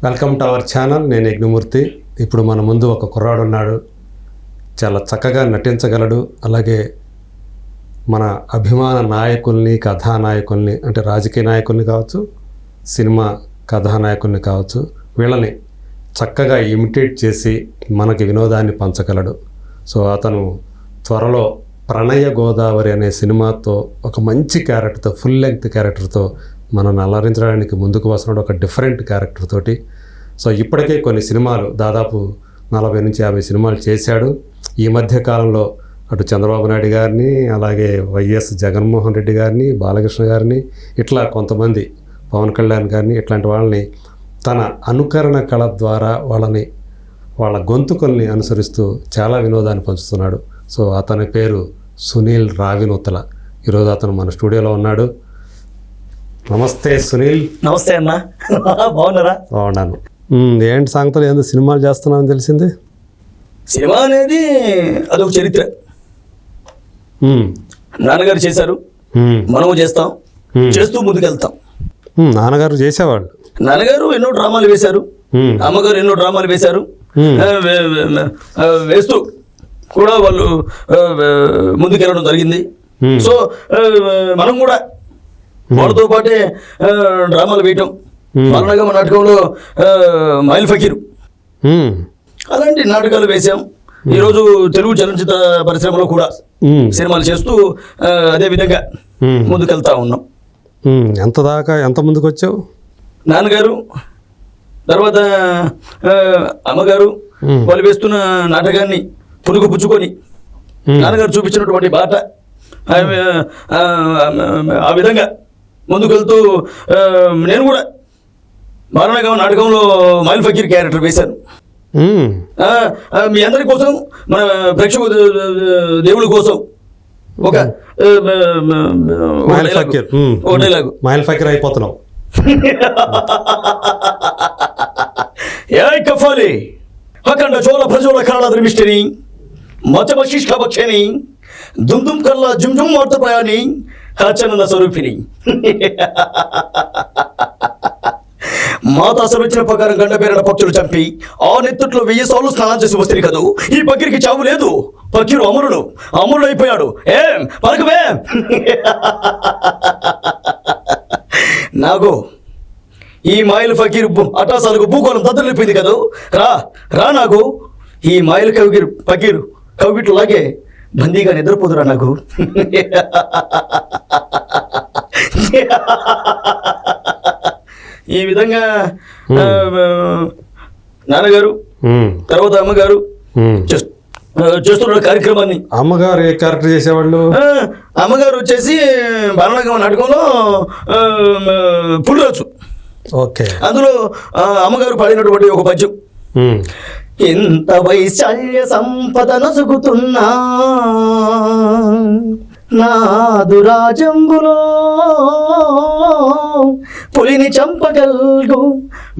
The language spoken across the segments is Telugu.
Welcome to our channel. నేను యజ్ఞమూర్తి. ఇప్పుడు మన ముందు ఒక కుర్రాడు ఉన్నాడు. చాలా చక్కగా నటించగలడు. అలాగే మన అభిమాన నాయకుల్ని, కథానాయకుల్ని, అంటే రాజకీయ నాయకుల్ని కావచ్చు, సినిమా కథానాయకుల్ని కావచ్చు, వీళ్ళని చక్కగా ఇమిటేట్ చేసి మనకి వినోదాన్ని పంచగలడు. సో అతను త్వరలో ప్రణయ గోదావరి అనే సినిమాతో ఒక మంచి క్యారెక్టర్తో, ఫుల్ లెంగ్త్ క్యారెక్టర్తో మనల్ని అలరించడానికి ముందుకు వస్తున్నాడు, ఒక డిఫరెంట్ క్యారెక్టర్ తోటి. సో ఇప్పటికే కొన్ని సినిమాలు, దాదాపు 40 నుంచి 50 సినిమాలు చేశాడు. ఈ మధ్య కాలంలో అటు చంద్రబాబు నాయుడు గారిని, అలాగే వైఎస్ జగన్మోహన్ రెడ్డి గారిని, బాలకృష్ణ గారిని, ఇట్లా కొంతమంది, పవన్ కళ్యాణ్ గారిని, ఇట్లాంటి వాళ్ళని తన అనుకరణ కళ ద్వారా వాళ్ళ గొంతుకల్ని అనుసరిస్తూ చాలా వినోదాన్ని పంచుతున్నాడు. సో అతని పేరు సునీల్ రావినూతల. ఈరోజు అతను మన స్టూడియోలో ఉన్నాడు. నమస్తే సునీల్. నమస్తే అన్న, బాగున్నారా? బాగున్నాను. ఏంటి సంగతులు? ఏందో సినిమాలు చేస్తున్నావు అని తెలిసింది. సినిమా అనేది అదొక చరిత్ర. నాన్నగారు చేశారు, మనము చేస్తాం, చేస్తూ ముందుకెళ్తాం. నాన్నగారు చేసేవాళ్ళు. నాన్నగారు ఎన్నో డ్రామాలు వేశారు, అమ్మగారు ఎన్నో డ్రామాలు వేశారు. వేస్తూ కూడా వాళ్ళు ముందుకెళ్ళడం జరిగింది. సో మనం కూడా వాళ్ళతో పాటే డ్రామాలు వేయటం. పాలనగమ నాటకంలో మైల్ ఫకీరు, అలాంటి నాటకాలు వేశాం. ఈరోజు తెలుగు చలనచిత్ర పరిశ్రమలో కూడా సినిమాలు చేస్తూ అదే విధంగా ముందుకెళ్తా ఉన్నాం. ఎంత ముందుకు వచ్చావు? నాన్నగారు తర్వాత అమ్మగారు వాళ్ళు వేస్తున్న నాటకాన్ని పురుగు పుచ్చుకొని నాన్నగారు చూపించినటువంటి బాట ఆ విధంగా ముందుకెళ్తూ నేను కూడా మారణగమ నాటకంలో మైల్ ఫకీర్ క్యారెక్టర్ వేశాను. మీ అందరి కోసం, మన ప్రేక్షకు దేవుడి కోసం ఒక డైలాగు. మైల్ ఫకీర్ అయిపోతున్నావు. ఏ కఫాలి అఖండ చోళ ప్రజోళ కరళ ద్రమిష్టిని మచమశిష్క భక్షని దుమ్దుం కల్లా జుమ్జుమ్ వార్తపయాని హచనన స్వరూపిణి. మాతా సర్వచ్చిన ప్రకారం గండ పేరిన పక్షులు చంపి ఆ నెత్తుట్లో 1000 సార్లు స్నానం చేసి వస్తుంది కదూ. ఈ పకీర్కి చావు లేదు, పకీరు అమరుడు అయిపోయాడు. ఏం పలకవే నాగో, ఈ మాయిల్ ఫకీర్ అటాసాలకు భూగోళం దద్దరిల్లిపోయింది కదూ. రా నాగు, ఈ మాయిల్ ఫకీరు కవిట్లాగే బందీగా నిద్రపోదురా నాకు. ఈ విధంగా నాన్నగారు తర్వాత అమ్మగారు చేస్తున్న కార్యక్రమాన్ని. అమ్మగారు ఏ క్యారెక్టర్ చేసేవాళ్ళు? అమ్మగారు వచ్చేసి బాలనగమ నాటకంలో పులిరాజు. ఓకే. అందులో అమ్మగారు పాడినటువంటి ఒక పద్యం. ఎంత వైశాల్య సంపద నసుగుతున్నా నాదు రాజంబులో పులిని చంపగల్గు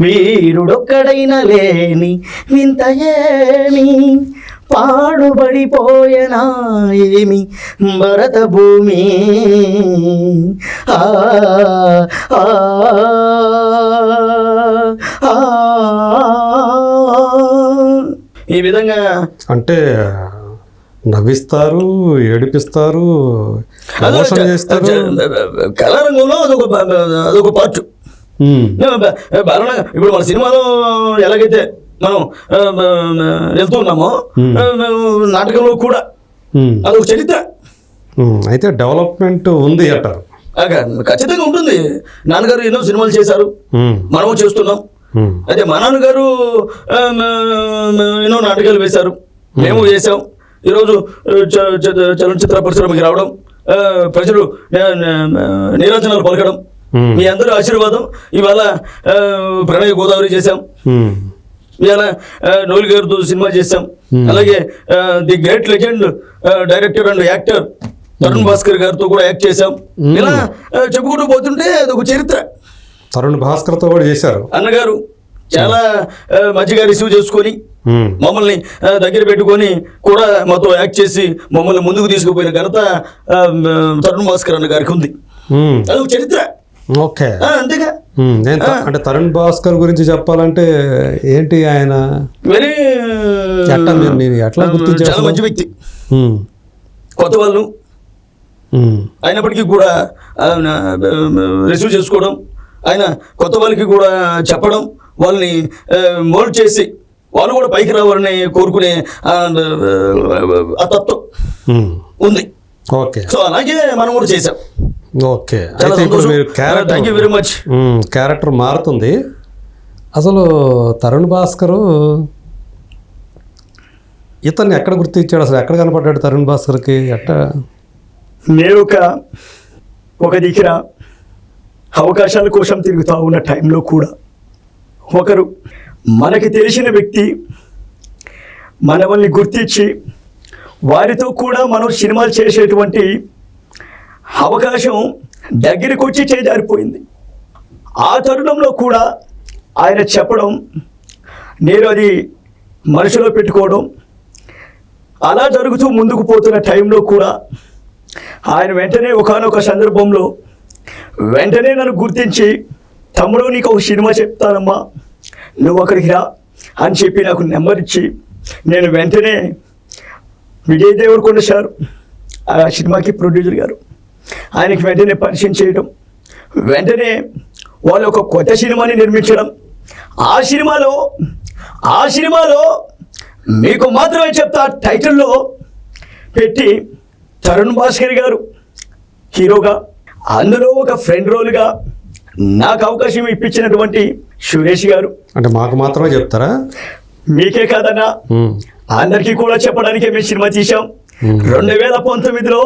వీరుడొక్కడైన లేని వింత ఏమి పాడుబడిపోయనా ఏమి భరత భూమి. ఈ విధంగా అంటే నవ్విస్తారు, ఏడిపిస్తారు, చేస్తారు. కళారంగంలో అదొక పార్ట్. ఇప్పుడు మన సినిమాలో ఎలాగైతే మనం వెళ్తున్నామో నాటకంలో కూడా అదొక చరిత్ర. అయితే డెవలప్మెంట్ ఉంది అంటారు. ఖచ్చితంగా ఉంటుంది. నాన్నగారు ఎన్నో సినిమాలు చేశారు, మనము చేస్తున్నాం. అయితే మా నాన్నగారు ఎన్నో నాటకాలు వేశారు, మేము చేసాం. ఈరోజు చలనచిత్ర పరిశ్రమకి రావడం, ప్రజలు నీరాజనాలు పలకడం, మీ అందరూ ఆశీర్వాదం. ఇవాళ ప్రణయ గోదావరి చేశాం, ఇవాళ నోలి గారితో సినిమా చేశాం. అలాగే the great legend director and actor Tarun Bhaskar గారితో కూడా యాక్ట్ చేశాం. ఇలా చెప్పుకుంటూ పోతుంటే అదొక చరిత్ర. తరుణ్ భాస్కర్తో కూడా చేశారు. అన్నగారు చాలా మంచిగా రిసీవ్ చేసుకొని మమ్మల్ని దగ్గర పెట్టుకొని కూడా మాతో యాక్ట్ చేసి మమ్మల్ని ముందుకు తీసుకుపోయిన ఘనత తరుణ్ భాస్కర్ అన్న గారికి ఉంది. అదొక చరిత్ర. ఓకే, అంతేగా. అంటే తరుణ్ భాస్కర్ గురించి చెప్పాలంటే ఏంటి ఆయన వెరీ ఎట్లా గుర్తించారు చాలా మంచి వ్యక్తి, కొత్త వాళ్ళు అయినప్పటికీ కూడా రిసీవ్ చేసుకోవడం, ఆయన కొత్త వాళ్ళకి కూడా చెప్పడం, వాళ్ళని మోల్డ్ చేసి వాళ్ళు కూడా పైకి రావాలని కోరుకునే ఆ తత్వం ఉంది. ఓకే, సో అలాగే మనం కూడా చేసాం. ఓకే, అయితే ఇప్పుడు మీరు thank you very much. Character మారుతుంది. అసలు తరుణ్ భాస్కర్ ఇతన్ని ఎక్కడ గుర్తించాడు, అసలు ఎక్కడ కనపడ్డాడు తరుణ్ భాస్కర్కి? ఎట్ట నేను ఒక దగ్గర అవకాశాల కోసం తిరుగుతూ ఉన్న టైంలో కూడా ఒకరు మనకి తెలిసిన వ్యక్తి మనల్ని గుర్తించి వారితో కూడా మనం సినిమాలు చేసేటువంటి అవకాశం దగ్గరికి వచ్చి చేజారిపోయింది. ఆ తరుణంలో కూడా ఆయన చెప్పడం, నేను అది మనసులో పెట్టుకోవడం, అలా జరుగుతూ ముందుకు పోతున్న టైంలో కూడా ఆయన వెంటనే ఒకానొక సందర్భంలో వెంటనే నన్ను గుర్తించి, తమ్ముడు నీకు ఒక సినిమా చెప్తానమ్మా, నువ్వు అక్కడికి రా అని చెప్పి నాకు నెంబర్ ఇచ్చి, నేను వెంటనే విజయ్ దేవరకొండ సార్ ఆ సినిమాకి ప్రొడ్యూసర్ గారు, ఆయనకి వెంటనే పరిచయం చేయడం, వెంటనే వాళ్ళు ఒక కొత్త సినిమాని నిర్మించడం, ఆ సినిమాలో మీకు మాత్రమే చెప్తా టైటిల్లో పెట్టి తరుణ్ భాస్కర్ గారు హీరోగా, అందులో ఒక ఫ్రెండ్ రోల్గా నాకు అవకాశం ఇప్పించినటువంటి సురేష్ గారు. అంటే మాకు మాత్రమే చెప్తారా? మీకే కాదన్నా, అందరికీ కూడా చెప్పడానికే మేము సినిమా తీసాం. 2019లో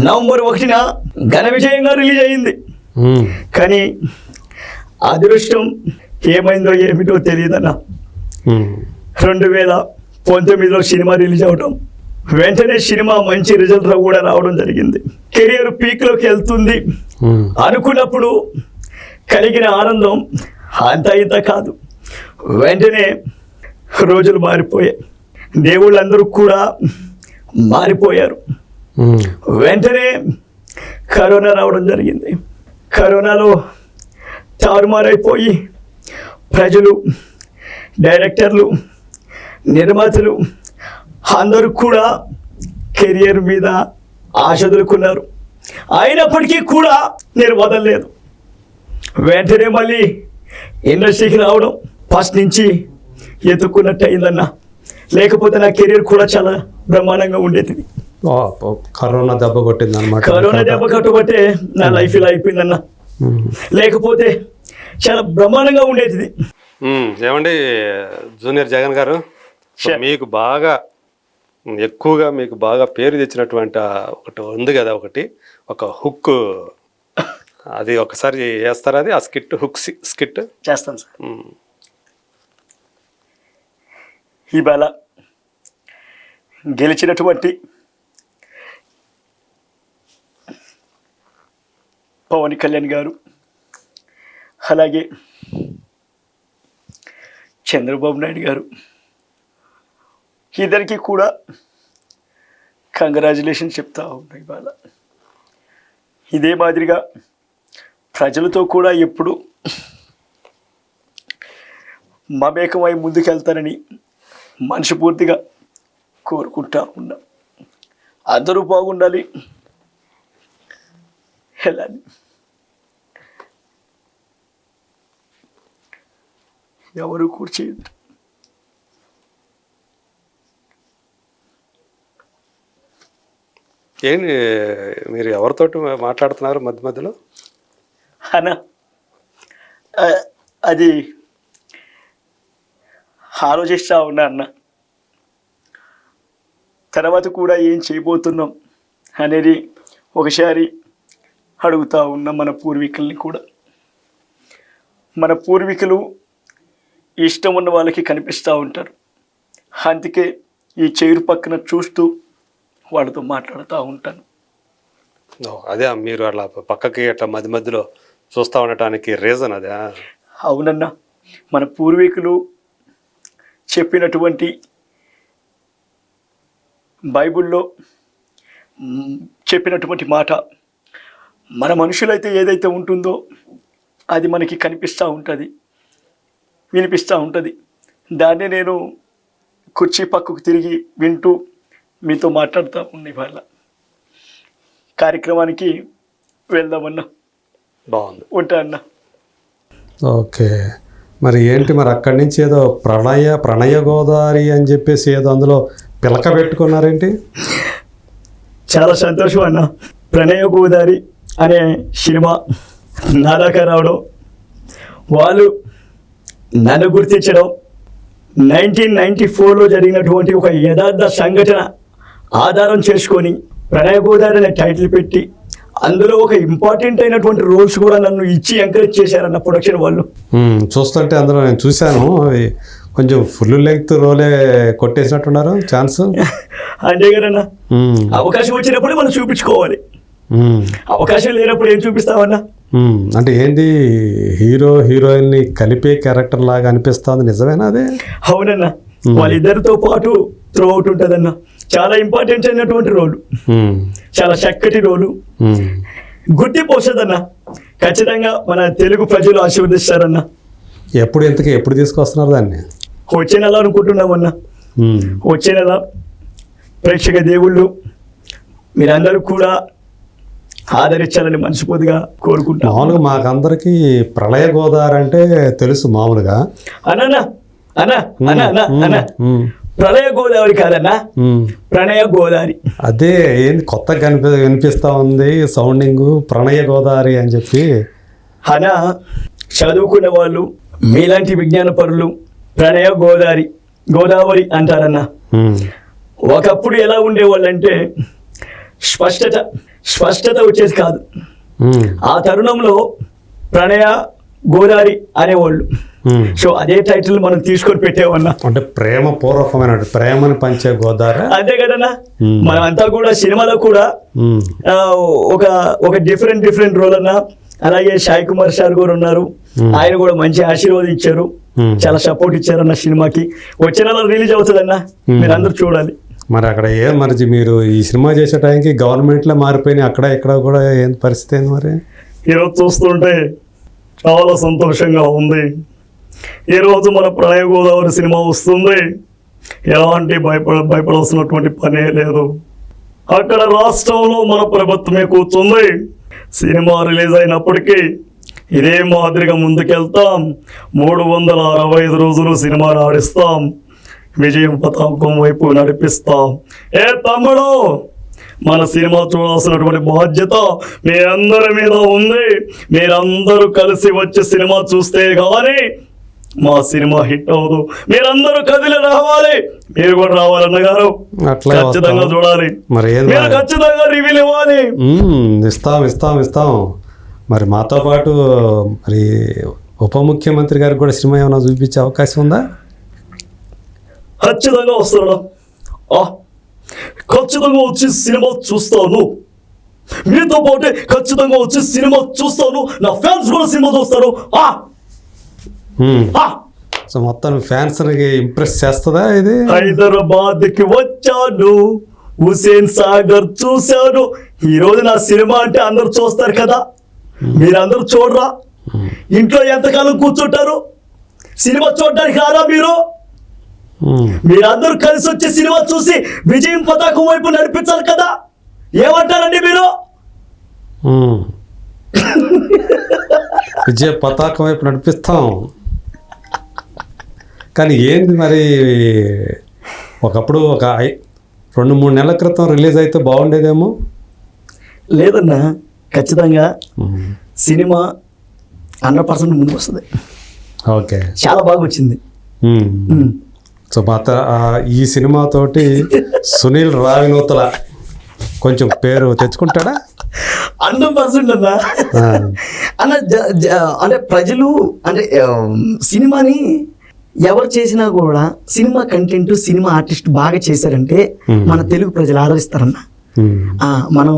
నవంబర్ 1న ఘన విజయంగా రిలీజ్ అయింది. కానీ అదృష్టం ఏమైందో ఏమిటో తెలియదన్నా, 2019లో సినిమా రిలీజ్ అవడం, వెంటనే సినిమా మంచి రిజల్ట్ కూడా రావడం జరిగింది. కెరియర్ పీక్లోకి వెళ్తుంది అనుకున్నప్పుడు కలిగిన ఆనందం అంత ఇంత కాదు. వెంటనే రోజులు మారిపోయాయి, దేవుళ్ళందరూ కూడా మారిపోయారు. వెంటనే కరోనా రావడం జరిగింది. కరోనాలో తారుమారైపోయి ప్రజలు, డైరెక్టర్లు, నిర్మాతలు అందరూ కూడా కెరియర్ మీద ఆశ వదులుకున్నారు. అయినప్పటికీ కూడా నేను వదలలేదు. వెంటనే మళ్ళీ ఇండస్ట్రీకి రావడం ఫస్ట్ నుంచి ఎత్తుకున్నట్టు అయిందన్న, లేకపోతే నా కెరీర్ కూడా చాలా బ్రహ్మాండంగా ఉండేది. కరోనా దెబ్బ కొట్టింది అనమాట. కరోనా దెబ్బ కట్టుబట్టే నా లైఫ్ ఇలా అయిపోయిందన్న, లేకపోతే చాలా బ్రహ్మాండంగా ఉండేది. ఏమండి జూనియర్ జగన్ గారు, మీకు బాగా ఎక్కువగా మీకు బాగా పేరు తెచ్చినటువంటి ఒకటి ఉంది కదా, ఒక హుక్, అది ఒకసారి చేస్తారా? అది ఆ స్కిట్, హుక్ స్కిట్ చేస్తాను సార్. ఇవాళ గెలిచినటువంటి పవన్ కళ్యాణ్ గారు, అలాగే చంద్రబాబు నాయుడు గారు, ఇద్దరికి కూడా కంగ్రాచులేషన్ చెప్తా ఉన్నాయి. ఇవాళ ఇదే మాదిరిగా ప్రజలతో కూడా ఎప్పుడు మమేకమై ముందుకెళ్తారని మనస్ఫూర్తిగా కోరుకుంటా ఉన్నాం. అందరూ బాగుండాలి, వెళ్ళాలి. ఎవరు కూర్చేయద్దు. ఏంటి మీరు ఎవరితోటి మాట్లాడుతున్నారు మధ్య మధ్యలో? అన్న అది ఆలోచిస్తూ ఉన్నా అన్న, తర్వాత కూడా ఏం చేయబోతున్నాం అనేది ఒకసారి అడుగుతూ ఉన్నాం మన పూర్వీకుల్ని కూడా. మన పూర్వీకులు ఇష్టం ఉన్న వాళ్ళకి కనిపిస్తూ ఉంటారు, అందుకే ఈ చైరు పక్కన చూస్తూ వాళ్ళతో మాట్లాడుతూ ఉంటాను. అదే మీరు అట్లా పక్కకి అట్లా మధ్య మధ్యలో చూస్తూ ఉండటానికి రీజన్ అదే? అవునన్నా, మన పూర్వీకులు చెప్పినటువంటి బైబిల్లో చెప్పినటువంటి మాట మన మనుషులైతే ఏదైతే ఉంటుందో అది మనకి కనిపిస్తూ ఉంటుంది, వినిపిస్తూ ఉంటుంది. దాన్నే నేను కుర్చీ పక్కకు తిరిగి వింటూ మీతో మాట్లాడుతూ ఉన్న ఇవాళ కార్యక్రమానికి వెళ్దామన్నా. బాగుంది. ఉంటా అన్న. ఓకే, మరి ఏంటి మరి అక్కడి నుంచి ఏదో ప్రణయ గోదావరి అని చెప్పేసి ఏదో అందులో పిలక పెట్టుకున్నారేంటి? చాలా సంతోషం అన్న. ప్రణయ గోదావరి అనే సినిమా నా దాకా రావడం, వాళ్ళు నన్ను గుర్తించడం, 1994లో జరిగినటువంటి ఒక యథార్థ సంఘటన ఆధారం చేసుకొని ప్రణయ గోదావరి అనే టైటిల్ పెట్టి అందులో ఒక ఇంపార్టెంట్ అయినటువంటి రోల్స్ కూడా నన్ను ఇచ్చి ఎంకరేజ్ చేశారన్న ప్రొడక్షన్ వాళ్ళు. చూస్తుంటే అందులో నేను చూశాను, అవి కొంచెం ఫుల్ లెంగ్త్ రోలే కొట్టేసినట్టున్నారు ఛాన్స్. అంతే కదన్నా, అవకాశం వచ్చినప్పుడు మనం చూపించుకోవాలి. అవకాశం లేనప్పుడు ఏం చూపిస్తామన్నా? అంటే ఏంటి, హీరో హీరోయిన్ ని కలిపే క్యారెక్టర్ లాగా అనిపిస్తుంది, నిజమేనా అదే? అవునన్నా, వాళ్ళిద్దరితో పాటు త్రూ అవుట్ ఉంటుందన్నా. చాలా ఇంపార్టెంట్ అయినటువంటి రోలు, చాలా చక్కటి రోలు, గుర్తింపు వస్తుందన్నా. ఖచ్చితంగా మన తెలుగు ప్రజలు ఆశీర్వదిస్తారన్నా. ఎప్పుడు తీసుకొస్తున్నారు దాన్ని? వచ్చే నెల అనుకుంటున్నామన్నా. వచ్చే నెల ప్రేక్షక దేవుళ్ళు మీరందరూ కూడా ఆదరించాలని మనస్ఫూర్తిగా కోరుకుంటాం. మామూలుగా మాకందరికి ప్రళయ గోదావరి అంటే తెలుసు మామూలుగా. అన్నా అన్నా అన్నా అన్నా అన్నా ప్రళయ గోదావరి కాదన్నా, ప్రణయ గోదావరి. అదే ఏంది కొత్తగా వినిపిస్తా ఉంది సౌండింగ్, ప్రణయ గోదావరి అని చెప్పి. అనా చదువుకున్న వాళ్ళు మీలాంటి విజ్ఞాన పరులు ప్రణయ గోదావరి అంటారన్నా. ఒకప్పుడు ఎలా ఉండేవాళ్ళంటే స్పష్టత వచ్చేది కాదు. ఆ తరుణంలో ప్రణయ గోదావరి అనేవాళ్ళు. సో అదే టైటిల్ మనం తీసుకొని పెట్టేవన్నా. అంటే ప్రేమ పూర్వకమైన ప్రేమని పంచే గోదావరి, అంతే కదన్నా. మనం అంతా కూడా సినిమాలో కూడా ఒక డిఫరెంట్ రోల్ అన్నా. అలాగే సాయి కుమార్ సార్ కూడా ఉన్నారు, ఆయన కూడా మంచి ఆశీర్వాదించారు, చాలా సపోర్ట్ ఇచ్చారన్న సినిమాకి. వచ్చే నెల రిలీజ్ అవుతుందన్నా, మీరు అందరూ చూడాలి. మరి అక్కడ మరి మీరు ఈ సినిమా చేసే టైంకి గవర్నమెంట్లో మారిపోయినాయి, అక్కడ ఇక్కడ కూడా ఏం పరిస్థితి ఏంది మరి? ఈరోజు చూస్తుంటే చాలా సంతోషంగా ఉంది. ఈరోజు మన ప్రణయ గోదావరి సినిమా వస్తుంది, ఎలాంటి భయపడాల్సినటువంటి పనే లేదు. అక్కడ రాష్ట్రంలో మన ప్రభుత్వమే కూర్చుంది. సినిమా రిలీజ్ అయినప్పటికీ ఇదే మాదిరిగా ముందుకెళ్తాం. 365 రోజులు సినిమాను ఆడిస్తాం, విజయం పతాకం వైపు నడిపిస్తాం. ఏ తమ్ముడు, మన సినిమా చూడాల్సినటువంటి బాధ్యత మీ అందరి మీద ఉంది. మీరందరూ కలిసి వచ్చి సినిమా చూస్తే కానీ మా సినిమా హిట్ అవ్వదు. మీరందరూ కదిలి రావాలి. మీరు కూడా రావాలన్న గారు, ఖచ్చితంగా చూడాలి. మీరు ఖచ్చితంగా రివ్యూలు ఇవ్వాలి. ఇస్తాం. మరి మాతో పాటు మరి ఉప ముఖ్యమంత్రి గారికి కూడా సినిమా ఏమైనా చూపించే అవకాశం ఉందా? ఖచ్చితంగా వస్తాను, ఖచ్చితంగా వచ్చి సినిమా చూస్తాను. మీతో పాటే ఖచ్చితంగా వచ్చి సినిమా చూస్తాను. నా ఫ్యాన్స్ కూడా సినిమా చూస్తారు. సో మొత్తం ఫ్యాన్స్ ఇంప్రెస్ చేస్తుందా ఇది? హైదరాబాద్కి వచ్చాను, హుసేన్ సాగర్ చూశాను. ఈరోజు నా సినిమా అంటే అందరూ చూస్తారు కదా, మీరందరూ చూడరా? ఇంట్లో ఎంతకాలం కూర్చుంటారు? సినిమా చూడడానికి రారా మీరు? మీరందరూ కలిసి వచ్చి సినిమా చూసి విజయం పతాకం వైపు నడిపించాలి కదా. ఏమంటారండి మీరు? విజయ పతాకం వైపు నడిపిస్తాం. కానీ ఏంది మరి, ఒకప్పుడు ఒక 2-3 నెలల క్రితం రిలీజ్ అయితే బాగుండేదేమో. లేదన్నా, ఖచ్చితంగా సినిమా 100% ముందుకు వస్తుంది. ఓకే, చాలా బాగా వచ్చింది. సో ఈ సినిమాతోటి సునీల్ రావినూతల కొంచెం పేరు తెచ్చుకుంటాడా? 100% అన్నా. అన్న అంటే ప్రజలు అంటే సినిమాని ఎవరు చేసినా కూడా సినిమా కంటెంట్, సినిమా ఆర్టిస్ట్ బాగా చేశారంటే మన తెలుగు ప్రజలు ఆదరిస్తారన్న. మనం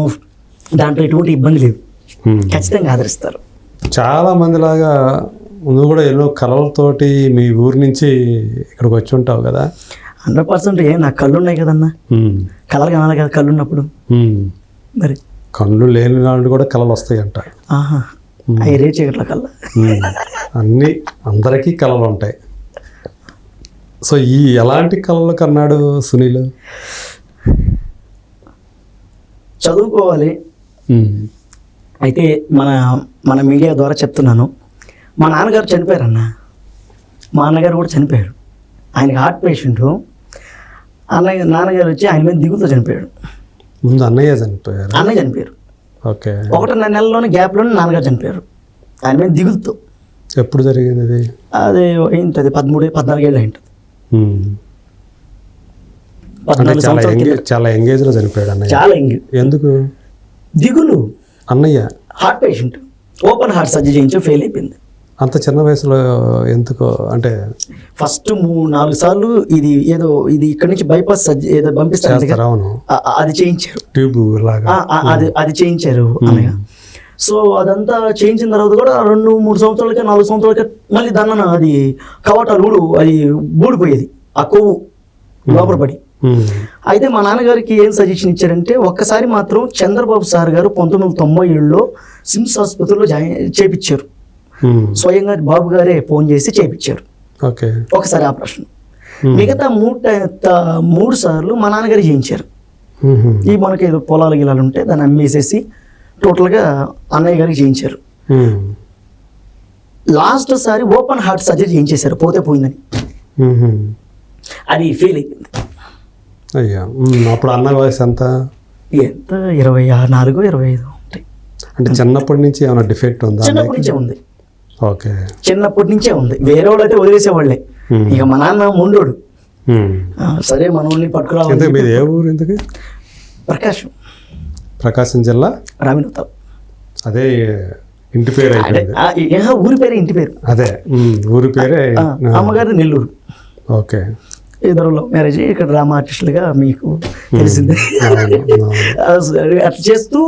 దాంట్లో ఎటువంటి ఇబ్బంది లేదు, ఖచ్చితంగా ఆదరిస్తారు. చాలా మందిలాగా నువ్వు కూడా ఎన్నో కళలతోటి మీ ఊరి నుంచి ఇక్కడికి వచ్చి ఉంటావు కదా. 100% నాకు కళ్ళు ఉన్నాయి కదన్నా, కళలు కావాలి కదా కళ్ళు ఉన్నప్పుడు. మరి కళ్ళు లేని వాళ్ళు కూడా కళలు వస్తాయంట. అవి రే చీకట్ల కల్లా. అన్నీ అందరికీ కళలు ఉంటాయి. సో ఈ ఎలాంటి కళలు కన్నాడు సునీల్? చదువుకోవాలి. అయితే మన మీడియా ద్వారా చెప్తున్నాను, మా నాన్నగారు చనిపోయారన్న. మా అన్నగారు కూడా చనిపోయాడు. ఆయనకి హార్ట్ పేషెంట్. నాన్నగారు వచ్చి ఆయన మీద దిగులతో చనిపోయాడు. ముందు అన్నయ్య చనిపోయారు. అన్నయ్య చనిపోయారు. ఓకే. 1.5 నెలలోనే గ్యాప్లోనే నాన్నగారు చనిపోయారు ఆయన మీద దిగులతో. ఎప్పుడు జరిగింది అది? అది ఏంటది 13-14 ఏళ్ళు అయింటుంది. అంటే చాలా ఎంగేజ్ లో చనిపోయాడు అన్నయ్య. చాలా ఎంగేజ్. ఎందుకు? దిగులు. అన్నయ్య heart patient, open heart surgery చేయించి ఫెయిల్ అయిపోయింది. అంత చిన్న వయసులో ఎందుకో? అంటే ఫస్ట్ 3-4 సార్లు ఇది ఇక్కడ నుంచి బైపాస్ ఏదో పంపిస్తారు, అవును, అది చేయించారు. ట్యూబ్ లాగా అది చేయించారు అన్నయ్య. సో అదంతా చేయించిన తర్వాత కూడా 2-3 సంవత్సరాలకే 4 సంవత్సరాలకే మళ్ళీ దాన్ని అది కవాటాలు అది బూడిపోయేది, ఆ కొవ్వు లోపల పడి. అయితే మా నాన్నగారికి ఏం సజెషన్ ఇచ్చారంటే, ఒక్కసారి మాత్రం చంద్రబాబు సార్ గారు 1997లో సిమ్స్ ఆసుపత్రిలో చేపించారు. స్వయంగా బాబు గారే ఫోన్ చేసి చేపించారు. ఒకసారి ఆపరేషన్. మిగతా 3 సార్లు మా నాన్నగారు చేయించారు. ఈ మనకి ఏదో పొలాలు గిలాలు ఉంటే దాన్ని అమ్మేసేసి టోటల్గా అన్నయ్య గారికి చేయించారు. లాస్ట్ సారి ఓపెన్ హార్ట్ సర్జరీ చేయించేశారు, పోతే పోయిందని. అది ఫెయిల్ అయిపోయింది. అయ్యా, అప్పుడు అన్న వయసు ఎంత? 24-25 ఉంటాయి. అంటే చిన్నప్పటి నుంచి ఏమైనా డిఫెక్ట్ ఉందా? చిన్నప్పటి నుంచే ఉంది. ఓకే, చిన్నప్పటి నుంచే ఉంది. వేరే వాళ్ళు అయితే వదిలేసేవాళ్ళే. ఇక మా నాన్న మొండోడు. సరే మనల్ని పట్టుకురావాలి. మీది ఏ ఊరు ఇంతకి? ప్రకాశం జిల్లా రావినూతల. అదే ఇంటి పేరు అయిపోయింది. ఊరి పేరే ఇంటి పేరు. అదే ఊరి పేరే. అమ్మగారిది నెల్లూరు. ఓకే. ఇద్దరు లవ్ మ్యారేజ్. ఇక్కడ డ్రామా ఆర్టిస్టులుగా మీకు తెలిసిందే. అట్లా చేస్తూ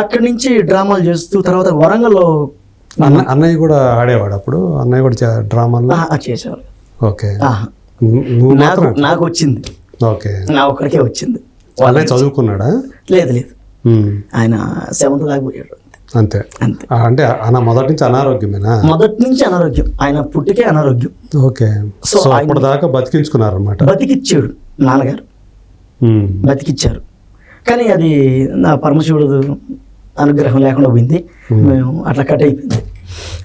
అక్కడి నుంచి డ్రామాలు చేస్తూ తర్వాత వరంగల్లో అన్నయ్య కూడా ఆడేవాడు అప్పుడు. అన్నయ్య కూడా డ్రామాల్లో చేసేవాడు. ఓకే. నాకు వచ్చింది. ఓకే. నా ఒక్కడికే వచ్చింది. అన్నయ్య చదువుకున్నాడా? లేదు, ఆయన 7th దాకా పోయాడు. అంతే. అంటే ఆయన మొదటి నుంచి అనారోగ్యమేనా? మొదటి నుంచి అనారోగ్యం. ఆయన పుట్టికే అనారోగ్యం. ఓకే. సో అప్పటి దాకా బతికించుకున్నారు అన్నమాట. బతికిచ్చాడు నాన్నగారు, బతికిచ్చారు. కానీ అది నా పరమశివుడు అనుగ్రహం లేకుండా పోయింది. మేము అట్లా కట్ అయిపోయింది.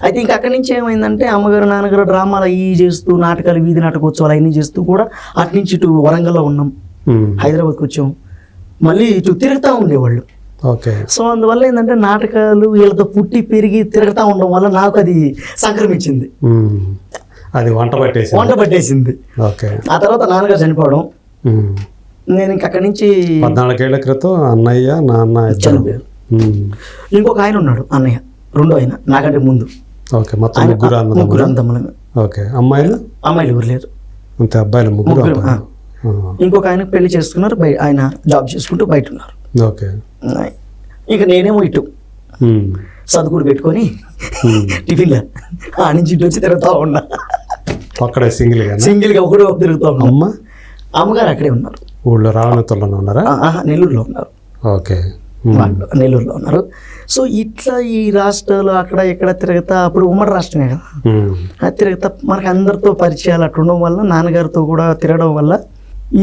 అయితే ఇంకా అక్కడి నుంచి ఏమైందంటే, అమ్మగారు నాన్నగారు డ్రామాలు అవి చేస్తూ, నాటకాలు, వీధి నాటకోత్సవాలు అవన్నీ చేస్తూ కూడా అటు నుంచి ఇటు వరంగల్లో ఉన్నాం, హైదరాబాద్కి వచ్చాం, మళ్ళీ ఇటు తిరుగుతూ ఉండేవాళ్ళు. ఓకే. సో అందువల్ల ఏంటంటే, నాటకాలు వీళ్ళతో పుట్టి పెరిగి తిరుగుతూ ఉండడం వల్ల నాకు అది సంక్రమించింది. అది వంట పట్టేసింది. ఓకే. ఆ తర్వాత నాన్నగారు చనిపోవడం, నేను ఇంక అక్కడి నుంచి 14 ఏళ్ల క్రితం అన్నయ్య నాన్న చనిపోయారు. ఇంకొక ఆయన ఉన్నాడు, అన్నయ్య రెండో ఆయన నాకంటే ముందు. ఓకే. మొత్తం ముగ్గురు అన్నదమ్ములు. ఓకే. అమ్మాయిలు ఎవరు లేరు, అంతే. అబ్బాయిలు ముగ్గురు. ఇంకొక ఆయన పెళ్లి చేసుకున్నారు, ఆయన జాబ్ చేసుకుంటూ బయట ఉన్నారు. ఓకే. ఇక నేనేమో ఇటు చదువుకుడు పెట్టుకొని టిఫిన్లో ఆ నుంచి ఇటు వచ్చి తిరుగుతూ ఉన్నా. అక్కడే సింగిల్గా ఒకడు తిరుగుతూ ఉన్నా. అమ్మగారు అక్కడే ఉన్నారు. ఊళ్ళో రావణతోనే ఉన్నారా? నెల్లూరులో ఉన్నారు. ఓకే. నెల్లూరులో ఉన్నారు. సో ఇట్లా ఈ రాష్ట్రాలు అక్కడ ఇక్కడ తిరుగుతా, అప్పుడు ఉమ్మడి రాష్ట్రమే కదా, అది తిరుగుతా మనకు అందరితో పరిచయాలు అట్లా ఉండడం వల్ల, నాన్నగారితో కూడా తిరగడం వల్ల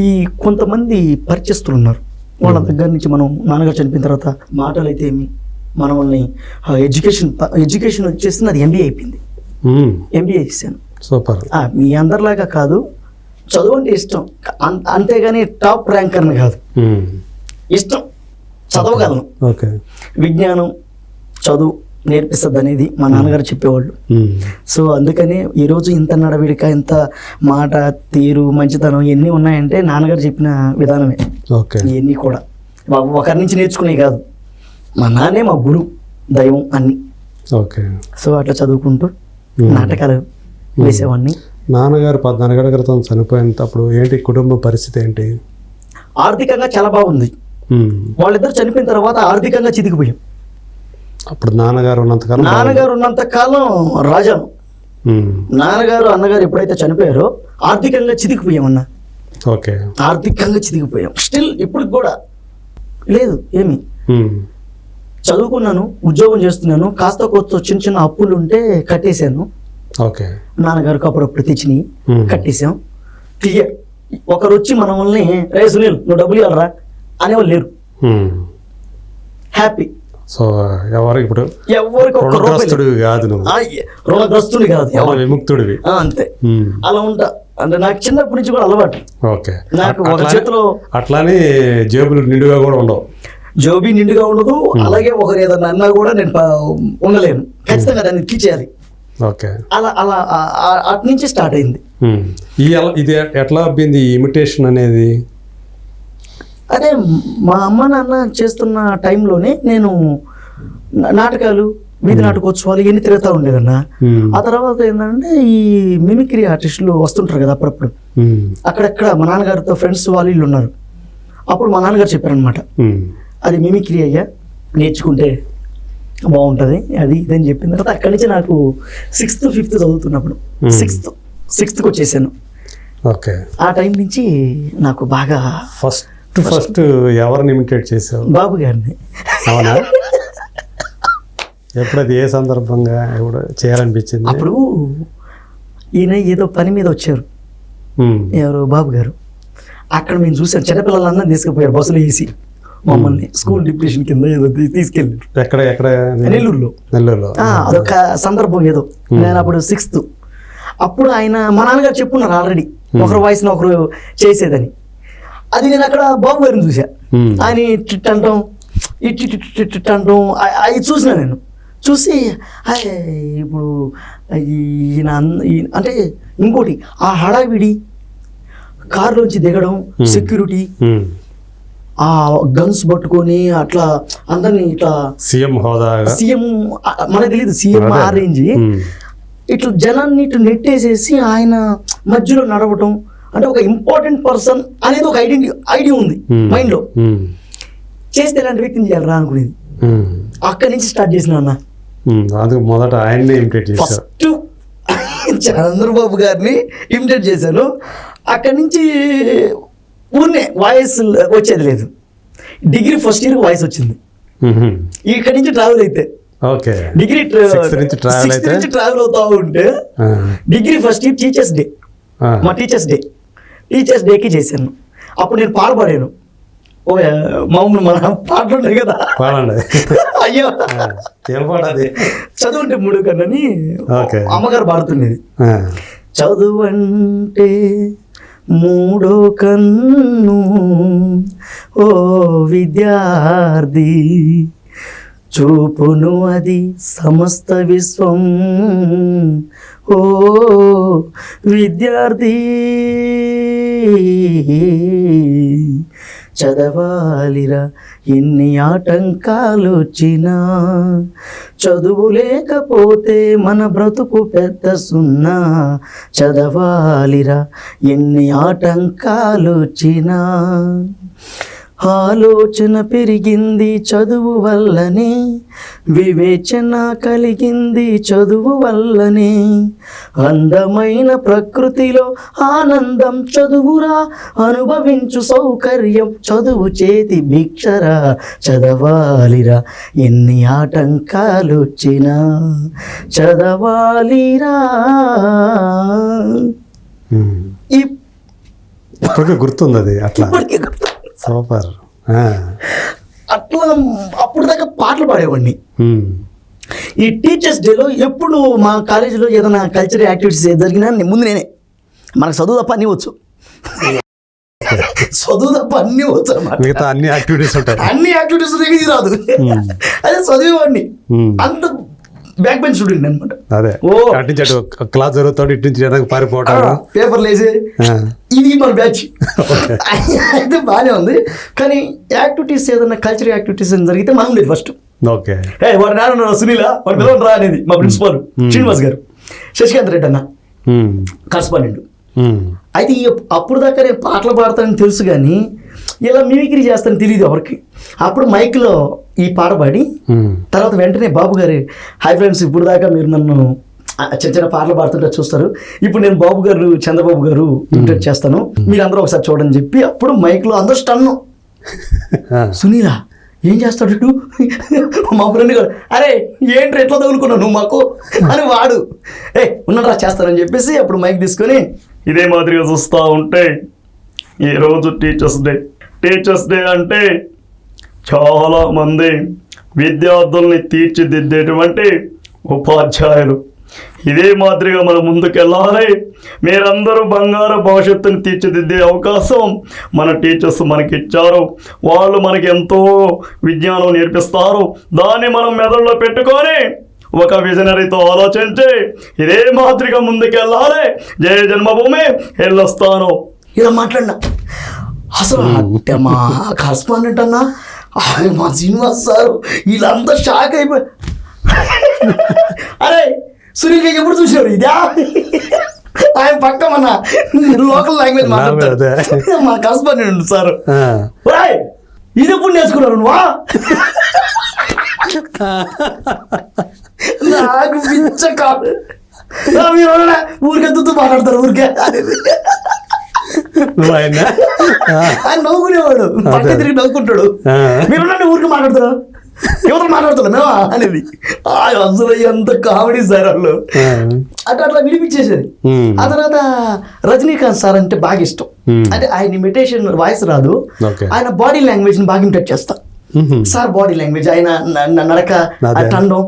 ఈ కొంతమంది పరిచయస్తులు ఉన్నారు. వాళ్ళ దగ్గర నుంచి మనం నాన్నగారు చనిపోయిన తర్వాత మాటలు అయితే ఏమి, మనల్ని ఎడ్యుకేషన్ వచ్చేసి అది ఎంబీఏ అయిపోయింది. ఎంబీఏ చేశాను. సూపర్. మీ అందరిలాగా కాదు, చదువు అంటే ఇష్టం, అంతేగాని టాప్ ర్యాంకర్ని కాదు, ఇష్టం, చదవగలను. విజ్ఞానం చదువు నేర్పిస్తుంది అనేది మా నాన్నగారు చెప్పేవాళ్ళు. సో అందుకని ఈరోజు ఇంత నడవిడిక, ఇంత మాట తీరు, మంచితనం ఇవన్నీ ఉన్నాయంటే నాన్నగారు చెప్పిన విధానమే. ఇవన్నీ కూడా ఒకరి నుంచి నేర్చుకునే కాదు, మా నాన్నే మా గురువు, దైవం అన్ని. సో అట్లా చదువుకుంటూ నాటకాలు వేసేవాడిని. నాన్నగారు 14 ఏళ్ల క్రితం చనిపోయినప్పుడు ఏంటి కుటుంబ పరిస్థితి ఏంటి? ఆర్థికంగా చాలా బాగుంది. వాళ్ళిద్దరు చనిపోయిన తర్వాత ఆర్థికంగా చితికిపోయాం. అప్పుడు నాన్నగారు ఉన్నంత కాలం రాజాను. నాన్నగారు అన్నగారు ఎప్పుడైతే చనిపోయారో ఆర్థికంగా చితికిపోయామన్నా. ఆర్థికంగా చితికిపోయాం. స్టిల్ ఇప్పుడు కూడా లేదు ఏమి. చదువుకున్నాను, ఉద్యోగం చేస్తున్నాను, కాస్త కొత్త చిన్న చిన్న అప్పులు ఉంటే కట్టేశాను. ఓకే. నాన్నగారికి అప్పుడప్పుడు తెచ్చినాయి, మ్మ్. కట్టేశాం. క్లియర్. ఒకరు వచ్చి మనల్ని రే సునీల్ నువ్వు డబ్బులు ఇవ్వరా అనేవాళ్ళు లేరు. హ్యాపీ. సో ఎవరు ఇప్పుడు ఎవరికి ఒక్క రూపాయి లేదు. రుణగ్రస్తుడివి కాదు నువ్వు, రుణగ్రస్తుని కాదు, రుణ ఎవరు విముక్తుడివి. అంతే. మ్మ్. అలా ఉంటా. అంటే నాకు చిన్నప్పటి నుంచి కూడా అలవాటు. ఓకే. నాకు ఒక అట్లానే- చేతిలో అట్లానే జేబులు నిండుగా కూడా ఉండవు. జోబీ నిండుగా ఉండదు. అలాగే ఒకరు ఏదన్నా అన్నా కూడా నేను ఉండలేను, ఖచ్చితంగా దాన్ని తీసేయాలి. ఓకే. అలా అలా అటు నుంచి స్టార్ట్ అయింది. ఇది ఎట్లా అబ్బింది ఈ ఇమిటేషన్ అనేది? అదే మా అమ్మ నాన్న చేస్తున్న టైంలోనే నేను నాటకాలు, వీధి నాటకోత్సవాలు ఇవన్నీ తిరుగుతూ ఉండేదన్న. ఆ తర్వాత ఏంటంటే ఈ మిమిక్రీ ఆర్టిస్టులు వస్తుంటారు కదా అప్పుడప్పుడు, అక్కడక్కడ మా నాన్నగారితో ఫ్రెండ్స్ వాళ్ళు వీళ్ళు ఉన్నారు. అప్పుడు మా నాన్నగారు చెప్పారనమాట, అది మిమిక్రీ అయ్యా, నేర్చుకుంటే బాగుంటుంది అది ఇదని చెప్పిన తర్వాత అక్కడి నుంచి నాకు 6th 5th చదువుతున్నప్పుడు సిక్స్త్కి వచ్చేసాను. ఓకే. ఆ టైం నుంచి నాకు బాగా ఫస్ట్ ఎవరిని ఇమిటేట్ చేసావు? బాబు గారిని. అవునా? ఎప్పుడు అది ఏ సందర్భంగా ఎప్పుడు చేయాలనిపించింది? అప్పుడు ఈయన ఏదో పని మీద వచ్చారు, ఎవరు బాబు గారు. అక్కడ మేము చూసాం, చిన్నపిల్లలందరూ తీసుకుపోయారు బస్సులో వేసి మమ్మల్ని స్కూల్ డిప్రెషన్ కింద ఏదో తీసుకెళ్ళారు. ఎక్కడ? నెల్లూరులో. అదొక సందర్భం ఏదో. నేను అప్పుడు 6th. అప్పుడు ఆయన మా నాన్నగారు చెప్పున్నారు ఆల్రెడీ ఒకరు వాయిస్ని ఒకరు చేసేదని. అది నేను అక్కడ బాబు గారిని చూసా. ఆయన ఇట్ అంటాం, ఇట్ అంటాం, అవి చూసిన నేను. చూసి ఇప్పుడు ఈయన అంటే ఇంకోటి ఆ హడావిడి, కారులోంచి దిగడం, సెక్యూరిటీ, ఆ గన్స్ పట్టుకొని అట్లా అందరినీ ఇట్లా సీఎం హోదా, సీఎం మనకు తెలియదు, సీఎం ఆ రేంజ్, ఇట్లా జనాన్ని ఇట్లా నెట్టేసేసి ఆయన మధ్యలో నడవటం, అంటే ఒక ఇంపార్టెంట్ పర్సన్ అనేది ఒక ఐడియా ఉంది మైండ్ లో. చేస్తే ఇలాంటి వ్యక్తిని చేయాలరా అనుకునేది. అక్కడి నుంచి స్టార్ట్ చేసిన అన్న. అందుకు మొదట ఆయన్ని ఇమిటేట్ చేశాను. ఫస్ట్ చంద్రబాబు గారిని ఇమిటేట్ చేశాను. అక్కడి నుంచి ఊరినే వాయిస్ వచ్చేది లేదు. డిగ్రీ ఫస్ట్ ఇయర్ వాయిస్ వచ్చింది. ఇక్కడి నుంచి ట్రావెల్ అయితే ఓకే. డిగ్రీ నుంచి ట్రావెల్ అవుతా ఉంటే degree first year teachers day, మా టీచర్స్ డేకి చేశాను. అప్పుడు నేను పాట పాడాను. మామూలు మన పాటలు ఉన్నాయి కదా, అయ్యో చదువుంటే 3 కన్నని అమ్మగారు పాడుతున్నది. చదువంటే 3 కన్ను ఓ విద్యార్థి, చూపును అది సమస్త విశ్వం ఓ విద్యార్థి, చదవాలిరా ఎన్ని ఆటంకాలు వచ్చినా, చదువు లేకపోతే మన బ్రతుకు పెద్ద సున్నా, చదవాలిరా ఎన్ని ఆటంకాలు వచ్చినా, ఆలోచన పెరిగింది చదువు వల్లనే, వివేచన కలిగింది చదువు వల్లనే, అందమైన ప్రకృతిలో ఆనందం చదువురా, అనుభవించు సౌకర్యం చదువు చేతి భిక్షరా, చదవాలిరా ఎన్ని ఆటంకాలు వచ్చినా, చదవాలిరా. ఇప్పటికీ గుర్తుంది అది. అట్లా సూపర్. అట్లా అప్పుడు దాకా పాటలు పాడేవాడిని. ఈ టీచర్స్ డేలో ఎప్పుడు మా కాలేజీలో ఏదైనా కల్చరల్ యాక్టివిటీస్ జరిగినా ముందు నేనే. మనకు చదువు తప్ప అన్నీ వచ్చు, చదువు తప్ప అన్నీ వచ్చు అన్నమాట. మిగతా అన్ని యాక్టివిటీస్ ఉంటాయి, అన్ని యాక్టివిటీస్ ఇది రాదు. అదే చదివేవాడిని, అంత బ్యాక్ బెంచ్ స్టూడెంట్ అనమాట. అదే క్లాస్ జరుగుతాడు, ఇటు నుంచి పారిపోవటం, పేపర్లు వేసి ఇది మన బ్యాచ్. అయితే బాగానే ఉంది, కానీ యాక్టివిటీస్ ఏదైనా కల్చరల్ యాక్టివిటీస్ జరిగితే మనం లేదు ఫస్ట్. ఓకే. వాడు నాన్న సునీల వాడు పిలవండి రా అనేది మా ప్రిన్సిపాల్ శ్రీనివాస్ గారు, శశికాంత్ రెడ్డి అన్న కరస్పాండెంట్. అయితే అప్పుడు దాకా నేను పాటలు పాడతానని తెలుసు, కానీ ఇలా మిమిక్రీ చేస్తానని తెలియదు ఎవరికి. అప్పుడు మైక్లో ఈ పాట పాడి తర్వాత వెంటనే బాబు గారు, హాయ్ ఫ్రెండ్స్, ఇప్పుడు దాకా మీరు నన్ను చిన్న చిన్న పాటలు పాడుతుంటే చూస్తారు, ఇప్పుడు నేను బాబు గారు చంద్రబాబు గారు ఇమిటేట్ చేస్తాను, మీరు అందరూ ఒకసారి చూడని చెప్పి అప్పుడు మైక్లో అందరూ స్టన్ను, సునీల ఏం చేస్తాడు ఇటు? మా ఫ్రెండ్ గారు అరే ఏంటి ఎట్లా తగులుకున్నావు నువ్వు మాకు అని వాడు ఉన్నట్రా చేస్తానని చెప్పేసి అప్పుడు మైక్ తీసుకొని ఇదే మాదిరిగా చూస్తూ ఉంటే ఈరోజు టీచర్స్ డే అంటే చాలామంది విద్యార్థుల్ని తీర్చిదిద్దేటువంటి ఉపాధ్యాయులు ఇదే మాదిరిగా మనం ముందుకెళ్ళాలి. మీరందరూ బంగారు భవిష్యత్తుని తీర్చిదిద్దే అవకాశం మన టీచర్స్ మనకి ఇచ్చారు. వాళ్ళు మనకి ఎంతో విజ్ఞానం నేర్పిస్తారు. దాన్ని మనం మెదడులో పెట్టుకొని ఒక విజనరీతో ఆలోచించి ఇదే మాదిరిగా ముందుకెళ్ళాలి. జయ జన్మభూమి వెళ్ళొస్తాను ఇలా మాట్లాడినా అసలు అంటే మా కరస్పాండెంట్ అన్నా మా శ్రీనివాస్ సారు వీళ్ళంతా షాక్ అయిపోయి అరే సునీల్ ఎప్పుడు చూసారు ఇదా ఆయన పక్క మన లోకల్ లాంగ్వేజ్ మాట్లాడతారు మా కరస్పాండెంట్ సార్ ఇది ఎప్పుడు నేర్చుకున్నారు నువ్వా నాకు పిచ్చ కాదు మీరు ఊరికెత్తుతూ మాట్లాడతారు ఊరికే ఆయన నవ్వుకునేవాడు పక్క తిరిగి నవ్వుకుంటాడు మీరు ఊరికి మాట్లాడతారు ఎవరు మాట్లాడుతున్నాం మేమా అనేది అసలు ఎంత కామెడీ సార్ వాళ్ళు అట్లా వినిపించేసేది. ఆ తర్వాత రజనీకాంత్ సార్ అంటే బాగా ఇష్టం. అంటే ఆయన ఇమిటేషన్ వాయిస్ రాదు, ఆయన బాడీ లాంగ్వేజ్ ని బాగా ఇమిటేట్ చేస్తా. సార్ బాడీ లాంగ్వేజ్ ఆయన నడక టండం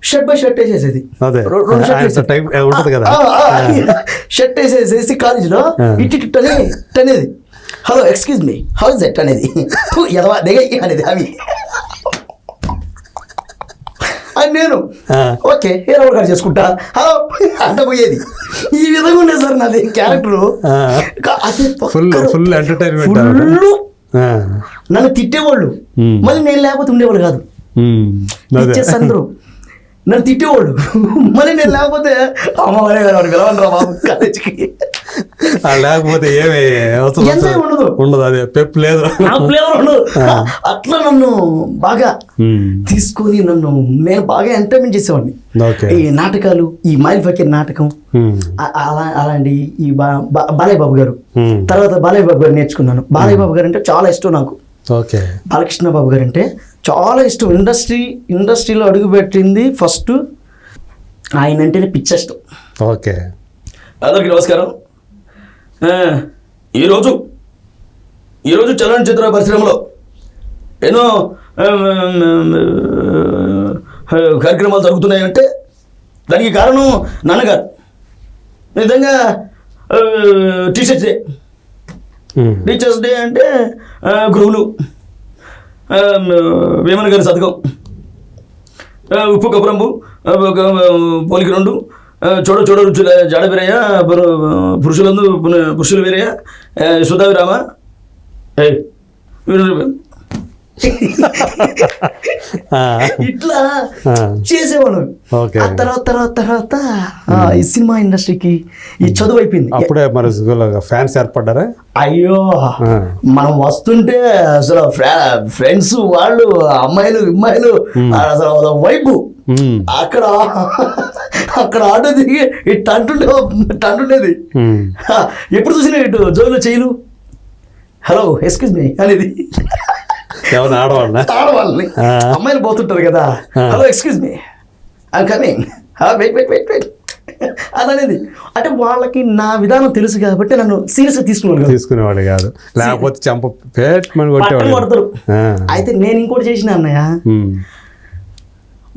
షర్ట్ బై షర్ట్ వేసేసేది. షర్ట్ వేసేసేసి కాలేజీలో ఇట్ అనేది hello excuse me how is that అనేది అనేది అవి అని నేను ఓకే హీరో గారు చేసుకుంటా హలో అంట పోయేది. ఈ విధంగా ఉండేది సార్ నాది క్యారెక్టర్. Full entertainment. నన్ను తిట్టేవాళ్ళు మళ్ళీ నేను లేకపోతే ఉండేవాళ్ళు కాదు. అందరూ నన్ను తిట్టేవాళ్ళు మళ్ళీ నేను లేకపోతే అమ్మవారే పిలవండిరా బాబు కాలేజీకి లేకపోతే ఏమి ఉండదు ఉండదు అదే పెప్ లేదు ఉండదు. అట్లా నన్ను బాగా తీసుకొని నేను బాగా ఎంటర్టైన్మెంట్ చేసేవాడిని. ఈ నాటకాలు ఈ మైల్ ఫకీర్ నాటకం అలాంటి ఈ బాలయ్య బాబు గారు తర్వాత బాలయ్య బాబు గారు నేర్చుకున్నాను. బాలయ్య బాబు గారు అంటే చాలా ఇష్టం నాకు. బాలకృష్ణ బాబు గారు అంటే చాలా ఇష్టం. ఇండస్ట్రీలో అడుగుపెట్టింది ఫస్ట్ ఆయన అంటేనే పిచ్చ ఇష్టం. ఓకే అందరికీ నమస్కారం. ఈరోజు చలనచిత్ర పరిశ్రమలో ఎన్నో కార్యక్రమాలు జరుగుతున్నాయంటే దానికి కారణం నాన్నగారు. నిజంగా టీచర్స్ డే అంటే గురువులు వేమన గారి శతకం ఉప్పు కపురంబు పోలికి రెండు చూడ చూడ రుచుల జాడబిరయ్య పురుషులు వేరయ్య సుధావి రామ ఇట్లా చేసేవాడు. తర్వాత ఈ సినిమా ఇండస్ట్రీకి ఈ చదువు అయిపోయింది. అప్పుడే మరి ఫ్యాన్స్ ఏర్పడ్డారా? అయ్యో మనం వస్తుంటే అసలు ఫ్రెండ్స్ వాళ్ళు అమ్మాయిలు అసలు వైపు అక్కడ ఆటో దిగి ఇటు అంటుండేది. ఎప్పుడు చూసినా ఇటు జోలు చేయలు హలో ఎక్స్క్యూజ్ మీ అనేది ఆడవాళ్ళని అమ్మాయిలు పోతుంటారు కదా hello excuse me I coming wait అలానేది. అంటే వాళ్ళకి నా విధానం తెలుసు కాబట్టి నన్ను సీరియస్గా తీసుకునేవాడు కాదు, లేకపోతే కొడతారు. అయితే నేను ఇంకోటి చేసిన అన్నయ్య,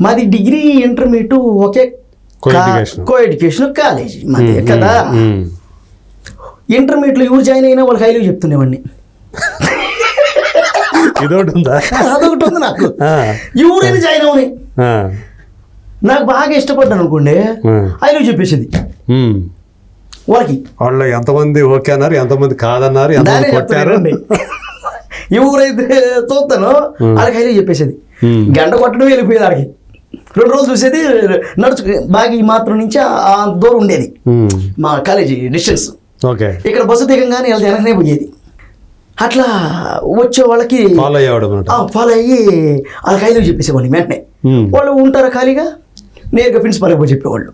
మాది డిగ్రీ ఇంటర్మీడియట్ ఒకే కో ఎడ్యుకేషన్ కాలేజీ మాది కదా. ఇంటర్మీడియట్లో ఎవరు జాయిన్ అయినా వాళ్ళకి హైలీ చెప్తుండేవాడిని. అదొకటి ఉంది నాకు. ఎవరైనా జాయిన్ అవని నాకు బాగా ఇష్టపడ్డాను అనుకోండి హైలీ చెప్పేసేది వాళ్ళకి. వాళ్ళు ఎంతమంది ఓకే అన్నారు, ఎంతమంది కాదన్నారు, ఎవరైతే చూస్తానో వాళ్ళకి హైలీ చెప్పేసేది. గంట కొట్టడం వెళ్ళిపోయేది ఆడికి. 2 రోజులు చూసేది నడుచు బాగా ఈ మాత్రం నుంచి ఆ దూరం ఉండేది మా కాలేజీ డిస్టెన్స్. ఇక్కడ బస్సు దిగంగానే వెళ్తే వెనకనే పోయేది. అట్లా వచ్చే వాళ్ళకి ఫాలో అయ్యి వాళ్ళకి హైలీ చెప్పేసేవాడిని. వెంటనే వాళ్ళు ఉంటారా ఖాళీగా నేరుగా ప్రిన్సిపాల్కి పోయి చెప్పేవాళ్ళు.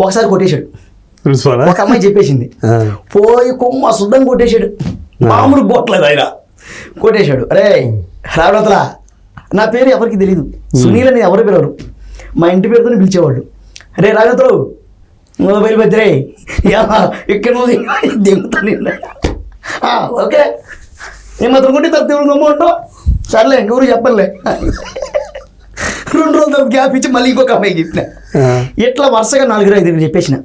ఒకసారి కొట్టేశాడు, ఒక అమ్మాయి చెప్పేసింది, పోయి కొమ్మ శుద్ధంగా కొట్టేశాడు. మామూలు కొట్టలేదు ఆయన. కొట్టేశాడు. అరే రావడతలా నా పేరు ఎవరికి తెలియదు, సునీల్ అని ఎవరు పిలవరు, మా ఇంటి పేరుతో పిలిచేవాళ్ళు. అరే రాగతలు మొబైల్ బద్రే ఇక్కడ దిగుతాను. ఓకే నేను మాత్రం కొట్టి తప్ప ఉంటావు సర్లే ఇంకెవరు చెప్పలే. 2 రోజుల తర్వాత గ్యాప్ ఇచ్చి మళ్ళీ ఇంకొక అమ్మాయి చెప్పిన. ఇట్లా వరుసగా 4-5 చెప్పేసిన.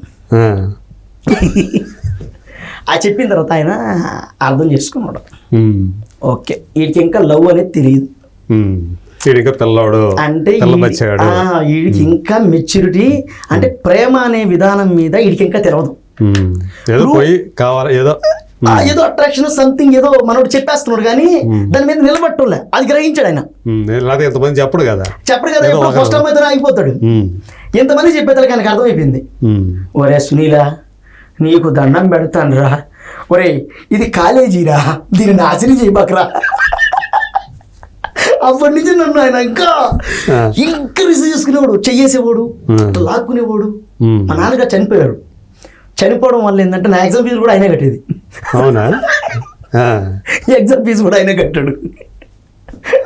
ఆ చెప్పిన తర్వాత ఆయన అర్థం చేసుకున్నాడు. ఓకే వీడికి ఇంకా లవ్ అనేది తెలియదు పిల్లవాడు అంటే వీడికి ఇంకా మెచ్యూరిటీ అంటే ప్రేమ అనే విధానం మీద వీడికి ఇంకా తెలియదు. ఏదో అట్రాక్షన్ సంథింగ్ ఏదో మనోడు చెప్పేస్తున్నాడు కానీ దాని మీద నిలబట్టులే, అది గ్రహించాడు ఆయన. ఎంతమంది చెప్పడు కదా ఎప్పుడు ఫస్ట్ టైం అయితే ఆగిపోతాడు. ఎంతమంది చెప్పేతాడు కానీ అర్థమైపోయింది. ఒరే సునీలా నీకు దండం పెడతాను రా, ఒరే ఇది కాలేజీరా, దీన్ని నాశనం చేయబాకరా. అప్పటి నుంచి నన్ను ఆయన ఇంకా రిసీవ్ చేసుకునేవాడు, చెయ్యేసేవాడు, లాక్కునేవాడు. మా నాన్నగారు చనిపోయాడు. చనిపోవడం వల్ల ఏంటంటే నా ఎగ్జామ్ ఫీజు కూడా ఆయనే కట్టేది. అవునా? ఎగ్జామ్ ఫీజు కూడా ఆయనే కట్టాడు.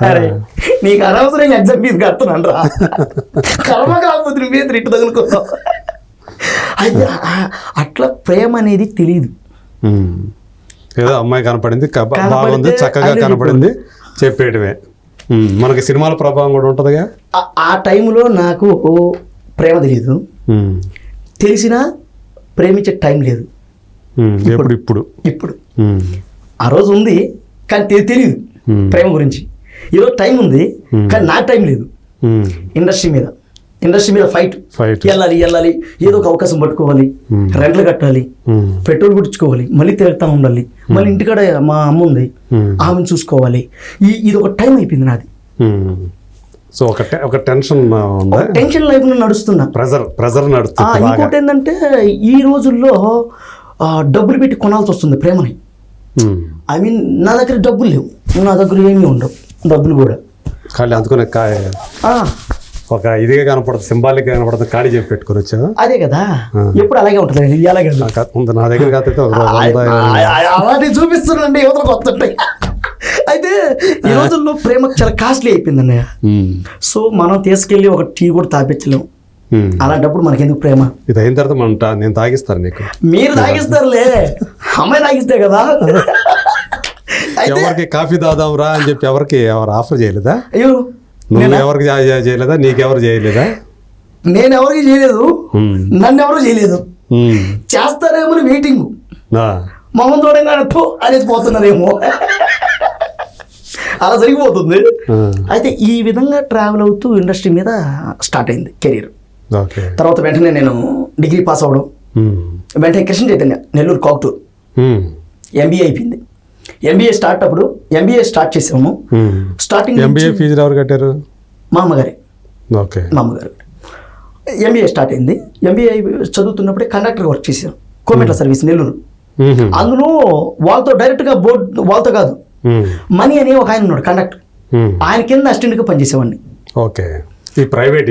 అరే నీకు అనవసరం ఎగ్జామ్ ఫీజు కడుతున్నాను రా, కర్మ కాకపోతే నువ్వే ఇటు తగులుకోతావు. అది అట్లా ప్రేమ అనేది తెలియదు. ఏదో అమ్మాయి కనపడింది, బాగుంది, చక్కగా కనపడింది, చెప్పేయడమే. మనకి సినిమాల ప్రభావం కూడా ఉంటుందిగా. ఆ టైంలో నాకు ప్రేమ తెలియదు, తెలిసినా ప్రేమించే టైం లేదు. ఇప్పుడు ఆ రోజు ఉంది కానీ తెలియదు ప్రేమ గురించి. ఈరోజు టైం ఉంది కానీ నాకు టైం లేదు. ఇండస్ట్రీ మీద ఫైట్ వెళ్ళాలి ఏదో ఒక అవకాశం పట్టుకోవాలి, రెంట్లు కట్టాలి, పెట్రోల్ కుట్టించుకోవాలి, మళ్ళీ తిరుగుతా ఉండాలి, మళ్ళీ ఇంటికాడ మా అమ్మ ఉంది ఆమెను చూసుకోవాలి. ఇది ఒక టైం అయిపోయింది నాది. సో ఒక టెన్షన్ లైఫ్ లో నడుస్తున్నా, ప్రెజర్ నడుస్తుంది. ఇంకోటి ఏంటంటే ఈ రోజుల్లో డబ్బులు పెట్టి కొనాల్సి వస్తుంది ప్రేమని. ఐ మీన్ నా దగ్గర డబ్బులు లేవు, నా దగ్గర ఏమీ ఉండవు డబ్బులు కూడా. ఖాళీ అందుకునే ఒక ఇదిగా కనపడుతుంది, సింబాలిక్ గా కనపడుతుంది, ఖాళీ చెప్పి పెట్టుకుని వచ్చా. అదే కదా ఎప్పుడు అలాగే ఉంటుంది. నా దగ్గర అలాంటివి చూపిస్తున్నాండి యువతలకు వస్తుంటాయి. అయితే ఈ రోజుల్లో ప్రేమకు చాలా కాస్ట్లీ అయిపోయింది అన్నయ్య. సో మనం తీసుకెళ్ళి ఒక టీ కూడా తాపించలేము. అలాంటప్పుడు మనకి ఎందుకు ప్రేమ? ఇది అయిన తర్వాత నేను తాగిస్తాను నీకు. మీరు తాగిస్తారులే, అమ్మాయి తాగిస్తే కదా. ఎవరికి కాఫీ తాదాం రా అని చెప్పి ఎవరు ఆఫర్ చేయలేదా? అయ్యో నువ్వు ఎవరికి చేయలేదా? నీకెవరు చేయలేదా? నేను ఎవరికి చేయలేదు, నన్ను ఎవరు చేయలేదు. చేస్తారేమో వెయిటింగ్, మొహం చూడంగానే అనేది పోతున్నారేమో, అలా జరిగిపోతుంది. అయితే ఈ విధంగా ట్రావెల్ అవుతూ ఇండస్ట్రీ మీద స్టార్ట్ అయింది కెరీర్. తర్వాత వెంటనే నేను డిగ్రీ పాస్ అవ్వడం, వెంటనే కృష్ణ చైతన్య నెల్లూరు కాక్టూర్ ఎంబీఏ అయిపోయింది. ఎంబీఏ స్టార్ట్ చేసాము. స్టార్టింగ్ ఎంబీఏ ఫీజులు ఎవరు కట్టారు? మా అమ్మగారు. ఎంబీఏ స్టార్ట్ అయింది. ఎంబీఏ చదువుతున్నప్పుడే కండక్టర్ వర్క్ చేసాను కోమెట్ల సర్వీస్ నెల్లూరు. అందులో వాళ్ళతో డైరెక్ట్గా వాళ్ళతో కాదు, మనీ అనే ఒక ఆయన ఉన్నాడు కండక్టర్, ఆయన కింద అసిస్టెంట్గా పనిచేసేవాడిని. ఓకే. ఈ ప్రైవేట్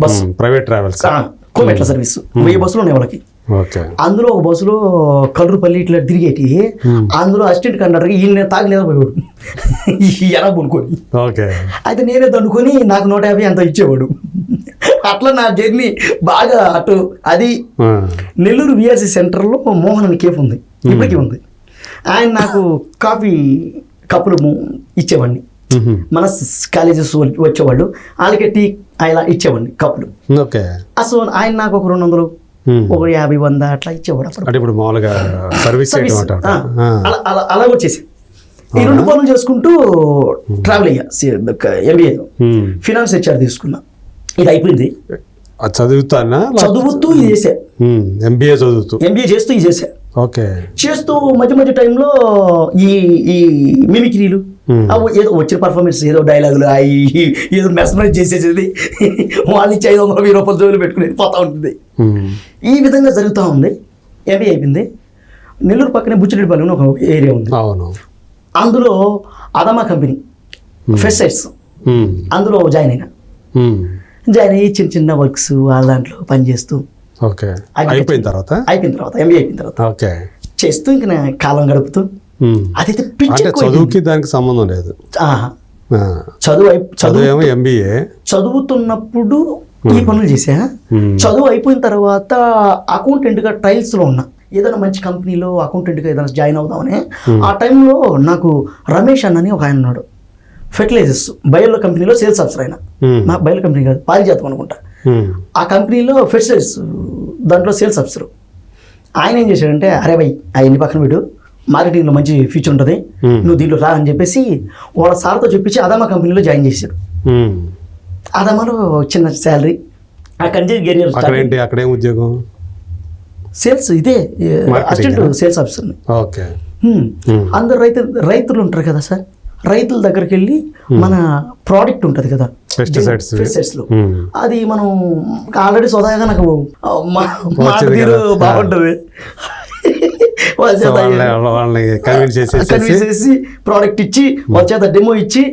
బస్, ప్రైవేట్ ట్రావెల్స్ కోమెట్ల సర్వీస్ 1000 బస్సులు ఉన్నాయి వాళ్ళకి. అందులో ఒక బస్సులో కల్లూరుపల్లి ఇట్లా తిరిగేటి, అందులో అసిస్టెంట్ కండక్టర్ ఈయన తాగలేదా పోయాడు ఎలా పడుకొని. అయితే నేనే దండుకొని నాకు 150 అంత ఇచ్చేవాడు. అట్లా నా జర్నీ బాగా అటు. అది నెల్లూరు విఆర్సీ సెంటర్లో మోహన్ అని కేఫ్ ఉంది, ఇప్పటికీ ఉంది. ఆయన నాకు కాఫీ కప్పులు ఇచ్చేవాడిని. మన కాలేజెస్ వచ్చేవాళ్ళు, వాళ్ళకి టీ ఇలా ఇచ్చేవాడిని కప్పులు. సో ఆయన నాకు ఒక 200, ఒక 50, 100 అట్లా ఇచ్చేవాడు. ఇప్పుడు మామూలుగా సర్వీస్ అలా వచ్చేసి ఈ 2 పనులు చేసుకుంటూ ట్రావెల్ అయ్యా. ఎంబీఏ ఫినాన్స్ హెచ్ఆర్ తీసుకున్నా. ఇది అయిపోయింది. చదువుతూ ఇది చేసా. ఎంబీఏ చేస్తూ ఇది చేసా. చేస్తూ మధ్య టైంలో ఈ మిమిక్రీలు, ఏదో వచ్చిన పర్ఫార్మెన్స్, ఏదో డైలాగులు ఏదో మెస్మరైజ్ చేసేది, వాళ్ళు ఇచ్చి 500 రూపాయలు జోలు పెట్టుకునేది పోతా ఉంటుంది. ఈ విధంగా జరుగుతూ ఉంది. ఎంబీఏ అయిపోయింది. నెల్లూరు పక్కనే బుచ్చిరెడ్డిపాలెం ఒక ఏరియా ఉంది. అందులో అదమా కంపెనీ ఫెస్టైట్స్, అందులో జాయిన్ అయ్యి చిన్న వర్క్స్ వాళ్ళ దాంట్లో పనిచేస్తూ అయిపోయిన తర్వాత ఎంబీఏ అయిపోయిన తర్వాత చేస్తూ ఇంకా కాలం గడుపుతూ అదైతే పిచ్చి అంటే ఎక్కువ చదువుకి దానికి సంబంధం లేదు. ఆహా. ఆ. చదువు ఏమో MBA. చదువుతున్నప్పుడు ఈ పనులు చేసా. చదువు అయిపోయిన తర్వాత అకౌంటెంట్గా ట్రయల్స్లో ఉన్నా. ఏదైనా మంచి కంపెనీలో అకౌంటెంట్గా ఏదైనా జాయిన్ అవుదామని ఆ టైంలో నాకు రమేష్ అన్నని ఒక ఆయన ఉన్నాడు, ఫెర్టిలైజర్స్ బయో కంపెనీలో సేల్స్ ఆఫీసర్. ఆయన మా బయో కంపెనీ కాదు, పారిజాతం అనుకుంటా. ఆ కంపెనీలో ఫెర్టిలైజర్స్ దాంట్లో సేల్స్ ఆఫీసర్. ఆయన ఏం చేశాడంటే, అరే భయ్ అవన్నీ పక్కన వీడు, మార్కెటింగ్లో మంచి ఫ్యూచర్ ఉంటుంది, నువ్వు దీంట్లో రా అని చెప్పేసి వాళ్ళ సార్తో చెప్పించి అదామా కంపెనీలో జాయిన్ చేశాడు. అదామాలో చిన్న శాలరీ. అక్కడి నుంచి కెరియర్ అక్కడే ఉద్యోగం సేల్స్, ఇదే అసిస్టెంట్ సేల్స్ ఆఫీసర్ని. ఓకే. అందరు రైతులు ఉంటారు కదా సార్, రైతుల దగ్గరికి వెళ్ళి మన ప్రోడక్ట్ ఉంటుంది కదా పెస్టిసైడ్స్లో, అది మనం ఆల్రెడీ సొదాగా నాకు మాట తీరు బాగుంటుంది, కన్విన్స్ చేసి ప్రోడక్ట్ ఇచ్చి వాళ్ళ చేత డెమో ఇచ్చి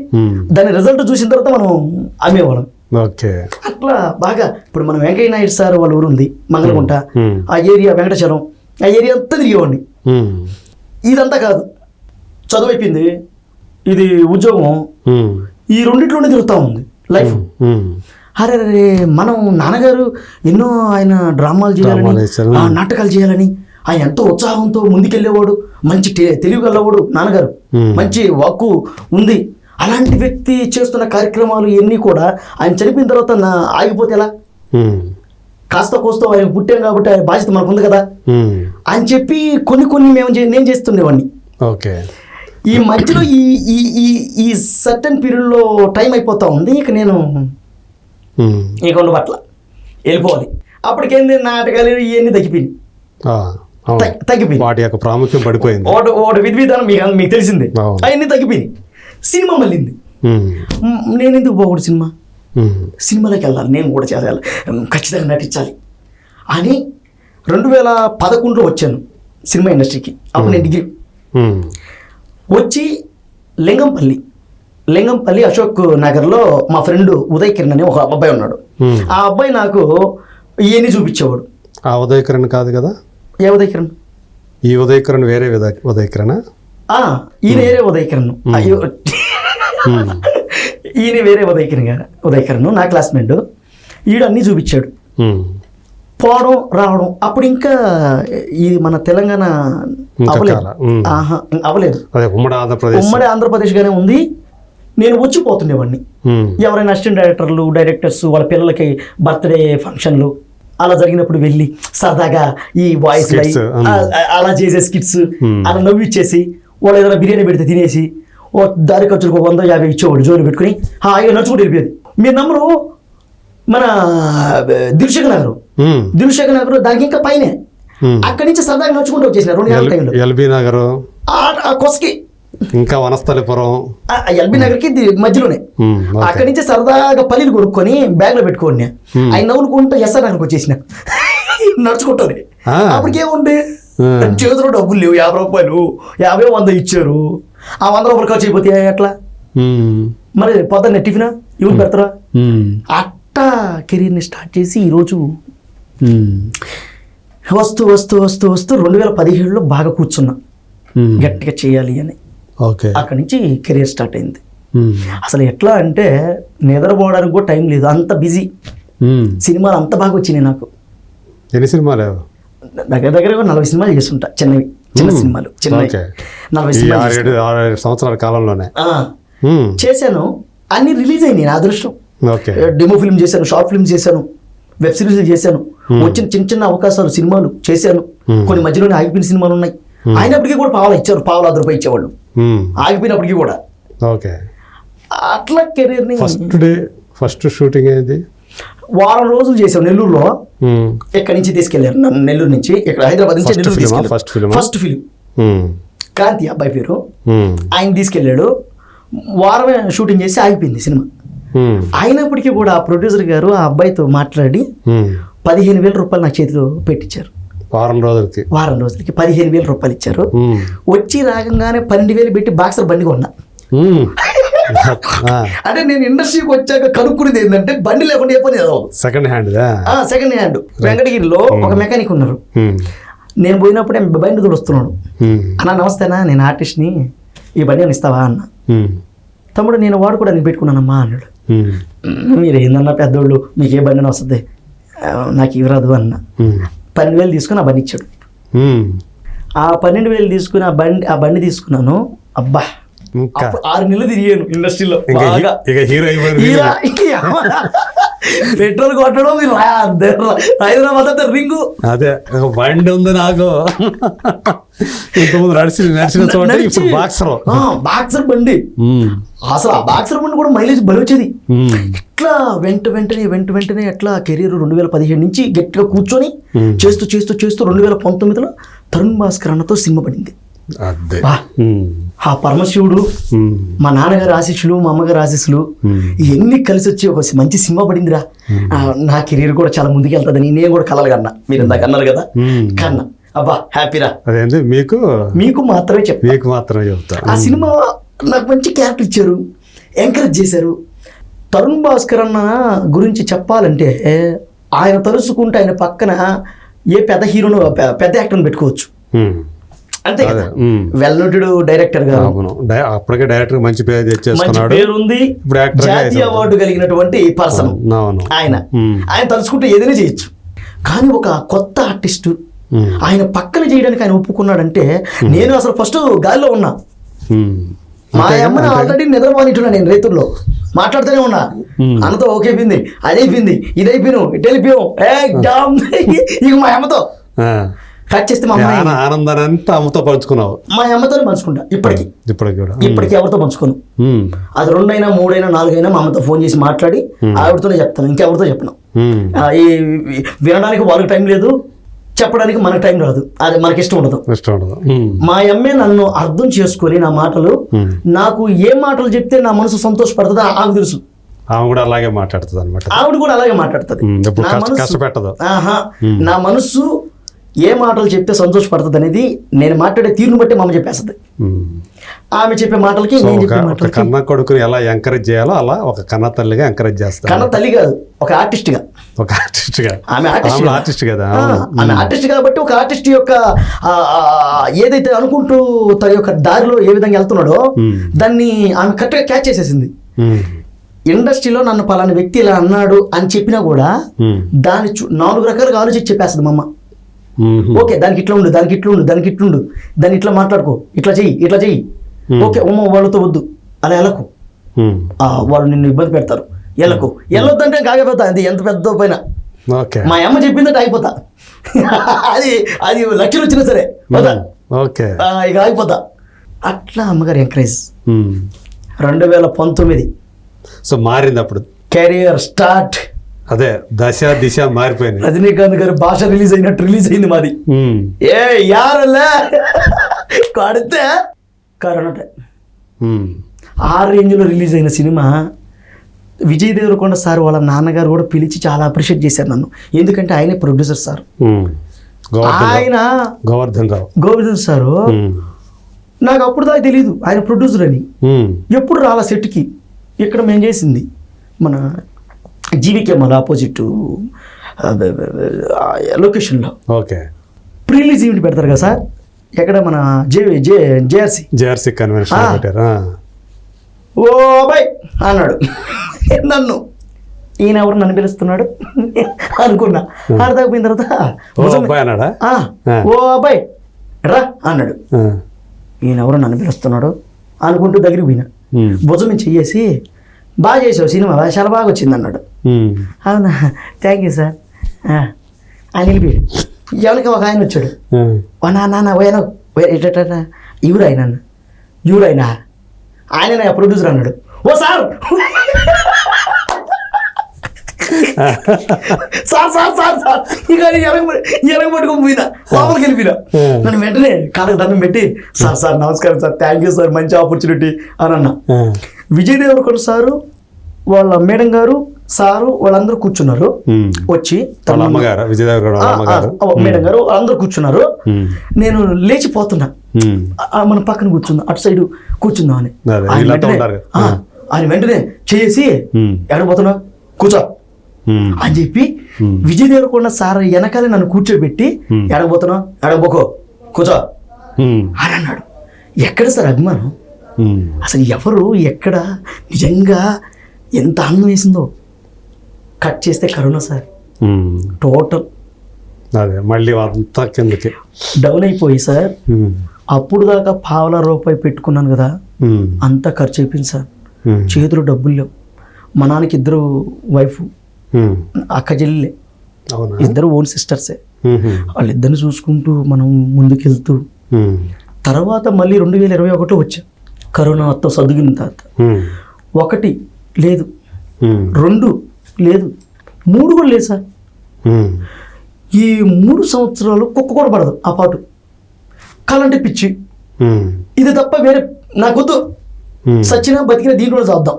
దాని రిజల్ట్ చూసిన తర్వాత మనం అమ్మేవాళ్ళం. ఓకే. అట్లా బాగా ఇప్పుడు మన వెంకయ్య నాయుడు సార్ వాళ్ళ ఊరు ఉంది మంగళగుంట, ఆ ఏరియా వెంకటచలం, ఆ ఏరియా అంతా తిరిగేవాడిని. ఇదంతా కాదు, చదువు అయిపోయింది, ఇది ఉద్యోగం, ఈ రెండిట్లోనే తిరుగుతూ ఉంది లైఫ్. అరే మనం నాన్నగారు ఎన్నో ఆయన డ్రామాలు చేయాలని, నాటకాలు చేయాలని ఆయన ఎంతో ఉత్సాహంతో ముందుకెళ్ళేవాడు, మంచి తెలివిగలవాడు నాన్నగారు, మంచి వాక్కు ఉంది. అలాంటి వ్యక్తి చేస్తున్న కార్యక్రమాలు ఇవన్నీ కూడా ఆయన చనిపోయిన తర్వాత ఆగిపోతే ఎలా? కాస్త కోస్తో ఆయన పుట్టాం కాబట్టి ఆయన బాధ్యత మనకు ఉంది కదా అని చెప్పి కొన్ని నేను చేస్తుండేవాడిని. ఓకే. ఈ మధ్యలో ఈ సర్టన్ పీరియడ్లో టైం అయిపోతా ఉంది, ఇక నేను ఇక ఉన్న పట్ల వెళ్ళిపోవాలి. అప్పటికేంది నాటకాలు ఇవన్నీ తగ్గిపోయింది, వాటి యొక్క ప్రాముఖ్యం పడిపోయింది, ఒకటి విధి విధానం మీకు తెలిసిందే, అవన్నీ తగ్గిపోయింది. సినిమా మళ్ళీంది, నేను ఎందుకు పోకూడదు, సినిమాలోకి వెళ్ళాలి, నేను కూడా చేయాలి, ఖచ్చితంగా నటించాలి అని 2011లో వచ్చాను సినిమా ఇండస్ట్రీకి. అప్పుడు నేను డిగ్రీ వచ్చి లింగంపల్లి అశోక్ నగర్లో మా ఫ్రెండ్ ఉదయ్ కిరణ్ అని ఒక అబ్బాయి ఉన్నాడు. ఆ అబ్బాయి నాకు ఇవన్నీ చూపించేవాడు. ఆ ఉదయ్ కిరణ్ కాదు కదా? ఏ ఉదయ్ కిరణ్? ఈ ఉదయ్ కిరణ్ వేరే ఉదయ్ కిరణ్, ఈయన వేరే ఉదయ్ కిరణ్. అయ్యో, ఈయన వేరే ఉదయ్ కిరణ్ నా క్లాస్మేట్. ఈడు అన్నీ చూపించాడు, పోవడం రావడం. అప్పుడు ఇంకా ఇది మన తెలంగాణ అవ్వలేదు, ఉమ్మడి ఆంధ్రప్రదేశ్గానే ఉంది. నేను వచ్చిపోతుండేవాడిని. ఎవరైనా అసిస్టెంట్ డైరెక్టర్స్ వాళ్ళ పిల్లలకి బర్త్డే ఫంక్షన్లు అలా జరిగినప్పుడు వెళ్ళి సరదాగా ఈ వాయిస్ అలా చేసే స్కిట్స్ అలా నవ్విచ్చేసి, వాళ్ళు ఏదైనా బిర్యానీ పెడితే తినేసి ఓ దారి ఖర్చులకు 150 ఇచ్చేవాడు, జోలు పెట్టుకుని హాయిగా నడుచుకుంటూ వెళ్ళిపోయేది. మీరు నమ్మరు, మన దిల్షుక్ నగర్ దానికి ఇంకా పైనే, అక్కడి నుంచి సరదాగా నడుచుకుంటూ వచ్చేసిన 2 గంటల టైంలో. ఎల్బీ నగర్ కొసకి, ఇంకా వనస్థలిపురం, ఎల్బీ నగర్కి మధ్యలోనే. అక్కడి నుంచి సరదాగా పల్లీలు కొనుక్కొని బ్యాగ్ లో పెట్టుకోండి, ఆయన నవ్వుకుంటూ ఎస్ఆర్ నగర్కి వచ్చేసిన నడుచుకుంటుంది. అప్పటికేముంది, చేతిలో డబ్బులు లేవు, 50 రూపాయలు 50 100 ఇచ్చారు. ఆ 100 రూపాయలు ఖర్చు అయిపోతే ఎట్లా మరి? పొద్దున్నే టిఫిన్ ఎవరు పెడతారా? అట్టా కెరీర్ని స్టార్ట్ చేసి ఈరోజు వస్తూ 2017లో బాగా కూర్చున్నా, గట్టిగా చేయాలి అని. అక్కడి నుంచి కెరీర్ స్టార్ట్ అయింది. అసలు ఎట్లా అంటే నిద్రపోవడానికి కూడా టైం లేదు, అంత బిజీ. సినిమాలు అంత బాగా వచ్చినాయి నాకు. ఎన్ని సినిమాలు? దగ్గర 40 సినిమాలు చేస్తుంటా, చిన్న సినిమాలు 40 సంవత్సరాల కాలంలోనే చేశాను. అన్ని రిలీజ్ అయినాయి, నా అదృష్టం. డెమో ఫిల్మ్ చేశాను, షార్ట్ ఫిల్మ్ చేశాను, వెబ్ సిరీస్లు చేశాను, వచ్చిన చిన్న అవకాశాలు సినిమాలు చేశాను. కొన్ని మధ్యలోనే ఆగిపోయిన సినిమాలు ఉన్నాయి, అయినప్పటికీ కూడా పావలా ఇచ్చారు, పావలా ₹1 ఇచ్చేవాళ్ళు ఆగిపోయినప్పటికీ కూడా. అట్లా కెరీర్ని ఫస్ట్ షూటింగ్ అయింది వారం రోజులు చేసాం నెల్లూరులో. ఎక్కడి నుంచి తీసుకెళ్లారు నన్ను, నెల్లూరు నుంచి, ఇక్కడ హైదరాబాద్ నుంచి నెల్లూరు తీసుకెళ్ళారు. ఫస్ట్ ఫిలిం క్రాంతి అబ్బాయి పేరు, ఆయన తీసుకెళ్ళాడు. వారమే షూటింగ్ చేసి ఆగిపోయింది సినిమా. అయినప్పటికీ కూడా ఆ ప్రొడ్యూసర్ గారు ఆ అబ్బాయితో మాట్లాడి 15,000 రూపాయలు నా చేతిలో పెట్టించారు. వారం రోజులకి 15,000 రూపాయలు ఇచ్చారు. వచ్చి రాగంగానే 12,000 పెట్టి బాక్సర్ బండి కొన్నా. అంటే నేను ఇండస్ట్రీకి వచ్చాక కనుక్కునేది ఏంటంటే బండి లేకుండా ఏ పని సెకండ్ హ్యాండ్ వెంకటగిరిలో ఒక మెకానిక్ ఉన్నారు. నేను పోయినప్పుడే బండి తుడుస్తున్నాడు. అన్న నమస్తేనా, నేను ఆర్టిస్ట్ని, ఈ బండి అని ఇస్తావా అన్న. తమ్ముడు నేను వాడుకోవడానికి పెట్టుకున్నానమ్మా అన్నాడు. మీరు ఏందన్నా పెద్దోళ్ళు, మీకు ఏ బండి అని వస్తుంది, నాకు ఇవ్వరాదు అన్న. 12,000 తీసుకుని ఆ బండి ఇచ్చాడు. ఆ 12,000 తీసుకుని ఆ బండి తీసుకున్నాను. అబ్బా 6 నెలలు తిరిగాను ఇండస్ట్రీలో బాగా. పెట్రోల్ కొట్టడం హైదరాబాద్ అంతా రింగు. అదే బండి ఉంది నాకు, ఇంతకుముందు నడిచిన చోట ఇప్పుడు బాక్సర్ బండి. అసలు ఆ బాక్సర్ బండి కూడా మైలేజ్ బలి వచ్చేది. ఇట్లా వెంటనే ఎట్లా కెరీర్ 2017 నుంచి గట్టిగా కూర్చొని చేస్తూ 2019లో తరుణ్ భాస్కర్ అన్నతో సినిమా పడింది. ఆ పరమశివుడు, మా నాన్నగారి ఆశీస్సులు, మా అమ్మగారి ఆశీస్సులు ఇవన్నీ కలిసి వచ్చి ఒక మంచి సినిమా పడిందిరా. నా కెరీర్ కూడా చాలా ముందుకు వెళ్తుందని నేను కూడా కలలు కన్నా. మీరు ఇందాక అన్నారు కదా, కన్నా. అబ్బా హ్యాపీరా. అదేంటి మీకు మాత్రమే చెప్తా. ఆ సినిమా నాకు మంచి క్యారెక్టర్ ఇచ్చారు, ఎంకరేజ్ చేశారు. తరుణ్ భాస్కర్ అన్న గురించి చెప్పాలంటే ఆయన తలుసుకుంటే ఆయన పక్కన ఏ పెద్ద హీరోను, పెద్ద యాక్టర్ని పెట్టుకోవచ్చు. అంతే కదా, వెల్ నోటెడ్ డైరెక్టర్ గారు, అప్పటికే డైరెక్టర్ మంచి పేరు తెచ్చేసుకున్నాడు, పేరుంది, జాతీయ అవార్డు కలిగినటువంటి పర్సన్ ఆయన. తలుచుకుంటే ఏదైనా చేయొచ్చు. కానీ ఒక కొత్త ఆర్టిస్టు ఆయన పక్కన చేయడానికి ఆయన ఒప్పుకున్నాడంటే నేను అసలు ఫస్ట్ గాలిలో ఉన్నా. మా అమ్మని ఆల్రెడీ నిద్రపోనిట్టున్నా నేను రైతుల్లో మాట్లాడుతూనే ఉన్నా. అన్నతో ఓకే అయిపోయింది, అది అయిపోయింది, ఇది అయిపోయాను, ఇటు వెళ్ళిపోయాం. ఇక మా అమ్మతో కట్ చేస్తే మా అమ్మ ఆనందాన్ని అంతా అమ్మతో పంచుకున్నావు. మా అమ్మతోనే పంచుకుంటా ఇప్పటికి ఎవరితో పంచుకోను. అది 2 అయినా 3 అయినా 4 అయినా మా అమ్మతో ఫోన్ చేసి మాట్లాడి ఆవిడతోనే చెప్తాను, ఇంకెవరితో చెప్పను. వినడానికి వాళ్ళకి టైం లేదు, చెప్పడానికి మనకు టైం రాదు, అది మనకి ఇష్టం ఉండదు. మా అమ్మే నన్ను అర్థం చేసుకొని నా మాటలు, నాకు ఏ మాటలు చెప్తే నా మనసు సంతోషపడుతుందో ఆమెకు తెలుసు. ఆవిడ కూడా అలాగే మాట్లాడుతుంది అనమాట. ఆవిడ కూడా అలాగే మాట్లాడుతుంది. నా మనసు ఏ మాటలు చెప్తే సంతోషపడుతుంది అనేది నేను మాట్లాడే తీరును బట్టి మా అమ్మ చెప్పేస్తుంది. ఆమె చెప్పే మాటలకి నేను చెప్పే మాటలకి. కన్న కొడుకుని ఎలా ఎంకరేజ్ చేయాలో అలా ఒక కన్న తల్లిగా ఎంకరేజ్ చేస్తాను. కన్న తల్లి కాదు, ఒక ఆర్టిస్ట్ గా. ఆమె ఆర్టిస్ట్ కదా, ఆమె ఆర్టిస్ట్ కాబట్టి ఒక ఆర్టిస్ట్ యొక్క ఏదైతే అనుకుంటూ తన యొక్క దారిలో ఏ విధంగా వెళ్తున్నాడో దాన్ని ఆమె కరెక్ట్గా క్యాచ్ చేసేసింది. ఇండస్ట్రీలో నన్ను పలానా వ్యక్తి ఇలా అన్నాడు అని చెప్పినా కూడా దాన్ని 4 రకాలుగా ఆలోచించి చెప్పేస్తుంది మా అమ్మ. ఓకే, దానికి ఇట్లా ఉండు, దానికి ఇట్లా ఉండు, దానికి ఇట్లుండు, దాన్ని ఇట్లా మాట్లాడుకో, ఇట్లా చెయ్యి. ఓకే, వాళ్ళతో వద్దు, అలా వెళ్ళకు, వాళ్ళు నిన్ను ఇబ్బంది పెడతారు, వెళ్ళొద్దంటే కాకపోతా. అది ఎంత పెద్ద పైన మా అమ్మ చెప్పిందంటే అయిపోతా. అది లక్షలు వచ్చినా సరే ఇక ఆగిపోతా. అట్లా అమ్మగారు ఎంకరేజ్. 2019 సో మారింది అప్పుడు కెరియర్ స్టార్ట్. అదే దిశ మారిపోయింది. రజనీకాంత్ గారి భాష రిలీజ్ అయింది మాది. కడితే కరోనా ఆ రేంజ్లో రిలీజ్ అయిన సినిమా. విజయ్ దేవరకొండ సార్ వాళ్ళ నాన్నగారు కూడా పిలిచి చాలా అప్రిషియేట్ చేశారు నన్ను. ఎందుకంటే ఆయనే ప్రొడ్యూసర్ సార్. ఆయన గోవర్ధన్ సారు నాకు అప్పుడు దాకా తెలియదు ఆయన ప్రొడ్యూసర్ అని. ఎప్పుడు రాలా సెట్కి. ఇక్కడ మేము చేసింది మన జీవికే మళ్ళీ ఆపోజిట్ లొకేషన్లో ప్రీలీజ్ ఈవెంట్ పెడతారు కదా సార్, ఎక్కడ మన జేఆర్సీ కన్వెన్షన్ పెట్టారు. ఓ అబ్బాయి అన్నాడు నన్ను. ఈయన ఎవరు నన్ను పిలుస్తున్నాడు అనుకున్నా. ఆడదాకపోయిన తర్వాత ఓ అబ్బాయి రా అన్నాడు. ఈయన ఎవరు నన్ను పిలుస్తున్నాడు అనుకుంటూ దగ్గరికి పోయినా. భుజం చెయ్యేసి బాగా చేసావు సినిమా, చాలా బాగా వచ్చింది అన్నాడు. అవునా, థ్యాంక్ యూ సార్ అని వెళ్ళిపోయాడు. ఎవరికి ఒక ఆయన వచ్చాడు, నాన్న ఈవిడైనా ఆయన ప్రొడ్యూసర్ అన్నాడు. ఓ sir sir sir sir sir ఇక ఎరగ పట్టుకొని పోయినా, లోపలికి వెళ్ళిపోయినా. నన్ను వెంటనే కాళ్ళకి దండం పెట్టి సార్ నమస్కారం సార్, థ్యాంక్ యూ సార్, మంచి ఆపర్చునిటీ అని అన్నా. విజయ్ దేవరకొండ సారు, వాళ్ళ మేడం గారు, సారు వాళ్ళందరూ కూర్చున్నారు. వచ్చి మేడం గారు అందరూ కూర్చున్నారు. నేను లేచిపోతున్నా, మన పక్కన కూర్చుందా, అటు సైడ్ కూర్చుందాం అని. ఆయన వెంటనే చేసి ఎడపోతున్నా కూర్చో అని చెప్పి విజయ్ దేవరకొండ సార్ వెనకాలే నన్ను కూర్చోబెట్టి ఎడబోతున్నావు ఎడబోకో కూర్చో అని అన్నాడు. ఎక్కడ సార్ అభిమానం? అసలు ఎవరు ఎక్కడ నిజంగా ఎంత ఆనందం వేసిందో. కట్ చేస్తే కరోనా సార్ టోటల్ అదే మళ్ళీ అంతా కిందకి డౌన్ అయిపోయి సార్. అప్పుడు దాకా పావలా రూపాయి పెట్టుకున్నాను కదా, అంతా ఖర్చు అయిపోయింది సార్. చేతిలో డబ్బులు లేవు. మా నాన్నకి ఇద్దరు వైఫ్, అక్క చెల్లెలే, ఇద్దరు ఓన్ సిస్టర్సే. వాళ్ళిద్దరిని చూసుకుంటూ మనం ముందుకెళ్తూ తర్వాత మళ్ళీ 2021లో వచ్చా. కరోనా మొత్తం సర్దుగిన తర్వాత 1 లేదు, 2 లేదు, 3 కూడా లేదు సార్. ఈ 3 సంవత్సరాలు కుక్క కూడా పడదు ఆ పాటు. కాలంటే పిచ్చి, ఇది తప్ప వేరే నాకొద్దు. సచ్చినా బతికిన దీంట్లో చేద్దాం,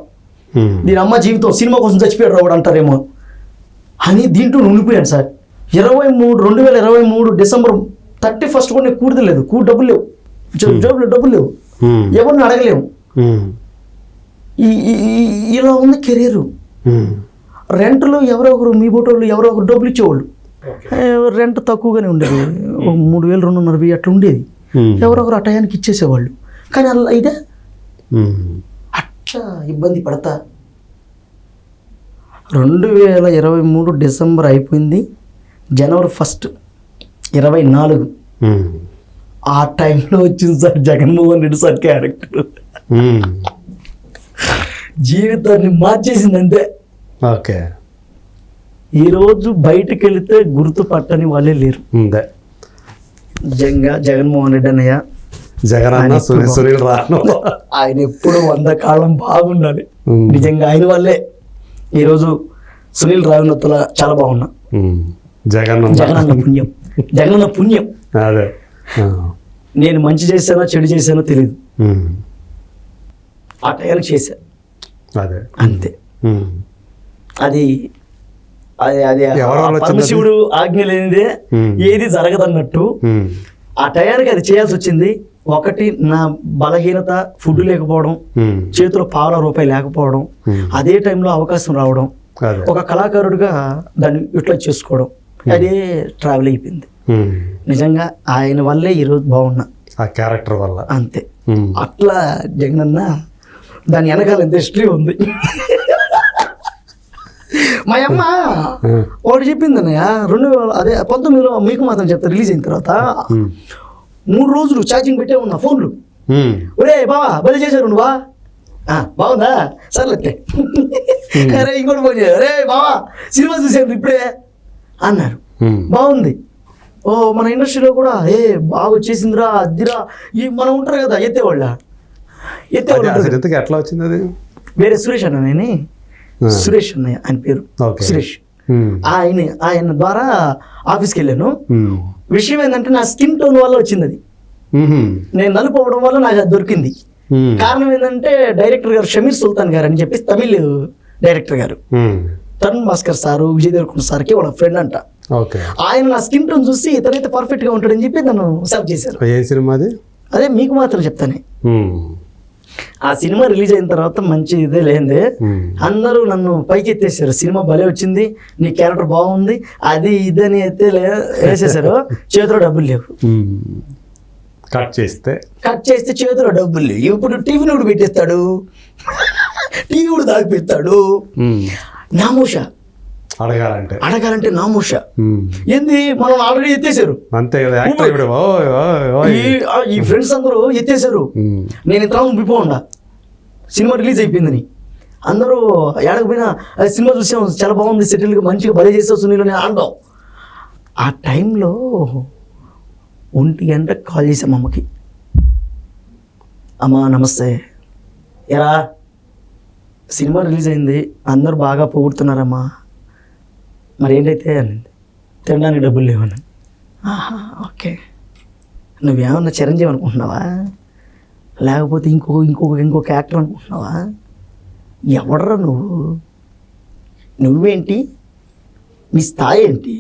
దీని అమ్మ జీవితం సినిమా కోసం చచ్చిపోయాడు రావడం అంటారేమో అని దీంట్లో ఉండిపోయాను సార్. 2023 డిసెంబర్ 31 కూడా నేను కూడదలేదు. డబ్బులు లేవు, జోబులో డబ్బులు లేవు, ఎవరిని అడగలేము. ఇలా ఉంది కెరీరు. రెంట్లో ఎవరో ఒకరు మీ బోటోళ్ళు ఎవరో ఒకరు డబ్బులు ఇచ్చేవాళ్ళు. రెంట్ తక్కువగానే ఉండేది, 3,000 2,500 అట్లా ఉండేది. ఎవరో ఒకరు ఆ టయానికి ఇచ్చేసేవాళ్ళు. కానీ అలా ఇదే అట్లా ఇబ్బంది పడతా 2023 డిసెంబర్ అయిపోయింది. జనవరి 1 24 ఆ టైంలో వచ్చింది sir Jaganmohan Reddy sir character. జీవితాన్ని మార్చేసింది అంతే. ఓకే, ఈరోజు బయటకు వెళితే గుర్తుపట్టని వాళ్ళే లేరు. నిజంగా జగన్మోహన్ రెడ్డి అన్నయ్య, సునీల్ రాను ఆయన ఎప్పుడు 100 కాలం బాగుండాలి. నిజంగా ఆయన వల్లే ఈరోజు సునీల్ రావినొత్తుల చాలా బాగున్నా. జగనన్న పుణ్యం, జగనన్న పుణ్యం. అదే నేను మంచి చేశానో చెడు చేశానో తెలియదు, ఆ టయానికి చేశా అదే అంతే. అది అది అది పరమశివుడు ఆజ్ఞ లేనిదే ఏది జరగదన్నట్టు ఆ టయానికి అది చేయాల్సి వచ్చింది. 1 నా బలహీనత, ఫుడ్ లేకపోవడం, చేతిలో ₹1 లేకపోవడం, అదే టైంలో అవకాశం రావడం, ఒక కళాకారుడిగా దాన్ని యూటిలైజ్ చేసుకోవడం, అదే ట్రావెల్ అయిపోయింది. నిజంగా ఆయన వల్లే ఈరోజు బాగున్నా, ఆ క్యారెక్టర్ వల్ల అంతే. అట్లా జగనన్న దాని వెనకాల ఎంత హిస్టరీ ఉంది. మా అమ్మ ఒకటి చెప్పింది అన్నయ్య, 2019లో మీకు మాత్రం చెప్తా, రిలీజ్ అయిన తర్వాత 3 రోజులు ఛార్జింగ్ పెట్టే ఉన్నా ఫోన్లు. ఒరే బావా బలి చేశారు నువ్వా, బాగుందా సర్లే. అరే ఇంకోటి ఫోన్ చేయాలి, అరే బావా సినిమా చూసాను ఇప్పుడే అన్నారు, బాగుంది. ఓ మన ఇండస్ట్రీలో కూడా బాగా వచ్చేసిందిరా అద్దిరా మనం ఉంటారు కదా ఎత్తేవాళ్ళ ఎట్లా వచ్చింది అది? వేరే సురేష్ అన్నని, సురేష్ అన్నయ్య ఆయన పేరు, సురేష్. ఆయన ద్వారా ఆఫీస్కి వెళ్ళాను. విషయం ఏంటంటే నా స్కిన్ టోన్ వల్ల వచ్చింది అది. నేను నలుపు అవ్వడం వల్ల నాకు అది దొరికింది. కారణం ఏంటంటే డైరెక్టర్ గారు షమీర్ సుల్తాన్ గారు అని చెప్పి తమిళ్ డైరెక్టర్ గారు, తరుణ్ భాస్కర్ సారు, విజయ్ దేవరకొండ సార్కి వాళ్ళ ఫ్రెండ్ అంట. ఆయన నా స్కిన్ టోన్ చూసి ఇతనైతే పర్ఫెక్ట్ గా ఉంటాడని చెప్పి నన్ను సెలెక్ట్ చేశారు. ఏ సినిమా అది? అదే మీకు మాత్రం చెప్తానే. ఆ సినిమా రిలీజ్ అయిన తర్వాత మంచి ఇదే లేదే, అందరూ నన్ను పైకి ఎత్తేసారు. సినిమా భలే వచ్చింది, నీ క్యారెక్టర్ బాగుంది, అది ఇదని అయితే వేసేసారు. చేతిలో డబ్బులు లేవు, కట్ చేస్తే చేతిలో డబ్బులు లేవు. ఇప్పుడు టీవీ కూడా పెట్టేస్తాడు, టీవీ కూడా దాగిపెడతాడు. నామోష అడగాలంటే నామోష ఏంది, మనం ఆల్రెడీ ఎత్తేసారు అంతే కదా. ఈ ఫ్రెండ్స్ అందరూ ఎత్తేసారు, నేను ఇంత ఉండిపోండా సినిమా రిలీజ్ అయిపోయిందని. అందరూ ఏడకపోయినా సినిమా చూసాం చాలా బాగుంది, సెటిల్గా మంచిగా భలే చేసావు సునీల్ అని అంటాం. ఆ టైంలో 1 గంటకు కాల్ చేసాం అమ్మకి, అమ్మా నమస్తే, ఎరా సినిమా రిలీజ్ అయింది, అందరూ బాగా పొగుడుతున్నారమ్మా, మరి ఏంటైతే అనింది. తినడానికి డబ్బులు లేవని. ఓకే, నువ్వేమన్నా చిరంజీవి అనుకుంటున్నావా, లేకపోతే ఇంకొక యాక్టర్ అనుకుంటున్నావా, ఎవడరా నువ్వేంటి, నీ స్థాయి ఏంటి,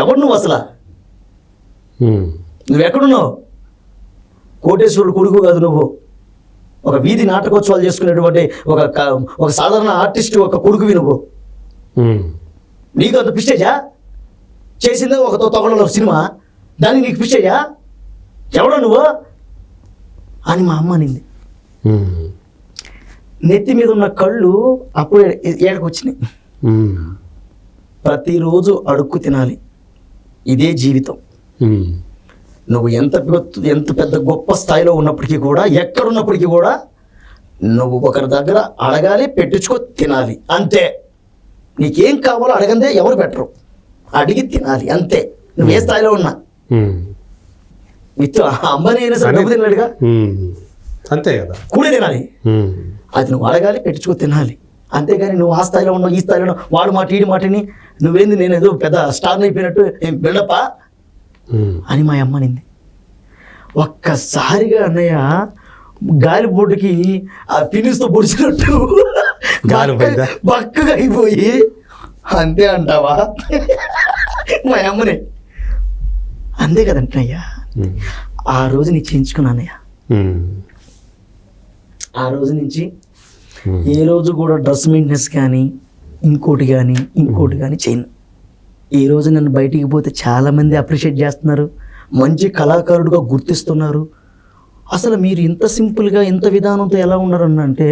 ఎవడు నువ్వు అసలు, నువ్వెక్కడున్నావు, కోటేశ్వరుడు కొడుకు కాదు నువ్వు, ఒక వీధి నాటకోత్సవాలు చేసుకునేటువంటి ఒక సాధారణ ఆర్టిస్ట్ ఒక కొడుకువి నువ్వు, నీకు అంత పిస్టేజా? చేసిందే ఒక తొగడలో సినిమా, దానికి నీకు పిస్టేజా? ఎవడో నువ్వు అని మా అమ్మ అనింది. నెత్తి మీద ఉన్న కళ్ళు అప్పుడు ఏడకు వచ్చినాయి. ప్రతిరోజు అడుక్కు తినాలి, ఇదే జీవితం. నువ్వు ఎంత పెద్ద గొప్ప స్థాయిలో ఉన్నప్పటికీ కూడా, ఎక్కడున్నప్పటికీ కూడా నువ్వు ఒకరి దగ్గర అడగాలి, పెట్టించుకో తినాలి, అంతే. నీకేం కావాలో అడగందే ఎవరు పెట్టరు, అడిగి తినాలి అంతే. నువ్వు ఏ స్థాయిలో ఉన్నా విత్ అంబానీ అయినా సరే డబ్బు తినలేడుగా, అంతే కదా, కూడే తినాలి. అది నువ్వు అడగాలి, పెట్టించుకో తినాలి, అంతేగాని నువ్వు ఆ స్థాయిలో ఉన్నావు, ఈ స్థాయిలో ఉన్నావు, వాడు మాట ఈడి మాటని నువ్వేంది నేను ఏదో పెద్ద స్టార్ని అయిపోయినట్టు ఏం బిల్డప్పా అని మా అమ్మనింది. ఒక్కసారిగా అన్నయ్య గాలి బొడ్డుకి ఆ పినిస్తో పొడిచినట్టు బక్కగా అయిపోయి, అంతే అంటావా మా అమ్మని? అంతే కదంటయ్యా. ఆ రోజు నీకు చేయించుకున్నానయ్య. ఆ రోజు నుంచి ఏ రోజు కూడా డ్రెస్ మెయింటెనెన్స్ కానీ ఇంకోటి కానీ చేయను. ఈ రోజు నన్ను బయటికి పోతే చాలామంది అప్రిషియేట్ చేస్తున్నారు, మంచి కళాకారుడుగా గుర్తిస్తున్నారు. అసలు మీరు ఇంత సింపుల్గా ఇంత విధానంతో ఎలా ఉన్నారన్న అంటే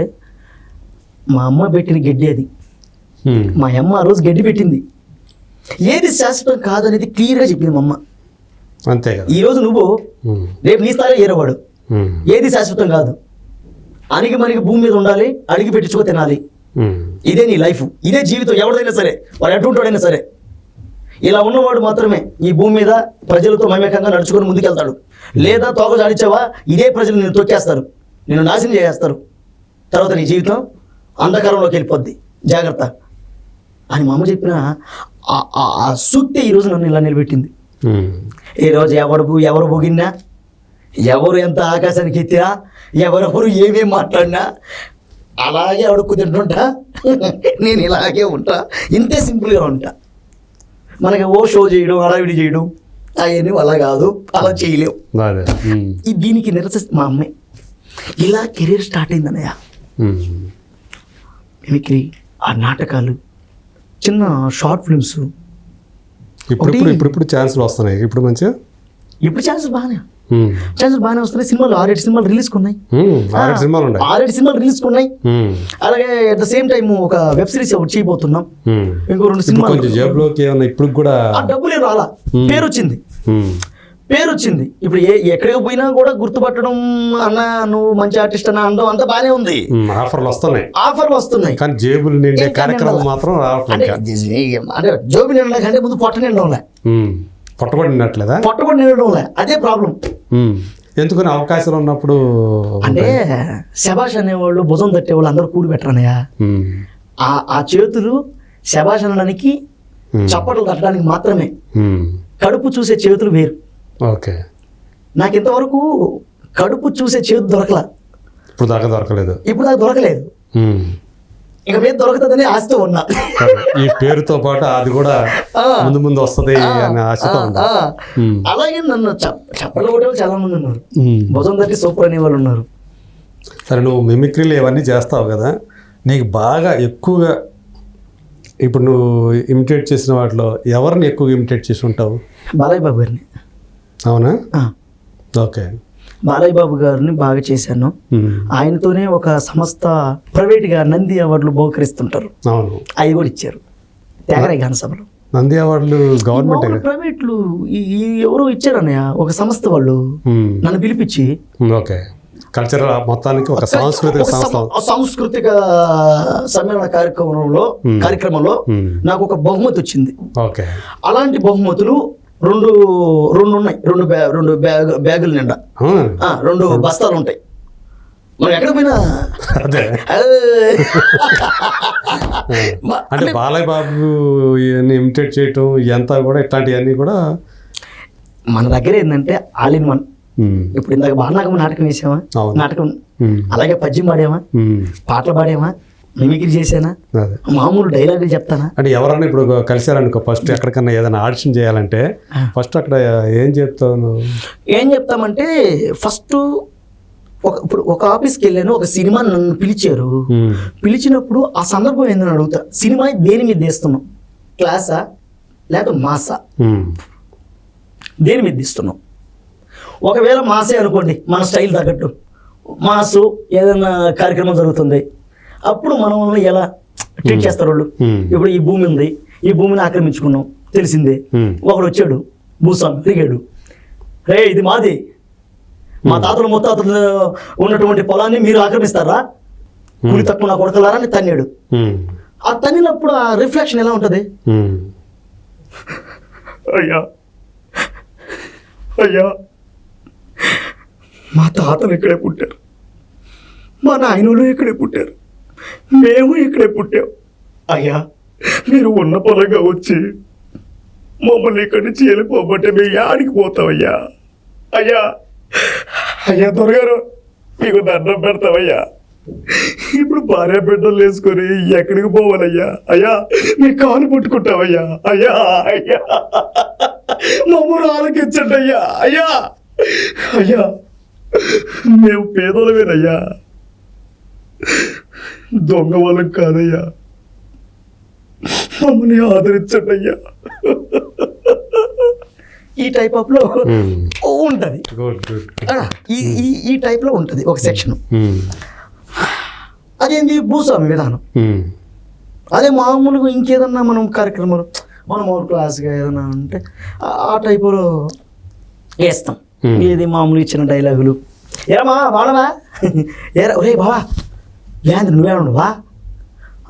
మా అమ్మ పెట్టిన గడ్డి అది. మా అమ్మ ఆ రోజు గడ్డి పెట్టింది. ఏది శాశ్వతం కాదనేది క్లియర్గా చెప్పింది మా అమ్మ. అంతే కదా. ఈరోజు నువ్వు రేపు నీ స్థాయిలో ఏరవాడు. ఏది శాశ్వతం కాదు. అణిగి మనకి భూమి మీద ఉండాలి, అడిగి పెట్టించుకో తినాలి. ఇదే నీ లైఫ్, ఇదే జీవితం. ఎవరిదైనా సరే, వాడు ఎటువంటివాడైనా సరే, ఇలా ఉన్నవాడు మాత్రమే ఈ భూమి మీద ప్రజలతో మమేకంగా నడుచుకొని ముందుకెళ్తాడు. లేదా తోక జాడించావా, ఇదే ప్రజలు నిన్ను తొక్కేస్తారు, నిన్ను నాశనం చేసేస్తారు. తర్వాత నీ జీవితం అంధకారంలోకి వెళ్ళిపోద్ది, జాగ్రత్త అని మా అమ్మ చెప్పిన ఆ సూక్తి ఈరోజు నన్ను ఇలా నిలబెట్టింది. ఈరోజు ఎవరు బొగిన్నా, ఎవరు ఎంత ఆకాశానికి ఎత్తినా, ఎవరెవరు ఏమేమి మాట్లాడినా అలాగే అడుక్కు తింటుంటా. నేను ఇలాగే ఉంటా, ఇంతే సింపుల్గా ఉంటా. మనకి ఓ షో చేయడం, హడావిడి చేయడం అవన్నీ అలా కాదు, అలా చేయలేవు. దీనికి నిరసిస్తే మా అమ్మాయి ఇలా కెరీర్ స్టార్ట్ అయింది అన్నయ్య. మిమిక్రీ, ఆ నాటకాలు, చిన్న షార్ట్ ఫిల్మ్స్. ఇప్పుడు ఛాన్సులు వస్తున్నాయి. ఇప్పుడు మంచిగా, ఇప్పుడు ఛాన్సెస్ బాగానే వస్తున్నాయి. సినిమాలు 6-7 సినిమాలు రిలీజ్ ఉన్నాయి. 6-7 సినిమాలు రిలీజ్ ఉన్నాయి. అలాగే అట్ ద సేమ్ టైం ఒక వెబ్ సిరీస్ ఒకటి చేయబోతున్నాం. ఇంకో 2 సినిమాలు జేబులోకి ఇప్పుడు కూడా డబ్బులే రాలా, పేరు వచ్చింది. ఇప్పుడు ఎక్కడికి పోయినా కూడా గుర్తుపట్టడం, అన్న నువ్వు మంచి ఆర్టిస్ట్ అన్న అనడం అంతా బాగానే ఉంది. ఆఫర్లు వస్తున్నాయి కానీ జేబులు నిండే కార్యక్రమం మాత్రం అంటే జోబు నిండా కంటే ముందు పొట్ట నిండడంలే, పొట్టబడి నిండడంలే. అదే ప్రాబ్లం. ఎందుకని అవకాశాలు ఉన్నప్పుడు అంటే శబాష్ అనేవాళ్ళు, భుజం తట్టేవాళ్ళు అందరూ కూడి పెట్టరనయ్య. ఆ చేతులు శబాష్ అనడానికి, చప్పట్లు తట్టడానికి మాత్రమే. కడుపు చూసే చేతులు వేరు. ఓకే, నాకు ఇంతవరకు కడుపు చూసే చేతి దొరకలా. ఇప్పుడు దాకా దొరకలేదు. ఇక మీద దొరుకుతుందని ఆశతో ఉన్నా. ఈ పేరుతో పాటు అది కూడా ముందు వస్తుంది అనే ఆశతో ఉన్నా. అలాగే నన్ను చప్పట్లు కొట్టే వాళ్ళు చాలా మంది ఉన్నారు, భుజం తట్టి సూపర్ అనే వాళ్ళు ఉన్నారు. సరే, నువ్వు మిమిక్రీలు ఇవన్నీ చేస్తావు కదా, నీకు బాగా ఎక్కువగా ఇప్పుడు నువ్వు ఇమిటేట్ చేసిన వాటిలో ఎవరిని ఎక్కువగా ఇమిటేట్ చేసి ఉంటావు? బాలయ్య బాబు గారిని. అవునా? ఓకే. బాలయ్య బాబు గారిని బాగా చేశాను. ఆయనతోనే ఒక సంస్థ ప్రైవేట్గా నంది అవార్డులు బహుకరిస్తుంటారు. అవును, అవి కూడా ఇచ్చారు త్యాగరాయ గాన సభలో. నంది అవార్డులు గవర్నమెంట్ ప్రైవేట్లు ఎవరో ఇచ్చారన్నయ్య, ఒక సంస్థ వాళ్ళు నన్ను పిలిపించి. ఓకే, కల్చరల్ మొత్తానికి ఒక సాంస్కృతిక సమ్మేళన కార్యక్రమంలో నాకు ఒక బహుమతి వచ్చింది. ఓకే, అలాంటి బహుమతులు రెండు ఉన్నాయి. 2 బ్యాగుల నిండా 2 బస్తాలు ఉంటాయి. మనం ఎక్కడ పోయినా అంటే బాలయ్య బాబు ఇమిటేట్ చేయటం ఇదంతా కూడా, ఇట్లాంటివన్నీ కూడా మన దగ్గర ఏంటంటే ఆల్ ఇన్ వన్. ఇప్పుడు ఇందాక బాలనాగమ్మ నాటకం వేసామా, నాటకం అలాగే పద్యం పాడామా, పాటలు పాడామా, మిమిక్రీ చేసానా, మామూలు డైలాగులు చెప్తానా. అంటే ఎవరన్నా ఇప్పుడు కలిసారనుకో, ఫస్ట్ ఎక్కడికన్నా ఏదైనా ఆడిషన్ చేయాలంటే ఫస్ట్ అక్కడ ఏం చెప్తావు? ఏం చెప్తామంటే ఫస్ట్ ఇప్పుడు ఒక ఆఫీస్కి వెళ్ళాను, ఒక సినిమా నన్ను పిలిచారు. పిలిచినప్పుడు ఆ సందర్భం ఏందని అడుగుతా, సినిమా దేని మీద తీస్తున్నాం, క్లాసా లేకపోతే మాసా, దేని మీద ఇస్తున్నాం? ఒకవేళ మాసే అనుకోండి, మన స్టైల్ తగ్గట్టు మాసు ఏదైనా కార్యక్రమం జరుగుతుంది, అప్పుడు మనల్ని ఎలా ట్రీట్ చేస్తారు వాళ్ళు? ఇప్పుడు ఈ భూమి ఉంది, ఈ భూమిని ఆక్రమించుకున్నాం తెలిసిందే. ఒకడు వచ్చాడు భూస్వామి తిరిగాడు, రే ఇది మాది, మా తాతలు ముత్తాతలు ఉన్నటువంటి పొలాన్ని మీరు ఆక్రమిస్తారా, కూలి తక్కువ నా కొడకలారా అని తన్నాడు. ఆ తన్నినప్పుడు ఆ రిఫ్లెక్షన్ ఎలా ఉంటుంది? అయ్యా అయ్యా, మా తాతలు ఇక్కడే పుట్టారు, మా నాయనలు ఇక్కడే పుట్టారు, మేము ఇక్కడే పుట్టాం. అయ్యా మీరు ఉన్న పొలంగా వచ్చి మమ్మల్ని ఇక్కడి నుంచి వెళ్ళిపోబట్టే మేము యాడికి పోతామయ్యా. అయ్యా అయ్యా దొరగారు మీకు దండం పెడతామయ్యా. ఇప్పుడు భార్య బిడ్డలు వేసుకొని ఎక్కడికి పోవాలయ్యా? అయ్యా మీ కాలు పుట్టుకుంటామయ్యా. అయ్యా అయ్యా మమ్మల్ని ఆలకించండి అయ్యా. అయ్యా అయ్యా మేము పేదోళమేనయ్యా, దొంగ వాళ్ళం కాదయ్యా, మమ్మల్ని ఆదరించండి అయ్యా. ఈ టైప్ ఆఫ్ లో ఉంటుంది, ఈ టైప్ లో ఉంటుంది ఒక సెక్షన్. అదేంటి భూస్వామి విధానం. అదే మామూలుగా ఇంకేదన్నా మనం కార్యక్రమాలు మనం మామూలు క్లాస్గా ఏదన్నా అంటే ఆ టైపులో వేస్తాం. ఏది మామూలు ఇచ్చిన డైలాగులు, ఏరమ్మా బాడవా, ఏరా ఒరే బావా లేదు నువ్వేనువా,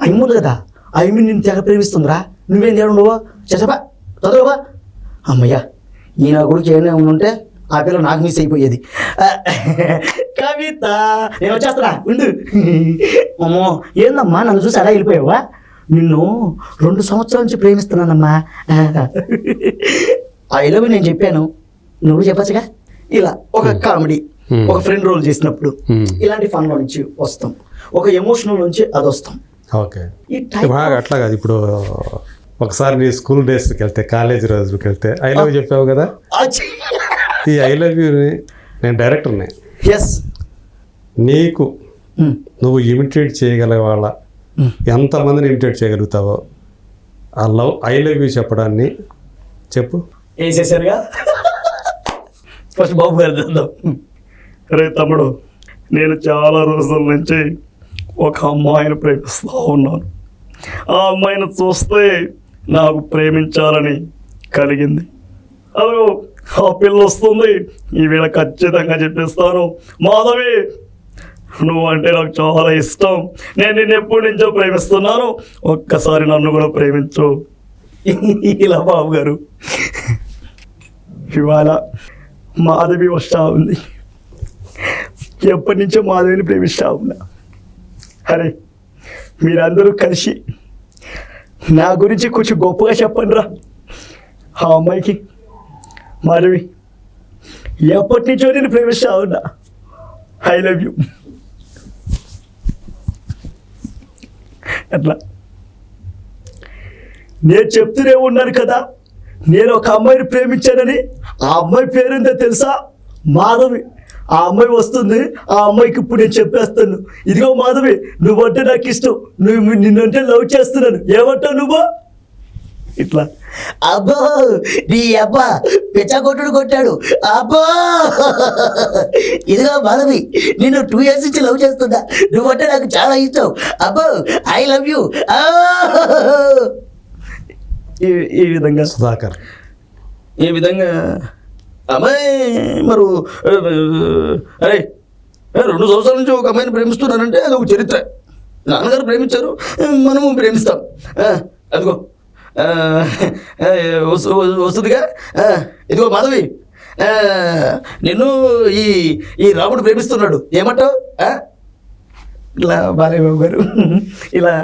అమ్ముంది కదా అమ్మి నేను తెగ ప్రేమిస్తుందిరా, నువ్వేం చేయనువా చెప్పా చదువుబా. అమ్మయ్యా ఈ నా కొడుకు ఏమైనా ఉంటే ఆ పిల్ల నాకు మిస్ అయిపోయేది. కవిత నేను వచ్చేస్తున్నా ఉండు. అమ్మో ఏందమ్మా నన్ను చూసి అలా వెళ్ళిపోయావా, నిన్ను 2 సంవత్సరాల నుంచి ప్రేమిస్తున్నానమ్మా, ఐ లవ్ యూ నేను చెప్పాను నువ్వు చెప్పచ్చుగా. ఇలా ఒక కామెడీ, ఒక ఫ్రెండ్ రోల్ చేసినప్పుడు ఇలాంటి ఫన్ లో నుంచి వస్తాం, ఒక ఎమోషనల్ నుంచి అది వస్తాం. ఓకే అట్లా కాదు. ఇప్పుడు ఒకసారి నీ స్కూల్ డేస్కి వెళ్తే, కాలేజ్ రోజుకి వెళ్తే ఐ లవ్ యూ చెప్పావు కదా, ఈ ఐ లవ్ యూని నేను డైరెక్టర్ని, ఎస్ నీకు నువ్వు ఇమిటేట్ చేయగల వాళ్ళ ఎంతమందిని ఇమిటేట్ చేయగలుగుతావో ఆ లవ్ ఐ లవ్ యూ చెప్పడాన్ని చెప్పు. వేసేసారుగా ఫస్ట్ బాబు గారు చూద్దాం. రే తమ్ముడు, నేను చాలా రోజుల నుంచి ఒక అమ్మాయిని ప్రేమిస్తూ ఉన్నాను. ఆ అమ్మాయిని చూస్తే నాకు ప్రేమించాలని కలిగింది. అదో ఆ పిల్ల వస్తుంది, ఈవేళ ఖచ్చితంగా చెప్పేస్తాను, మాధవి నువ్వంటే నాకు చాలా ఇష్టం, నేను నిన్ను ఎప్పటి నుంచో ప్రేమిస్తున్నాను, ఒక్కసారి నన్ను కూడా ప్రేమించు. ఇలా బాబు గారు ఇవాళ మాధవి వస్తా ఉంది, ఎప్పటి నుంచో మాధవిని ప్రేమిస్తా ఉన్నా. అరే మీరందరూ కలిసి నా గురించి కొంచెం గొప్పగా చెప్పండి రా. ఆ అమ్మాయికి మాధవి ఎప్పటి నుంచో నేను ప్రేమిస్తా ఉన్నా, ఐ లవ్ యూ. అట్లా నేను చెప్తూనే ఉన్నాను కదా, నేను ఒక అమ్మాయిని ప్రేమించానని. ఆ అమ్మాయి పేరుందో తెలుసా? మాధవి. ఆ అమ్మాయి వస్తుంది, ఆ అమ్మాయికి ఇప్పుడు నేను చెప్పేస్తాను, ఇదిగో మాధవి నువ్వంటే నాకు ఇష్టం, నిన్నంటే లవ్ చేస్తున్నాను, ఏమంటావు నువ్వు? ఇట్లా అబ్బో నీ అబ్బా పిచ్చగొట్టుడు కొట్టాడు, అబ్బో ఇదిగో మాధవి నేను 2 years నుంచి లవ్ చేస్తున్నా, నువ్వంటే నాకు చాలా ఇష్టం, అబ్బో ఐ లవ్ యూ. ఈ విధంగా సుధాకర్ ఈ విధంగా అమ్మాయి మరి అరే 2 సంవత్సరాల నుంచి ఒక అమ్మాయిని ప్రేమిస్తున్నానంటే అది ఒక చరిత్ర. నాన్నగారు ప్రేమించారు, మనము ప్రేమిస్తాం. అదిగో వస్తుందిగా, ఇదిగో మాధవి నిన్ను ఈ రాముడు ప్రేమిస్తున్నాడు, ఏమంటావు? ఇలా బాలయ్యబాబు గారు ఇలా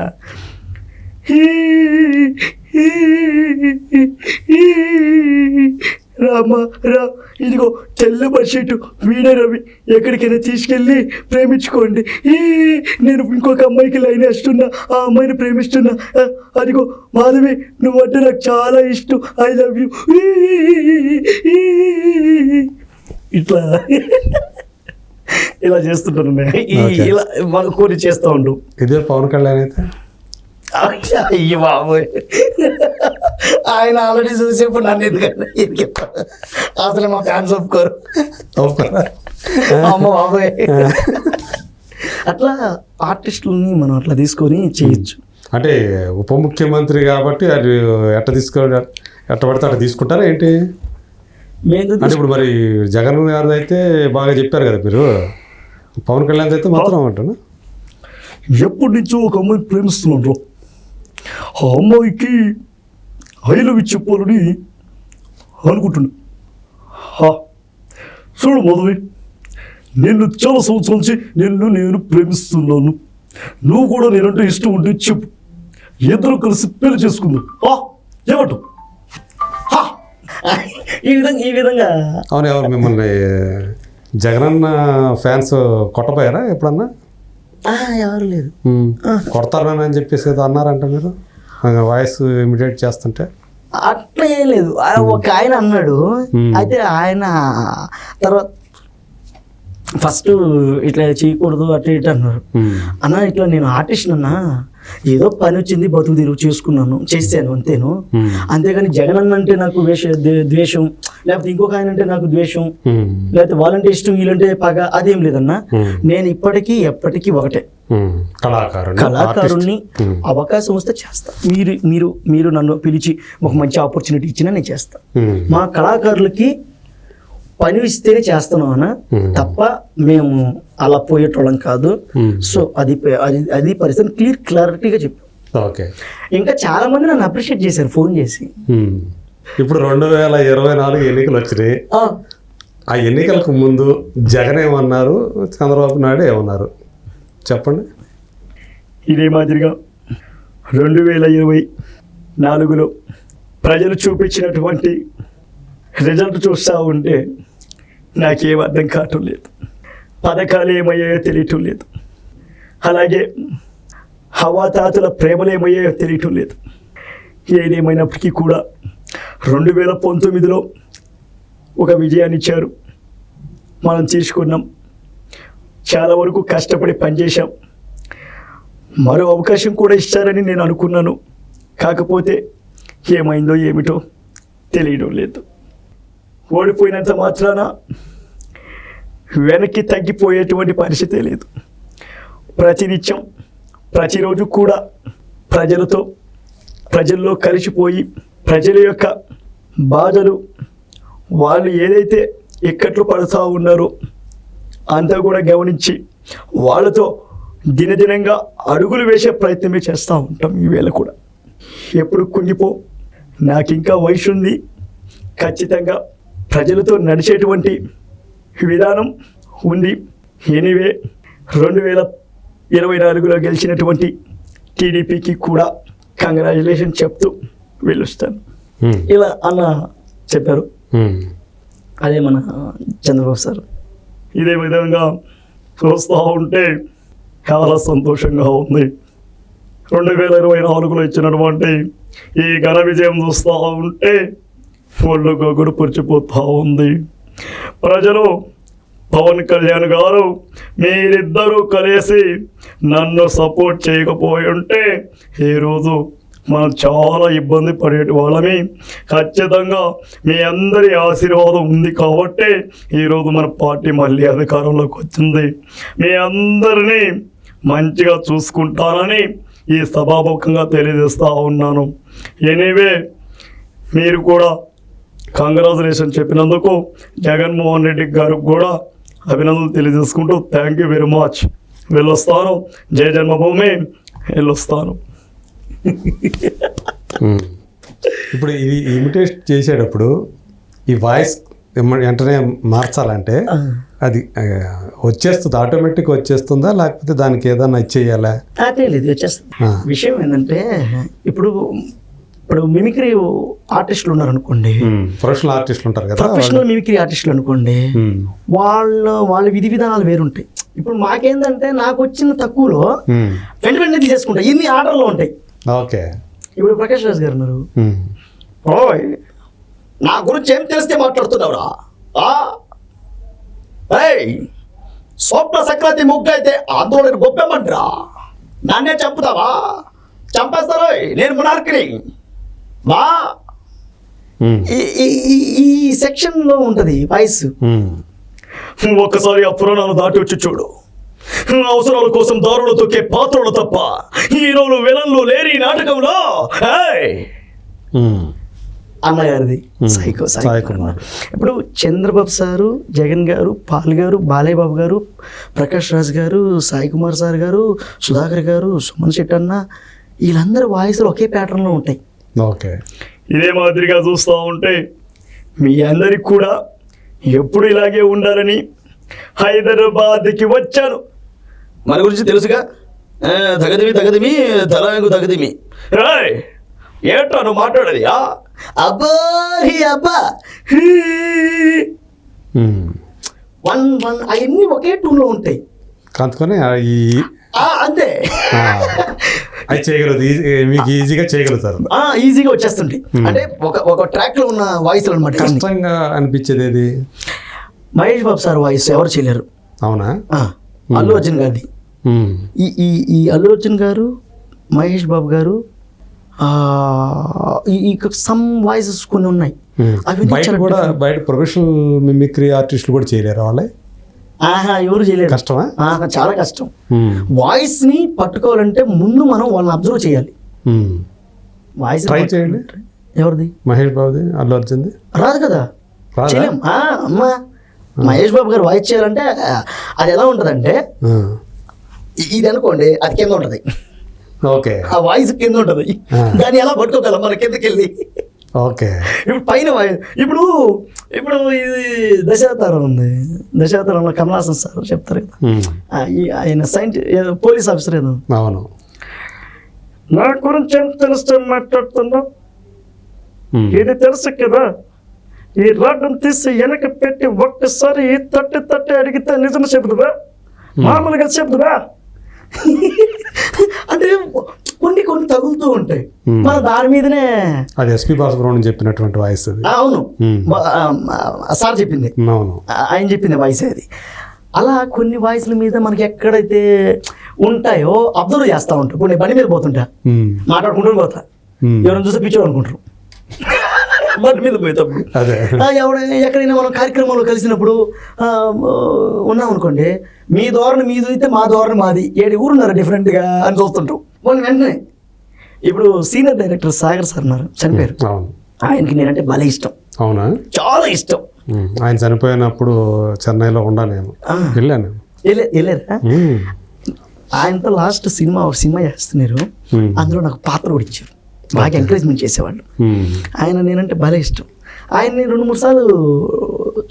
రామా రా, ఇదిగో తెల్ల బడ్షీట్ వీడే రవి, ఎక్కడికైనా తీసుకెళ్ళి ప్రేమించుకోండి. నేను ఇంకొక అమ్మాయికి లైన్ వేస్తున్నా, ఆ అమ్మాయిని ప్రేమిస్తున్నా, అదిగో మాధవి నువ్వంటే నాకు చాలా ఇష్టం, ఐ లవ్ యూ. ఇట్లా ఇలా చేస్తుంటాను ఇలా మన కొన్ని చేస్తూ ఉండు. ఇదే పవన్ కళ్యాణ్ అయితే అయ్య బాబోయ్ ఆయన ఆల్రెడీ చూసి ఇప్పుడు నన్ను ఎందుకంటే అసలు మా ఫ్యాన్స్ ఒప్పుకోరు. అమ్మ బాబాయ్. అట్లా ఆర్టిస్టులని మనం అట్లా తీసుకొని చేయొచ్చు. అంటే ఉప ముఖ్యమంత్రి కాబట్టి అది ఎట్ట పడితే అట్లా తీసుకుంటారా ఏంటి? అంటే ఇప్పుడు మరి జగన్ గారిది అయితే బాగా చెప్పారు కదా మీరు, పవన్ కళ్యాణ్ అయితే మాత్రం అంటాను ఎప్పటి నుంచో ఒక అమ్మాయిని ప్రేమిస్తున్నాడు. ఆ అమ్మాయికి ఐలవ్ చెప్పాలని అనుకుంటున్నా. చూడు మధువి, నిన్ను చాలా సంవత్సరాల నుంచి నేను ప్రేమిస్తున్నాను. నువ్వు కూడా నేనంటే ఇష్టం ఉంటే చెప్పు, ఇద్దరు కలిసి పెళ్లి చేసుకుందాం. ఏమంటావు? ఈ విధంగా అవును. ఎవరు మిమ్మల్ని జగనన్న ఫ్యాన్స్ కొట్టపోయారా ఎప్పుడన్నా? ఎవరు లేదు. కొడతారని చెప్పేసి ఏదో అన్నారంట మీరు వాయిస్ ఇమిటేట్ చేస్తుంటే. అట్లా ఏం లేదు. ఒక ఆయన అన్నాడు. అయితే ఆయన తర్వాత ఫస్ట్ ఇట్లా చేయకూడదు అట్లా ఇట్లా అన్నారు. అన్న ఇట్లా నేను ఆర్టిస్ట్ అన్నా, ఏదో పని వచ్చింది బతుకు తెరువు చేసుకున్నాను, చేశాను అంతేను. అంతేగాని జగన్ అన్న అంటే నాకు ద్వేషం, లేకపోతే ఇంకొక ఆయన అంటే నాకు ద్వేషం, లేకపోతే వాళ్ళంటే ఇష్టం వీళ్ళంటే పగ, అదేం లేదన్నా. నేను ఇప్పటికీ ఎప్పటికీ ఒకటే, కళాకారుణ్ణి. అవకాశం వస్తే చేస్తా. మీరు నన్ను పిలిచి ఒక మంచి ఆపర్చునిటీ ఇచ్చినా నేను చేస్తా. మా కళాకారులకి పని ఇస్తేనే చేస్తున్నాం అన్న, తప్ప మేము అలా పోయేటోళ్ళం కాదు. సో అది పరిస్థితి క్లారిటీగా చెప్పాం. ఓకే. ఇంకా చాలా మంది నన్ను అప్రిషియేట్ చేశారు ఫోన్ చేసి. ఇప్పుడు 2024 ఎన్నికలు వచ్చినాయి. ఆ ఎన్నికలకు ముందు జగన్ ఏమన్నారు, చంద్రబాబు నాయుడు ఏమన్నారు చెప్పండి. ఇదే మాదిరిగా 2024లో ప్రజలు చూపించినటువంటి రిజల్ట్ చూస్తూ ఉంటే నాకేం అర్థం కావటం లేదు. పథకాలు ఏమయ్యాయో తెలియటం లేదు. అలాగే హవాతాతుల ప్రేమలు ఏమయ్యాయో తెలియటం లేదు. ఏదేమైనప్పటికీ కూడా 2019లో ఒక విజయాన్ని ఇచ్చారు, మనం తీసుకున్నాం. చాలా వరకు కష్టపడి పనిచేశాం. మరో అవకాశం కూడా ఇస్తారని నేను అనుకున్నాను. కాకపోతే ఏమైందో ఏమిటో తెలియడం లేదు. ఓడిపోయినంత మాత్రాన వెనక్కి తగ్గిపోయేటువంటి పరిస్థితే లేదు. ప్రతినిత్యం ప్రతిరోజు కూడా ప్రజల్లో కలిసిపోయి ప్రజల యొక్క బాధలు, వాళ్ళు ఏదైతే ఇక్కట్లు పడుతూ ఉన్నారో అంతా కూడా గమనించి వాళ్ళతో దినదినంగా అడుగులు వేసే ప్రయత్నమే చేస్తూ ఉంటాం. ఈవేళ కూడా ఎప్పుడు కుంగిపో, నాకు ఇంకా వయసు ఉంది, ఖచ్చితంగా ప్రజలతో నడిచేటువంటి విధానం ఉంది. ఎనీవే 2024లో గెలిచినటువంటి టీడీపీకి కూడా కంగ్రాచులేషన్ చెప్తూ వెళ్ళొస్తాను. ఇలా అన్న చెప్పారు. అదే మన చంద్రబాబు సార్. ఇదే విధంగా చూస్తూ ఉంటే చాలా సంతోషంగా ఉంది. 2024లో ఇచ్చినటువంటి ఈ ఘన విజయం చూస్తూ ఉంటే ఒళ్ళు గొగ్గుడు పురిచిపోతూ ఉంది. ప్రజలు పవన్ కళ్యాణ్ గారు మీరిద్దరూ కలిసి నన్ను సపోర్ట్ చేయకపోయి ఉంటే ఈరోజు మనం చాలా ఇబ్బంది పడే వాళ్ళమి. ఖచ్చితంగా మీ అందరి ఆశీర్వాదం ఉంది కాబట్టి ఈరోజు మన పార్టీ మళ్ళీ అధికారంలోకి వచ్చింది. మీ అందరినీ మంచిగా చూసుకుంటానని ఈ సభాముఖంగా తెలియజేస్తూ ఉన్నాను. ఎనీవే మీరు కూడా కంగ్రాచులేషన్ చెప్పినందుకు జగన్మోహన్ రెడ్డి గారికి కూడా అభినందనలు తెలియజేసుకుంటూ థ్యాంక్ యూ వెరీ మచ్. వెళ్ళొస్తాను. జయ జన్మభూమి. వెళ్ళొస్తాను. ఇప్పుడు ఇది ఇమిటేట్ చేసేటప్పుడు ఈ వాయిస్ వెంటనే మార్చాలంటే అది వచ్చేస్తుంది, ఆటోమేటిక్ వచ్చేస్తుందా, లేకపోతే దానికి ఏదైనా ఇచ్చేయాలా? అదే లేదు, వచ్చేస్తుంది. విషయం ఏంటంటే ఇప్పుడు మిమిక్రీ ఆర్టిస్టులు ఉన్నారు అనుకోండి, ప్రొఫెషనల్ ఆర్టిస్టులు ఉంటారు కదా, ప్రొఫెషనల్ మిమిక్రీ ఆర్టిస్టులు అనుకోండి, వాళ్ళ విధి విధానాలు వేరుంటాయి. ఇప్పుడు మాకేందంటే నాకు వచ్చిన తక్కువలో వెంటనే తీసేసుకుంటా, ఇన్ని ఆర్డర్లు ఉంటాయి. ఓకే. ఇప్పుడు ప్రకాష్ రాజ్ గారు ఉన్నారు, నా గురించి ఏం తెలిస్తే మాట్లాడుతున్నావురా, స్వప్న సక్రాతి ముగ్గు అయితే ఆందోళన గొప్పమంటరా, నన్నే చంపుతావా, చంపేస్తారో, నేను మునార్కిని, బా ఉమ్, ఈ సెక్షన్లో ఉంటుంది వాయిస్. ఉమ్. ఒక్కసారి ఆ పురాణాలు దాటి వచ్చి చూడు. అవసరాల కోసం దారులు తొక్కే పాత్రలు తప్ప హీరోలు విలన్లు లేని ఈ నాటకంలో. ఏయ్! ఉమ్. అన్నగారిది Hmm. Psycho Sai psycho. Kumar. ఇప్పుడు చంద్రబాబు సారు, జగన్ గారు, పాల్ గారు, బాలయ్య బాబు గారు, ప్రకాష్ రాజ్ గారు, సాయి కుమార్ సార్ గారు, సుధాకర్ గారు, సుమన్ శెట్టి అన్న, వీళ్ళందరూ వాయిస్లు ఒకే ప్యాటర్న్లో ఉంటాయి. ఓకే. ఇదే మాదిరిగా చూస్తూ ఉంటే మీ అందరికి కూడా ఎప్పుడు ఇలాగే ఉండాలని హైదరాబాద్కి వచ్చాను. మన గురించి తెలుసుగా, తగదిమి తలాంగు తగదిమి. ఏయ్! ఏంట్రా నువ్వు మాట్లాడేది? అబ్బా అబ్బా ఉమ్. వన్ అవన్నీ ఒకే టూన్లో ఉంటాయి. అందుకని ఈ అంతే అది చేయగలదు, మీకు ఈజీగా చేయగలుగుతారు. ఈజీగా వచ్చేస్తుంటాయి. అంటే ఒక ట్రాక్లో ఉన్న వాయిస్లు అనమాట. కష్టంగా అనిపించేది ఏది? మహేష్ బాబు సార్ వాయిస్ ఎవరు చేయలేరు. అవునా? అల్లు అర్జున్ గారిది. ఉమ్. ఈ అల్లు అర్జున్ గారు, మహేష్ బాబు గారు, ఈ సమ్ వాయిసెస్ కొన్ని ఉన్నాయి. ఉమ్. అవి బయట కూడా బయట ప్రొఫెషనల్ మిమిక్రీ ఆర్టిస్టులు కూడా చేయలేరు వాళ్ళే? ఎవరు చేయలేరు. కష్టమా? చాలా కష్టం. ఉమ్. వాయిస్ ని పట్టుకోవాలంటే ముందు మనం వాళ్ళని అబ్జర్వ్ చేయాలి. ఉమ్. వాయిస్ Try చేయండి. ఎవరిది? మహేష్ బాబుది, అల్లు అర్జున్ది రాదు కదా, రాదా? చేయలేం. అమ్మా మహేష్ బాబు గారు వాయిస్ చేయాలంటే అది ఎలా ఉంటుందంటే, ఆ. ఇది అనుకోండి, అది కింద ఉంటుంది, ఓకే. ఆ వాయిస్ కింద ఉంటుంది. దాన్ని ఎలా పట్టుకోగలం మన కిందకి వెళ్ళి? ఓకే. ఇప్పుడు పైన వాయిస్. ఇప్పుడు ఇది దశావతారం ఉంది. దశావతారంలో కమలాసన్ సార్ చెప్తారు కదా, ఉమ్. ఆయన పోలీస్ ఆఫీసర్ ఏదో. అవును. నా గురించి ఎంత తెలుసు మాట్లాడుతున్నావు? ఉమ్. ఇది తెలుసు కదా, ఈ రాడ్డం తీసి వెనక పెట్టి ఒక్కసారి తట్టి అడిగితే నిజం చెబుతువా? మామూలుగా చెబుతువా? అంటే కొన్ని తగులుతూ ఉంటాయి, మన దాని మీదనే. అది ఎస్పి బాలసుబ్రహ్మణ్యం చెప్పినటువంటి వాయిస్ అది. అవును, ఉమ్. సార్ చెప్పింది, అవును. ఆయన చెప్పింది వాయిస్ అది. అలా కొన్ని వాయిస్ల మీద మనకి ఎక్కడైతే ఉంటాయో అబ్జర్వ్ చేస్తూ ఉంటాం. ఇప్పుడు నేను బండి మీద పోతుంటా, ఉమ్. మాట్లాడుకుంటూ పోతా, ఉమ్. ఎవరైనా చూస్తే పిచ్చోడు అనుకుంటారు. బండి మీద పోయేటప్పుడు అదే. ఎక్కడైనా మనం కార్యక్రమంలో కలిసినప్పుడు ఉన్నాం అనుకోండి, మీ ధోరణి మీది అయితే మా ధోరణి మాది, 7 ఊరున్నారు డిఫరెంట్గా అని చూస్తుంటాం. వాళ్ళు వెంటనే ఇప్పుడు సీనియర్ డైరెక్టర్ సాగర్ సార్ ఉన్నారు, చనిపోయారు. అవును. ఆయనకి నేనంటే భలే ఇష్టం, అవునా? చాలా ఇష్టం. ఉమ్. ఆయన చనిపోయినప్పుడు చెన్నైలో ఉన్నా నేను, వెళ్ళాను. వెళ్ళారా? ఉమ్. ఆయనతో లాస్ట్ ఒక సినిమా చేస్తున్నారు, ఉమ్. అందులో నాకు పాత్ర కూడా ఇచ్చారు, బాగా ఎంకరేజ్మెంట్ చేసేవాళ్ళు. ఉమ్. ఆయన నేనంటే భలే ఇష్టం. ఆయన్ని 2-3 సార్లు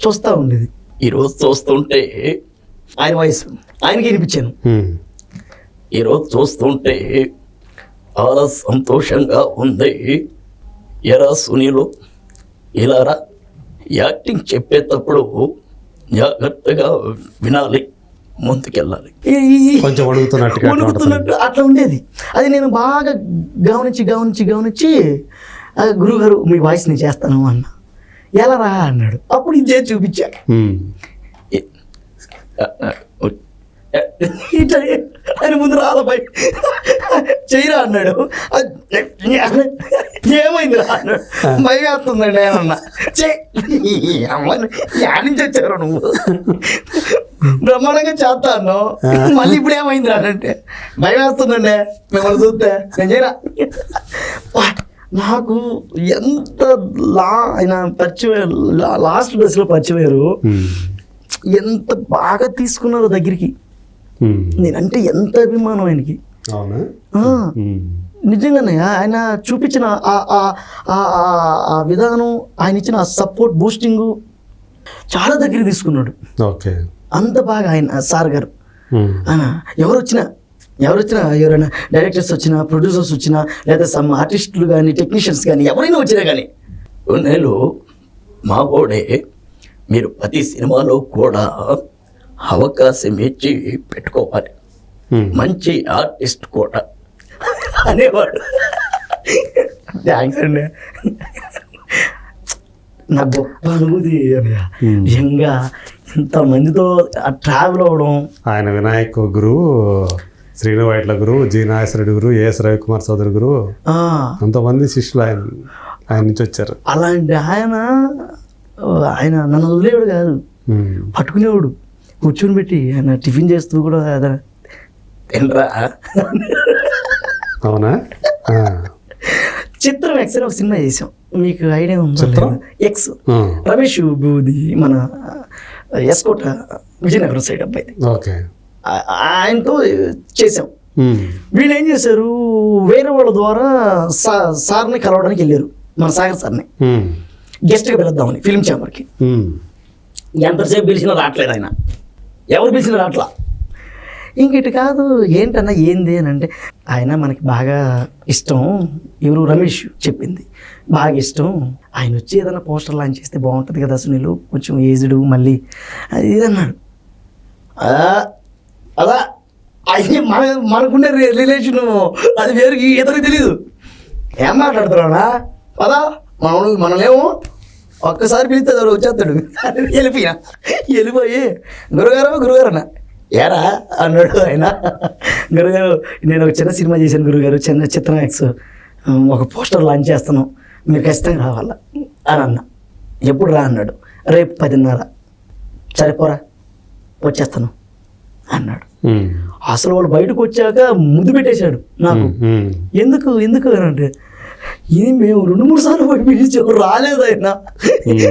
చూస్తూ ఉండేది. ఈరోజు చూస్తుంటే ఆయన వయసు ఆయనకి వినిపించాను. ఉమ్. ఈరోజు చూస్తుంటే చాలా సంతోషంగా ఉంది. ఎరా సునీలు, ఇలారా, యాక్టింగ్ చెప్పేటప్పుడు జాగ్రత్తగా వినాలి, ముందుకెళ్ళాలి. కొంచెం వణుకుతున్నట్టు అట్లా ఉండేది. అది నేను బాగా గమనించి గురువుగారు మీ వాయిస్ నేను చేస్తాను అన్న. ఎలా రా అన్నాడు. అప్పుడు ఇది చేసి చూపించా. ఉమ్. ఆయన ముందు రాలపై చెయ్యరా అన్నాడు. ఏమైంది రా అన్నాడు. భయం వేస్తుందండి నేనన్నా. యాడ్ నుంచి వచ్చారు నువ్వు, బ్రహ్మాండంగా చేస్తా అన్నావు, మళ్ళీ ఇప్పుడు ఏమైంది రా అంటే భయం వేస్తుందండి మిమ్మల్ని చూస్తే నేను చేయరా. నాకు ఎంత ఆయన పరిచయం, లాస్ట్ డేస్లో పరిచయమయ్యారు, ఎంత బాగా తీసుకున్నారో దగ్గరికి. నేనంటే ఎంత అభిమానం ఆయనకి. నిజంగానే ఆయన చూపించిన ఆ విధానం, ఆయన ఇచ్చిన ఆ సపోర్ట్, బూస్టింగ్ చాలా దగ్గర తీసుకున్నాడు. ఓకే. అంత బాగా ఆయన సార్ గారు. ఎవరు వచ్చినా ఎవరైనా డైరెక్టర్స్ వచ్చినా, ప్రొడ్యూసర్స్ వచ్చినా, లేదా సమ్ ఆర్టిస్టులు కానీ, టెక్నీషియన్స్ కానీ, ఎవరైనా వచ్చినా కానీ, నేను మా ఓడే మీరు ప్రతి సినిమాలో కూడా అవకాశం ఇచ్చి పెట్టుకోవాలి, మంచి ఆర్టిస్ట్ కూడా అనేవాడు. థ్యాంక్స్ అండి. నా గొప్ప అనుభూతి నిజంగా ఇంతమందితో ట్రావెల్ అవ్వడం. ఆయన వినాయక్ గురువు శ్రీను వైట్ల గురు, జి నాగేశ్వరరెడ్డి గురు, ఏఎస్ రవికుమార్ చౌదరి గురు, ఆ, అంతమంది శిష్యులు ఆయన నుంచి వచ్చారు. అలాంటి ఆయన నన్ను వదిలేవాడు కాదు, పట్టుకునేవాడు, కూర్చొని పెట్టి ఆయన టిఫిన్ చేస్తూ కూడా తినరా. అవునా? చిత్రం ఎక్స్ అని ఒక సినిమా చేసాం, మీకు ఐడియా ఉందా? చిత్రం? ఎక్స్. రమేష్ బూది మన ఎస్కోట విజయనగరం సైడ్ అబ్బాయి, ఓకే. ఆయనతో చేసాం. వీళ్ళు ఏం చేశారు, వేరే వాళ్ళ ద్వారా సార్ని కలవడానికి వెళ్ళారు, మన సాగర్ సార్ని గెస్ట్గా పిలుద్దామని ఫిల్మ్ ఛాంబర్కి. ఎంతసేపు పిలిచినా రావట్లేదు ఆయన, ఎవరు పిలిచినా రావట్లా. ఇంక ఇటు కాదు, ఏంటన్నా ఏంది అని అంటే, ఆయన మనకి బాగా ఇష్టం, ఎవరు రమేష్ చెప్పింది, బాగా ఇష్టం, ఆయన వచ్చి ఏదైనా పోస్టర్ లాంచ్ చేస్తే బాగుంటుంది కదా సునీలు, కొంచెం ఏజ్డ్ మళ్ళీ అది ఇది అన్నాడు. అలా అది మనకుండే రిలేషన్ అది వేరు, ఇతనికి తెలీదు. ఏం మాట్లాడుతున్నాడా పదా, మనలేమో ఒక్కసారి పిలిస్తే వచ్చేస్తాడు. వెళ్ళిపోయి గురుగారు అన్న, ఏరా అన్నాడు ఆయన. గురుగారు నేను ఒక చిన్న సినిమా చేశాను గురుగారు, చిన్న చిత్రం ఎక్స్, ఒక పోస్టర్ లాంచ్ చేస్తాను, మీరు ఖచ్చితంగా రావాలా అని అన్న. ఎప్పుడు రా అన్నాడు. రేపు 10:30. సరిపోరా వచ్చేస్తాను అన్నాడు. అసలు వాడు బయటకు వచ్చాక ముద్దు పెట్టేశాడు నాకు. ఎందుకు అని అంటే, ఇది మేము 2-3 సార్లు బయట పిలిచావు, రాలేదు ఆయన,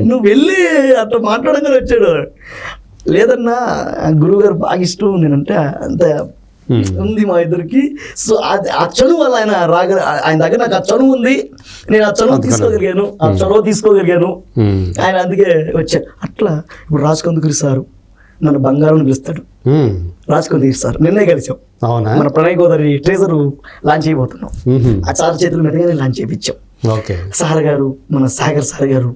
నువ్వు వెళ్ళి అట్లా మాట్లాడగానే వచ్చాడు. లేదన్నా గురువుగారు బాగా ఇష్టం నేనంటే, అంత ఉంది మా ఇద్దరికి. సో ఆ చనువు వల్ల ఆయన ఆయన దగ్గర నాకు ఆ చనువు ఉంది, నేను ఆ చనువు తీసుకోగలిగాను, ఆ చొరవ తీసుకోగలిగాను. ఆయన అందుకే వచ్చాను. అట్లా ఇప్పుడు రాజకందుకూరి సారు నన్ను బంగారం పిలుస్తాడు, రాజకందుకూరి సార్ నిన్నే కలిసాం, మన ప్రణయ్ గోదావరి ట్రేజర్ లాంచ్ అయిపోతున్నాం, ఆ సార్ చేతుల మీదగానే లాంచ్ చేయించాం. సార్ గారు, మన సాగర్ సార్ గారు,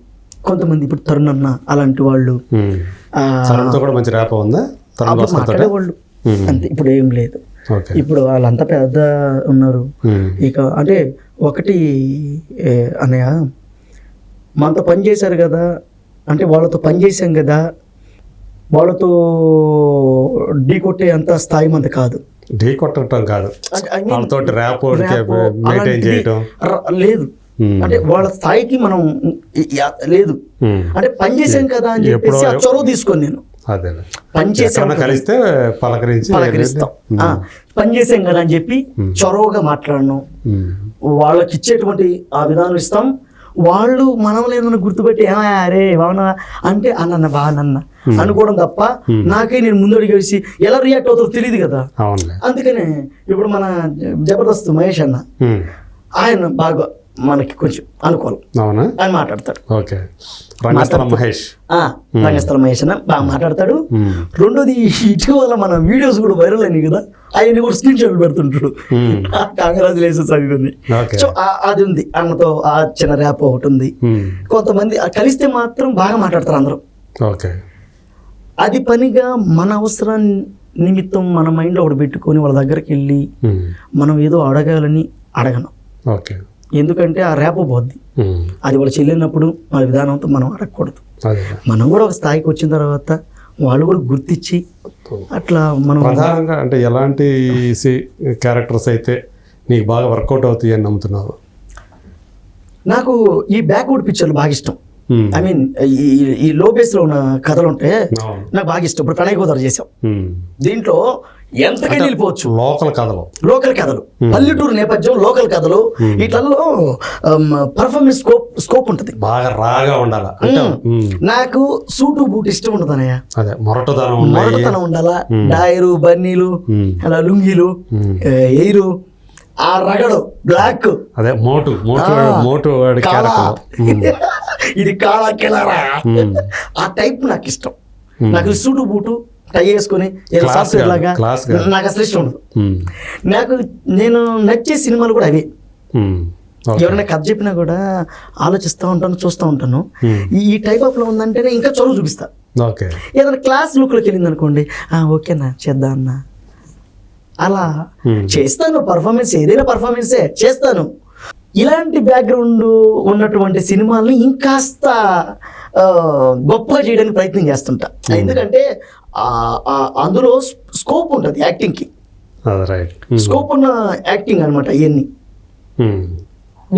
కొంతమంది ఇప్పుడు తరుణ్ అన్న అలాంటి వాళ్ళు మంచి ర్యాప్ ఉందా మాట్లాడేవాళ్ళు. అంతే, ఇప్పుడు ఏం లేదు. ఇప్పుడు వాళ్ళంతా పెద్ద ఉన్నారు. ఇక అంటే ఒకటి అన్నయ్య, మనతో పని చేశారు కదా, అంటే వాళ్ళతో పని చేశాం కదా, వాళ్ళతో ఢీ కొట్టే అంత స్థాయి మంది కాదు. ఢీ కొట్టడం కాదు, వాళ్ళతో ర్యాప్ మెయింటైన్ చేయడం లేదు. అంటే వాళ్ళ స్థాయికి మనం లేదు. అంటే పని చేసాం కదా అని చెప్పేసి ఆ చొరవ తీసుకొని నేను పని చేసాం కలిస్తే పలకరిస్తాం, పని చేసాం కదా అని చెప్పి చొరవగా మాట్లాడను, వాళ్ళకి ఇచ్చేటువంటి ఆ విధానం ఇస్తాం. వాళ్ళు మనం ఏదైనా గుర్తుపెట్టి అరే బాగున్నా అంటే అన్న బాగానన్న అనుకోవడం తప్ప, నాకే నేను ముందడి కలిసి ఎలా రియాక్ట్ అవుతారో తెలియదు కదా. అందుకనే ఇప్పుడు మన జబర్దస్త్ మహేష్ అన్న, ఆయన బాగా మనకి కొంచెం అనుకూలం అని మాట్లాడతాడు. రంగస్థలం మహేష్ అన్న బాగా మాట్లాడతాడు. రెండోది, ఇటీవల మన వీడియోస్ కూడా వైరల్ అయినాయి కదా, అవన్నీ కూడా స్క్రీన్ షాట్లు పెడుతుంటాడు, కంగ్రాచులేషన్స్ అది. సో అది ఉంది, అన్నతో ఆ చిన్న ర్యాప్ ఒకటి ఉంది. కొంతమంది కలిస్తే మాత్రం బాగా మాట్లాడతారు అందరూ. అది పనిగా మన అవసరం నిమిత్తం మన మైండ్లో ఒకటి పెట్టుకొని వాళ్ళ దగ్గరికి వెళ్ళి మనం ఏదో అడగాలని అడగను. ఎందుకంటే ఆ ర్యాప్ పోద్ది, అది వాళ్ళు చెల్లినప్పుడు ఆ విధానంతో మనం అడగకూడదు. మనం కూడా ఒక స్థాయికి వచ్చిన తర్వాత వాళ్ళు కూడా గుర్తించి అట్లా మనం ప్రధానంగా అంటే ఎలాంటి క్యారెక్టర్స్ అయితే నీకు బాగా వర్కౌట్ అవుతాయి అని నమ్ముతున్నావు? నాకు ఈ బ్యాక్వర్డ్ పిక్చర్లు బాగా ఇష్టం. ఐ మీన్ ఈ లో బేస్ లో ఉన్న కథలు ఉంటే నాకు బాగా ఇష్టం. ఇప్పుడు ప్రణయ్ గోదావరి చేసాం, దీంట్లో ఎంతకైనా వెళ్ళిపోవచ్చు. లోకల్ కథలు, పల్లెటూరు నేపథ్యం, లోకల్ కథలు, వీటిల్లో పర్ఫార్మెన్స్ స్కోప్ ఉంటుంది, బాగా రాగా ఉండాలి. నాకు సూటు బూట్ ఇష్టం ఉండదు అన్నయ్య, మొరటతనం ఉండాలా, డైరు బన్నీలు అలా లుంగీలు ఎయిరు, ఆ రగడు బ్లాక్, అదే మోటు ఇది కాళా కెలారా, ఆ టైప్ నాకు ఇష్టం. నాకు సూటు బూటు టై వేసుకొని సాఫ్ట్వేర్ లాగా నాకు అసలు ఇష్టం ఉండదు. నేను నచ్చే సినిమాలు కూడా అవే. ఎవరైనా కథ చెప్పినా కూడా ఆలోచిస్తూ ఉంటాను, చూస్తూ ఉంటాను. ఈ టైప్ ఆఫ్ లో ఉందంటేనే ఇంకా చదువు చూపిస్తా. ఏదైనా క్లాస్ లుక్లోకి వెళ్ళింది అనుకోండి, ఓకేనా చేద్దాం అన్న, అలా చేస్తాను. పర్ఫార్మెన్స్ ఏదైనా పర్ఫార్మెన్సే చేస్తాను. ఇలాంటి బ్యాక్గ్రౌండ్ ఉన్నటువంటి సినిమాల్ని ఇంకాస్త గొప్పగా చేయడానికి ప్రయత్నం చేస్తుంటా. ఎందుకంటే అందులో స్కోప్ ఉంటుంది యాక్టింగ్కి. అది రైట్. స్కోప్ ఉన్న యాక్టింగ్ అనమాట ఇవన్నీ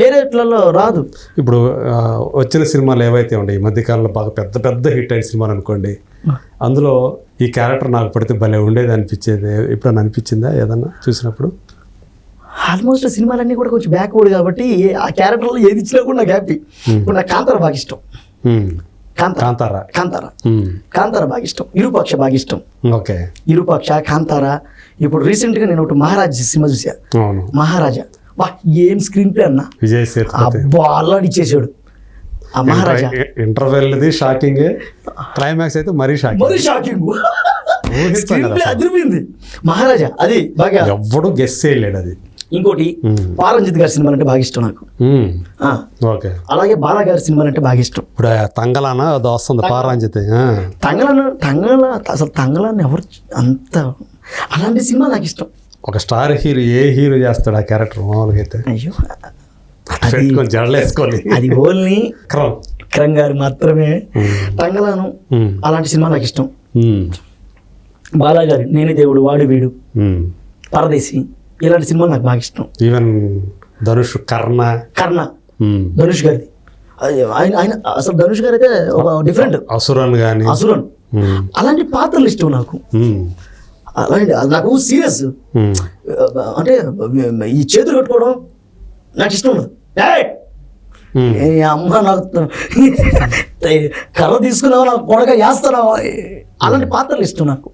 వేరేట్లలో రాదు. ఇప్పుడు వచ్చిన సినిమాలు ఏవైతే ఉన్నాయి ఈ మధ్యకాలంలో బాగా పెద్ద పెద్ద హిట్ అయిన సినిమాలు అనుకోండి, అందులో ఈ క్యారెక్టర్ నాకు పడితే భలే ఉండేది అనిపించేది ఎప్పుడన్నా అనిపించిందా ఏదన్నా చూసినప్పుడు? ఆల్మోస్ట్ సినిమాలన్నీ కూడా కొంచెం బ్యాక్వర్డ్ కాబట్టి ఆ క్యారెక్టర్లో ఏది ఇచ్చినా కూడా నాకు హ్యాపీ. ఇప్పుడు నాకు కాంతార బాగా ఇష్టం. కాంతారా. కాంతార బాగా ఇష్టం. ఇరుపక్ష బాగా ఇష్టం. ఓకే. ఇరుపక్ష, కాంతార. ఇప్పుడు రీసెంట్గా నేను ఒకటి మహారాజ్ సినిమా చూసా. అవును. మహారాజా బా ఏం స్క్రీన్ ప్లే అన్న, విజయ్ సేతుపతి అబ్బా ఇచ్చేసాడు ఆ మహారాజా. ఇంటర్వెల్ది షాకింగ్, క్లైమాక్స్ అయితే మరీ షాకింగ్. స్క్రీన్ ప్లే అదిరిపోయింది మహారాజా. అది బాగా ఎవ్వడు గెస్ చేయలేడు అది. ఇంకోటి పారంజిత్ గారి సినిమాలు అంటే బాగా ఇష్టం నాకు. ఓకే. అలాగే బాలా గారి సినిమాలు అంటే బాగా ఇష్టం. ఇప్పుడు తంగలాన అది వస్తుంది పారంజిత్. అసలు తంగలాన్ని ఎవరు అంత అలాంటి సినిమా నాకు ఇష్టం. ఒక స్టార్ హీరో ఏ హీరో చేస్తాడు ఆ క్యారెక్టర్ మామూలుగా అయితే? అయ్యో జడలేసుకొని అది ఓన్లీ క్రమ్ గారు మాత్రమే. తంగలాను అలాంటి సినిమా నాకు ఇష్టం. బాలా గారి నేనే దేవుడు వాడు వీడు, పరదేశి ఇలాంటి సినిమాలు నాకు బాగా ఇష్టం. ఈవెన్ ధనుష్ కర్ణ ధనుష్ గారిది ఆయన అసలు ధనుష్ గారు అయితే ఒక డిఫరెంట్. అసురన్ అలాంటి పాత్రలు ఇష్టం నాకు. అలాంటి నాకు సీరియస్ అంటే ఈ చేతులు కట్టుకోవడం నాకు ఇష్టం ఉండదు. అమ్మ నాకు కర్ర తీసుకున్నావు నాకు కొడక వేస్తున్నావా, అలాంటి పాత్రలు ఇష్టం నాకు.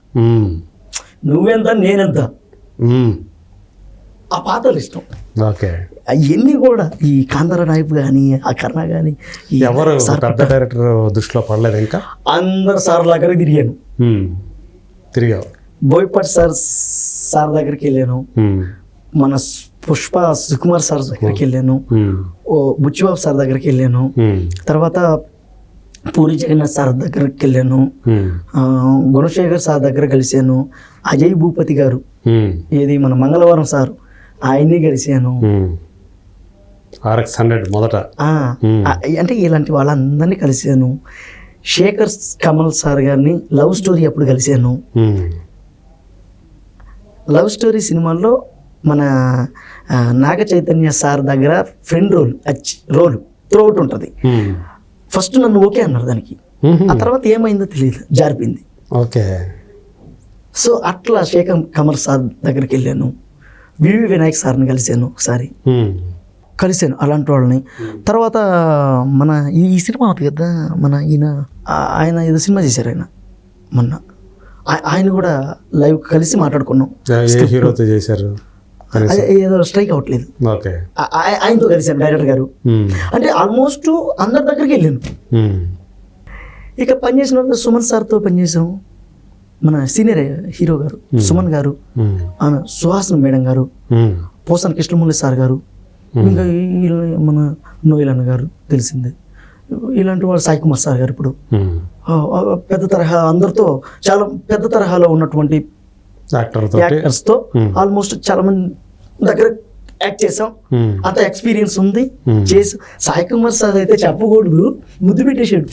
నువ్వెంత నేనెంత ఆ పాత్రలు ఇష్టం. అవన్నీ కూడా ఈ కాంతార నాయకు కానీ ఆ కర్ణ కానీ ఎవరు పెద్ద డైరెక్టర్ దృష్టిలో పడలేదు? ఇంకా అందరు సార్ దగ్గర తిరిగావు. బోయపాటి సార్ దగ్గరికి వెళ్ళాను, మన పుష్ప సుకుమార్ సార్ దగ్గరికి వెళ్ళాను, బుచ్చిబాబు సార్ దగ్గరికి వెళ్ళాను, తర్వాత పూరి జగన్నాథ్ సార్ దగ్గరికి వెళ్ళాను, గుణశేఖర్ సార్ దగ్గర కలిశాను, అజయ్ భూపతి గారు ఏది మన మంగళవారం సార్ ఆయన్ని కలిశాను. మొదట అంటే ఇలాంటి వాళ్ళందరినీ కలిశాను. శేఖర్ కమల్ సార్ గారిని లవ్ స్టోరీ అప్పుడు కలిశాను. లవ్ స్టోరీ సినిమాల్లో మన నాగ చైతన్య సార్ దగ్గర ఫ్రెండ్ రోల్ త్రూఅవుట్ ఉంటుంది. ఫస్ట్ నన్ను ఓకే అన్నారు దానికి, ఆ తర్వాత ఏమైందో తెలియదు, జారిపోయింది. ఓకే. సో అట్లా శేఖర్ కమల్ సార్ దగ్గరికి వెళ్ళాను. వివి వినాయక్ సార్ని కలిశాను ఒకసారి, కలిశాను అలాంటి వాళ్ళని. తర్వాత మన ఈ సినిమా అవుతుంది కదా మన ఆయన ఏదో సినిమా చేశారు ఆయన మొన్న, ఆయన కూడా లైవ్ కలిసి మాట్లాడుకున్నాం. హీరోతో చేశారు ఏదో స్ట్రైక్ అవ్వట్లేదు, ఆయనతో కలిశాను డైరెక్టర్ గారు. అంటే ఆల్మోస్ట్ అందరి దగ్గరికి వెళ్ళాను. ఇక పనిచేసిన సుమన్ సార్తో పనిచేసాం. మన సీనియర్ హీరో గారు సుమన్ గారు, ఆమె సుహాసన్ మేడం గారు, పోసన కృష్ణమూర్తి సార్ గారు, ఇంకా మన నోయలన్న గారు తెలిసిందే. ఇలాంటి వాళ్ళు సాయి కుమార్ సార్ గారు ఇప్పుడు పెద్ద తరహా అందరితో చాలా పెద్ద తరహాలో ఉన్నటువంటి యాక్టర్స్తో ఆల్మోస్ట్ చాలా మంది దగ్గర యాక్ట్ చేసాం. అంత ఎక్స్పీరియన్స్ ఉంది చేసి. సాయి కుమార్ సార్ అయితే చెప్పకూడదు, ముద్దు పెట్టేశాడు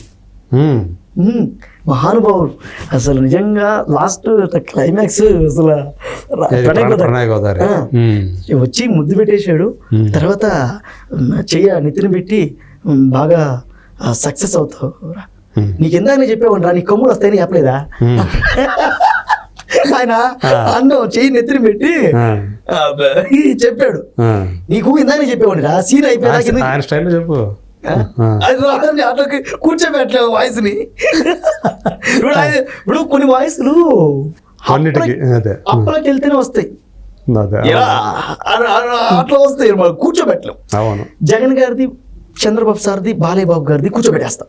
మహానుభావుడు. అసలు నిజంగా లాస్ట్ క్లైమాక్స్ అసలు వచ్చి ముద్దు పెట్టేశాడు. తర్వాత నెత్తిన పెట్టి బాగా సక్సెస్ అవుతావు, నీకు ఎందాక చెప్పేవాడు రా, నీ కొమ్ములు వస్తాయని చెప్పలేదా ఆయన అన్న చెయ్యి నెత్తిన పెట్టి చెప్పాడు. నీకు ఇందాక చెప్పేవాడి రా సీన్ అయిపోయాక చెప్పు అట్లకి కూర్చోబెట్టలేదు వాయిస్ ని. ఇప్పుడు కొన్ని వాయిస్లు అప్పలకి వెళ్తేనే వస్తాయి, అట్లా వస్తాయి కూర్చోబెట్టలేం. జగన్ గారిది, చంద్రబాబు సార్ది, బాలయ్య బాబు గారిది కూర్చోబెట్టేస్తా.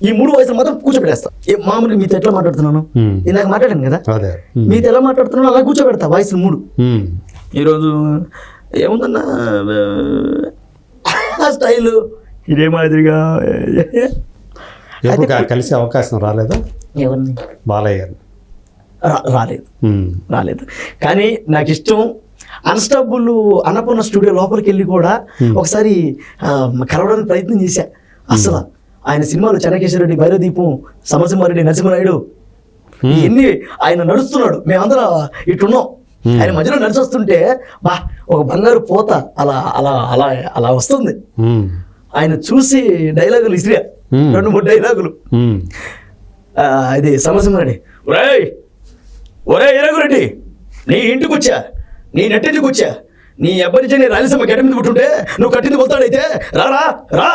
ఈ 3 వయసులు మాత్రం కూర్చోబెట్టేస్తా. మామూలుగా మీతో ఎట్లా మాట్లాడుతున్నాను ఇందాక మాట్లాడాను కదా, మీతో ఎలా మాట్లాడుతున్నాను అలా కూర్చోబెడతా వయసులు 3. ఈరోజు ఏముందన్నా స్టైల్ ఇదే మాదిరిగా. కలిసే అవకాశం రాలేదా ఎవరిని? బాలయ్య గారిని. రాలేదు. కానీ నాకు ఇష్టం అన్స్టాపుల్ అన్నపూర్ణ స్టూడియో లోపలికి వెళ్ళి కూడా ఒకసారి కలవడానికి ప్రయత్నం చేశా. అసలు ఆయన సినిమాలు చెన్నకేశ్వరరెడ్డి, భైరవదీపం, సమరసింహారెడ్డి, నరసింహనాయుడు ఇవన్నీ ఆయన నడుస్తున్నాడు, మేమందరం ఇట్టున్నాం ఆయన మధ్యలో నడిచి వస్తుంటే బా ఒక బంగారు పోత అలా అలా అలా అలా వస్తుంది. ఆయన చూసి డైలాగులు ఇసిరియా 2-3 డైలాగులు. అది సమసింహారెడ్డి, ఒరే ఈరగురెడ్డి, నీ ఇంటికి వచ్చా, నీ నెట్టింటికి వచ్చా, నీ అబ్బాయి నుంచి నీ రాయలసీమ గడ్డ మీద పుట్టుంటే నువ్వు కట్టింది పోతాడైతే రా రా,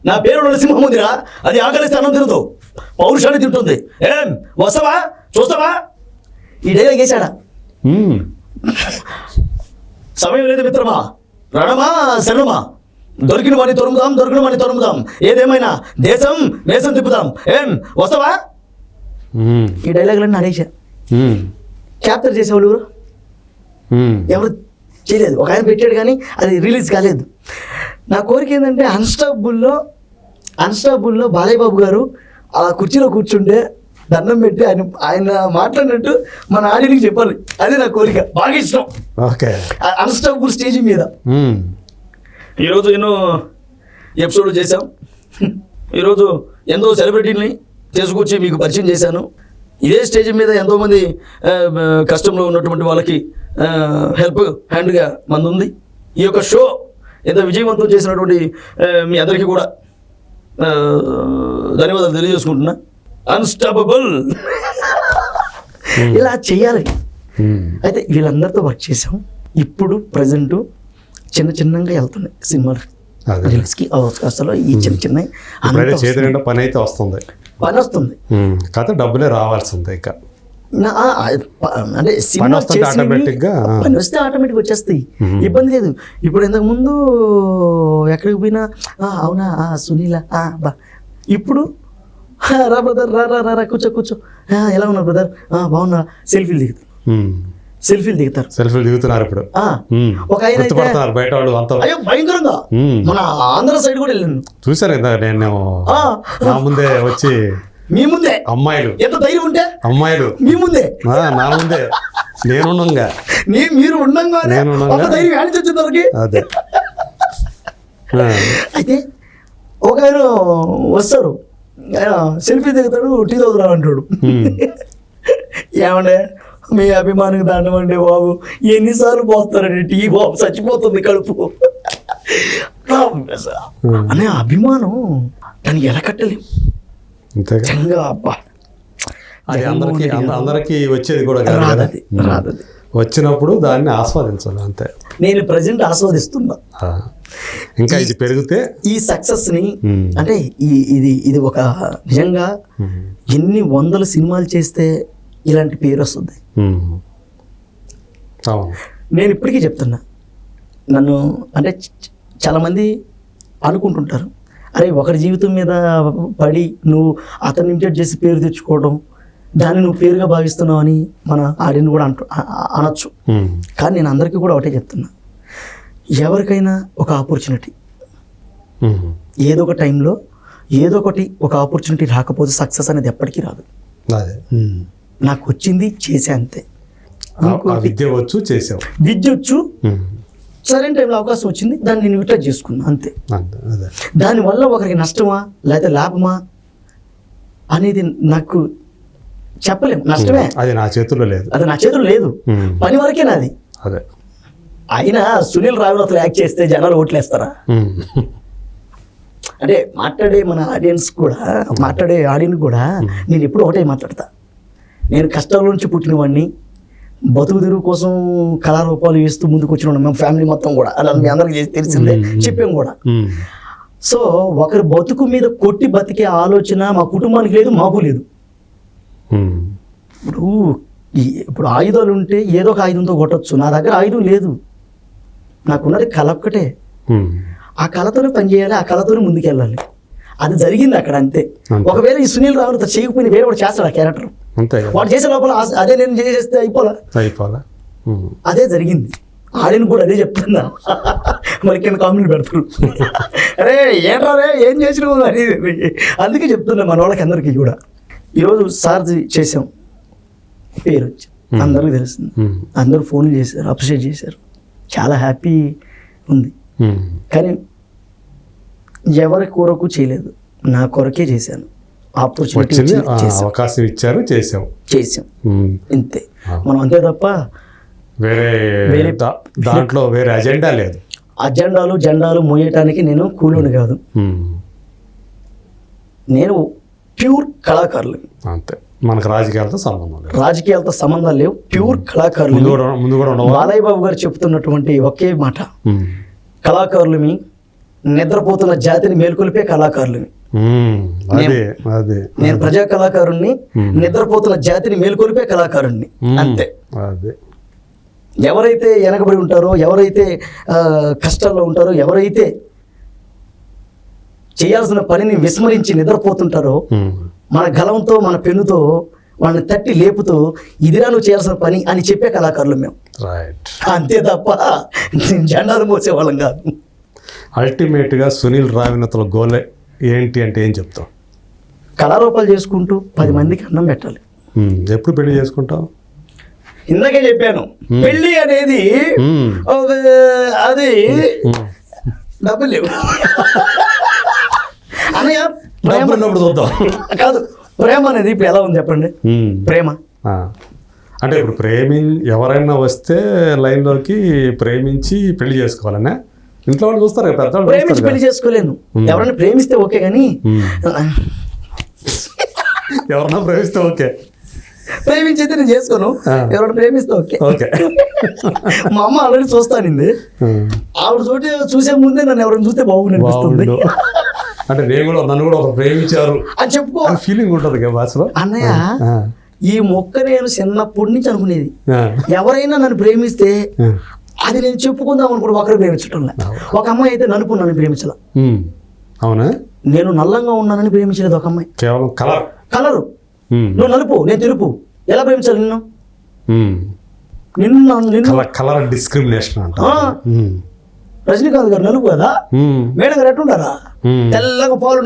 నా పేరు నరసింహం ఉందిరా, అది ఆకలిస్తే అన్నం తినదు, పౌరుషాన్ని తింటుంది, ఏం వస్తావా చూస్తావా? ఈ డైలాగ్ వేసాడా. సమయం లేదు మిత్రమా, రణమా శరణమా, దొరికిన వాడిని తొరుముదాం, ఏదేమైనా దేశం వేసం తిప్పుదాం, ఏం వస్తావా? ఈ డైలాగులన్నీ అడేసా. క్యాప్చర్ చేసేవాళ్ళు ఎవరు చేయలేదు. ఒక ఆయన పెట్టాడు కానీ అది రిలీజ్ కాలేదు. నా కోరిక ఏంటంటే అన్స్టాపుల్లో బాలయ్య బాబు గారు అలా కుర్చీలో కూర్చుంటే దండం పెట్టి ఆయన మాట్లాడినట్టు మన ఆడియన్కి చెప్పాలి. అది నా కోరిక, బాగా ఇష్టం. ఓకే, అన్స్టాపుల్ స్టేజ్ మీద ఈరోజు ఎన్నో ఎపిసోడ్లు చేశాం. ఈరోజు ఎంతో సెలబ్రిటీని తీసుకొచ్చి మీకు పరిచయం చేశాను. ఇదే స్టేజ్ మీద ఎంతోమంది కష్టంలో ఉన్నటువంటి వాళ్ళకి హెల్ప్ హ్యాండ్గా మంది ఉంది. ఈ యొక్క షో ఎంత విజయవంతం చేసినటువంటి మీ అందరికీ కూడా ధన్యవాదాలు తెలియజేసుకుంటున్నా. అన్స్టాపబుల్ ఇలా చేయాలి. అయితే వీళ్ళందరితో వర్క్ చేసాం. ఇప్పుడు ప్రజెంట్ చిన్నగా వెళ్తున్నాయి సినిమాలు రిలీజ్కి అవకాశాలు. ఈ చిన్న చేతి నిండా పని అయితే వస్తుంది, కథ డబ్బులే రావాల్సిందే. ఇక అంటే సినిమా పని వస్తే ఆటోమేటిక్ వచ్చేస్తాయి, ఇబ్బంది లేదు. ఇప్పుడు ఇంతకు ముందు ఎక్కడికి పోయినా అవునా సునీల బా, ఇప్పుడు రా బ్రదర్ రా కూర్చో ఎలా ఉన్నారు బ్రదర్, బాగున్నా, సెల్ఫీలు దిగుతున్నారు ఇప్పుడు. ఒక ఆయన బయట వాళ్ళు అంతా అయ్యో భయంకరంగా మన ఆంధ్ర సైడ్ కూడా వెళ్ళాను, చూసారు కదా. నేను నా ముందే వచ్చి మీ ముందే అమ్మాయిలు, ఎంత ధైర్యం ఉంటే అమ్మాయిలు మీ ముందే నా ముందే నేనుండగా మీరు ఉండంగానే ధైర్యం హ్యాండ్ వచ్చిందరికి. అదే అయితే ఒక ఆయన వస్తారు, ఆయన సెల్ఫీ దిగుతాడు, టీ తాగుతురా అంటాడు. ఏమండే మీ అభిమానికి దండమండి బాబు, ఎన్నిసార్లు పోస్తారండి టీ బాబు, చచ్చిపోతుంది కడుపు అనే అభిమానం దాన్ని ఎలా కట్టలేము. అబ్బా అది అందరికీ వచ్చేది కూడా రాదు. వచ్చినప్పుడు దాన్ని ఆస్వాదించాలి అంతే. నేను ప్రజెంట్ ఆస్వాదిస్తున్నా. ఇంకా ఇది పెరిగితే ఈ సక్సెస్ ని, అంటే ఇది ఒక నిజంగా ఎన్ని 100 సినిమాలు చేస్తే ఇలాంటి పేరు వస్తుంది. నేను ఇప్పటికీ చెప్తున్నా, నన్ను అంటే చాలామంది అనుకుంటుంటారు, అరే ఒకరి జీవితం మీద పడి నువ్వు అతన్ని ఇమిటేట్ చేసి పేరు తెచ్చుకోవడం, దాన్ని నువ్వు పేరుగా భావిస్తున్నావు అని మన ఆడియన్స్ కూడా అనొచ్చు. కానీ నేను అందరికీ కూడా ఒకటే చెప్తున్నా, ఎవరికైనా ఒక ఆపర్చునిటీ ఏదో ఒక టైంలో ఏదో ఒకటి ఒక ఆపర్చునిటీ రాకపోతే సక్సెస్ అనేది ఎప్పటికీ రాదు. నాకు వచ్చింది చేసే అంతే. విద్య వచ్చు సరైన టైంలో అవకాశం వచ్చింది, దాన్ని నేను యూటిలైజ్ చేసుకున్నా అంతే. దానివల్ల ఒకరికి నష్టమా లేకపోతే లాభమా అనేది నాకు చెప్పలేము. నష్టమే, అది నా చేతుల్లో లేదు. పని వరకే నాది. అయినా సునీల్ రావినోత్లో యాక్ట్ చేస్తే జనాలు ఓట్లేస్తారా? అంటే మాట్లాడే మన ఆడియన్స్ కూడా నేను ఎప్పుడు ఒకటే మాట్లాడతా, నేను కష్టాల నుంచి పుట్టిన వాడిని, బతుకు తెరువు కోసం కళారూపాలు వేస్తూ ముందుకు వచ్చిన మేము ఫ్యామిలీ మొత్తం కూడా, అలా మీ అందరికీ తెలిసిందే, చెప్పాం కూడా. సో ఒకరి బతుకు మీద కొట్టి బతికే ఆలోచన మా కుటుంబానికి లేదు, మాకు లేదు. ఇప్పుడు ఆయుధాలు ఉంటే ఏదో ఒక ఆయుధంతో కొట్టచ్చు, నా దగ్గర ఆయుధం లేదు. నాకున్నది కళ ఒక్కటే, ఆ కళతోనే పనిచేయాలి, ఆ కళతోనే ముందుకెళ్ళాలి. అది జరిగింది అక్కడ అంతే. ఒకవేళ ఈ సునీల్ రావుతో చేయకపోయినా వేరే వాడు చేస్తాడు ఆ క్యారెక్టర్, వాడు చేసే లోపల అదే నేను చేసేస్తే అయిపోలా. అదే జరిగింది. ఆడిని కూడా అదే చెప్తున్నా, మరి కింద కామెంట్లు పెడతారు, అరే ఏంట్రా రే ఏం చేసినావు అని. అందుకే చెప్తున్నా మన వాళ్ళకి అందరికీ కూడా. ఈరోజు సార్ చేసాం, పేరు వచ్చి అందరికీ తెలుస్తుంది, అందరూ ఫోన్లు చేశారు, అప్రిషియేట్ చేశారు, చాలా హ్యాపీ ఉంది. కానీ ఎవరి కొరకు చేయలేదు, నా కొరకే చేశాను. అవకాశం ఇచ్చారు, చేసాం ఇంతే. మనం అంతే తప్ప వేరే దాంట్లో వేరే అజెండా లేదు. అజెండాలు జెండాలు మోయటానికి నేను కూలోని కాదు, నేను ప్యూర్ కళాకారులు. అంతే, మనకు రాజకీయాలతో సంబంధం లేదు, రాజకీయాలతో సంబంధాలు లేవు, ప్యూర్ కళాకారులు. ముందు కూడా బాలయ్య బాబు గారు చెప్తున్నటువంటి ఒకే మాట, కళాకారులమి, నిద్రపోతున్న జాతిని మేల్కొల్పే కళాకారులమి. నేను ప్రజా కళాకారుణ్ణి, నిద్రపోతున్న జాతిని మేల్కొల్పే కళాకారుణ్ణి, అంతే. ఎవరైతే వెనకబడి ఉంటారో, ఎవరైతే కష్టాల్లో ఉంటారో, ఎవరైతే చేయాల్సిన పనిని విస్మరించి నిద్రపోతుంటారో, మన గలంతో మన పెన్నుతో వాళ్ళని తట్టి లేపుతూ ఇదిరా నువ్వు చేయాల్సిన పని అని చెప్పే కళాకారులు మేము, అంతే తప్ప జెండాలు మోసేవాళ్ళం కాదు. అల్టిమేట్గా సునీల్ రావినతుల గోల్ ఏంటి అంటే ఏం చెప్తావు? కళారూపాలు చేసుకుంటూ 10 మందికి అన్నం పెట్టాలి. ఎప్పుడు పెళ్లి చేసుకుంటావు? ఇందాకే చెప్పాను, పెళ్లి అనేది అది డబ్బులు లేవు అన్నయ్య. చూద్దాం కాదు, ప్రేమ అనేది ఇప్పుడు ఎలా ఉంది చెప్పండి? ప్రేమ అంటే ఇప్పుడు ఎవరైనా వస్తే లైన్లోకి ప్రేమించి పెళ్లి చేసుకోవాలనే ఇంట్లో వాళ్ళు చూస్తారు కదా, పెద్దవాళ్ళు ప్రేమించి పెళ్లి చేసుకోలేను. ఎవరైనా ప్రేమిస్తే ఓకే, కానీ ఎవరన్నా ప్రేమిస్తే ఓకే, ప్రేమించి అయితే నేను చేసుకోను. ఎవరైనా ప్రేమిస్తే ఓకే. మా అమ్మ ఆల్రెడీ చూస్తానింది, ఆవిడ చూసే ముందే నన్ను ఎవరైనా చూస్తే బాగుంది అంటే నన్ను కూడా ఒక ప్రేమించారు అని చెప్పుకో ఫీలింగ్ ఉంటుంది కదా అన్నయ్య. ఈ మొక్క నేను చిన్నప్పటి నుంచి అనుకునేది, ఎవరైనా నన్ను ప్రేమిస్తే అది నేను చెప్పుకుందాం అనుకుని ఒకరు ప్రేమించటం. ఒక అమ్మాయి అయితే నలుపు నన్ను ప్రేమించాల. అవునా? నేను నల్లంగా ఉన్నానని ప్రేమించలేదు ఒక అమ్మాయి, కేవలం కలరు. నువ్వు నలుపు, నేను తెలుపు, ఎలా ప్రేమించాలి నిన్ను? కలర్ డిస్క్రిమినేషన్ అంట. రజనీకాంత్ గారు నలుపు కదా, మేడం గారు ఎట్టుండారా? తెల్లగా పాలు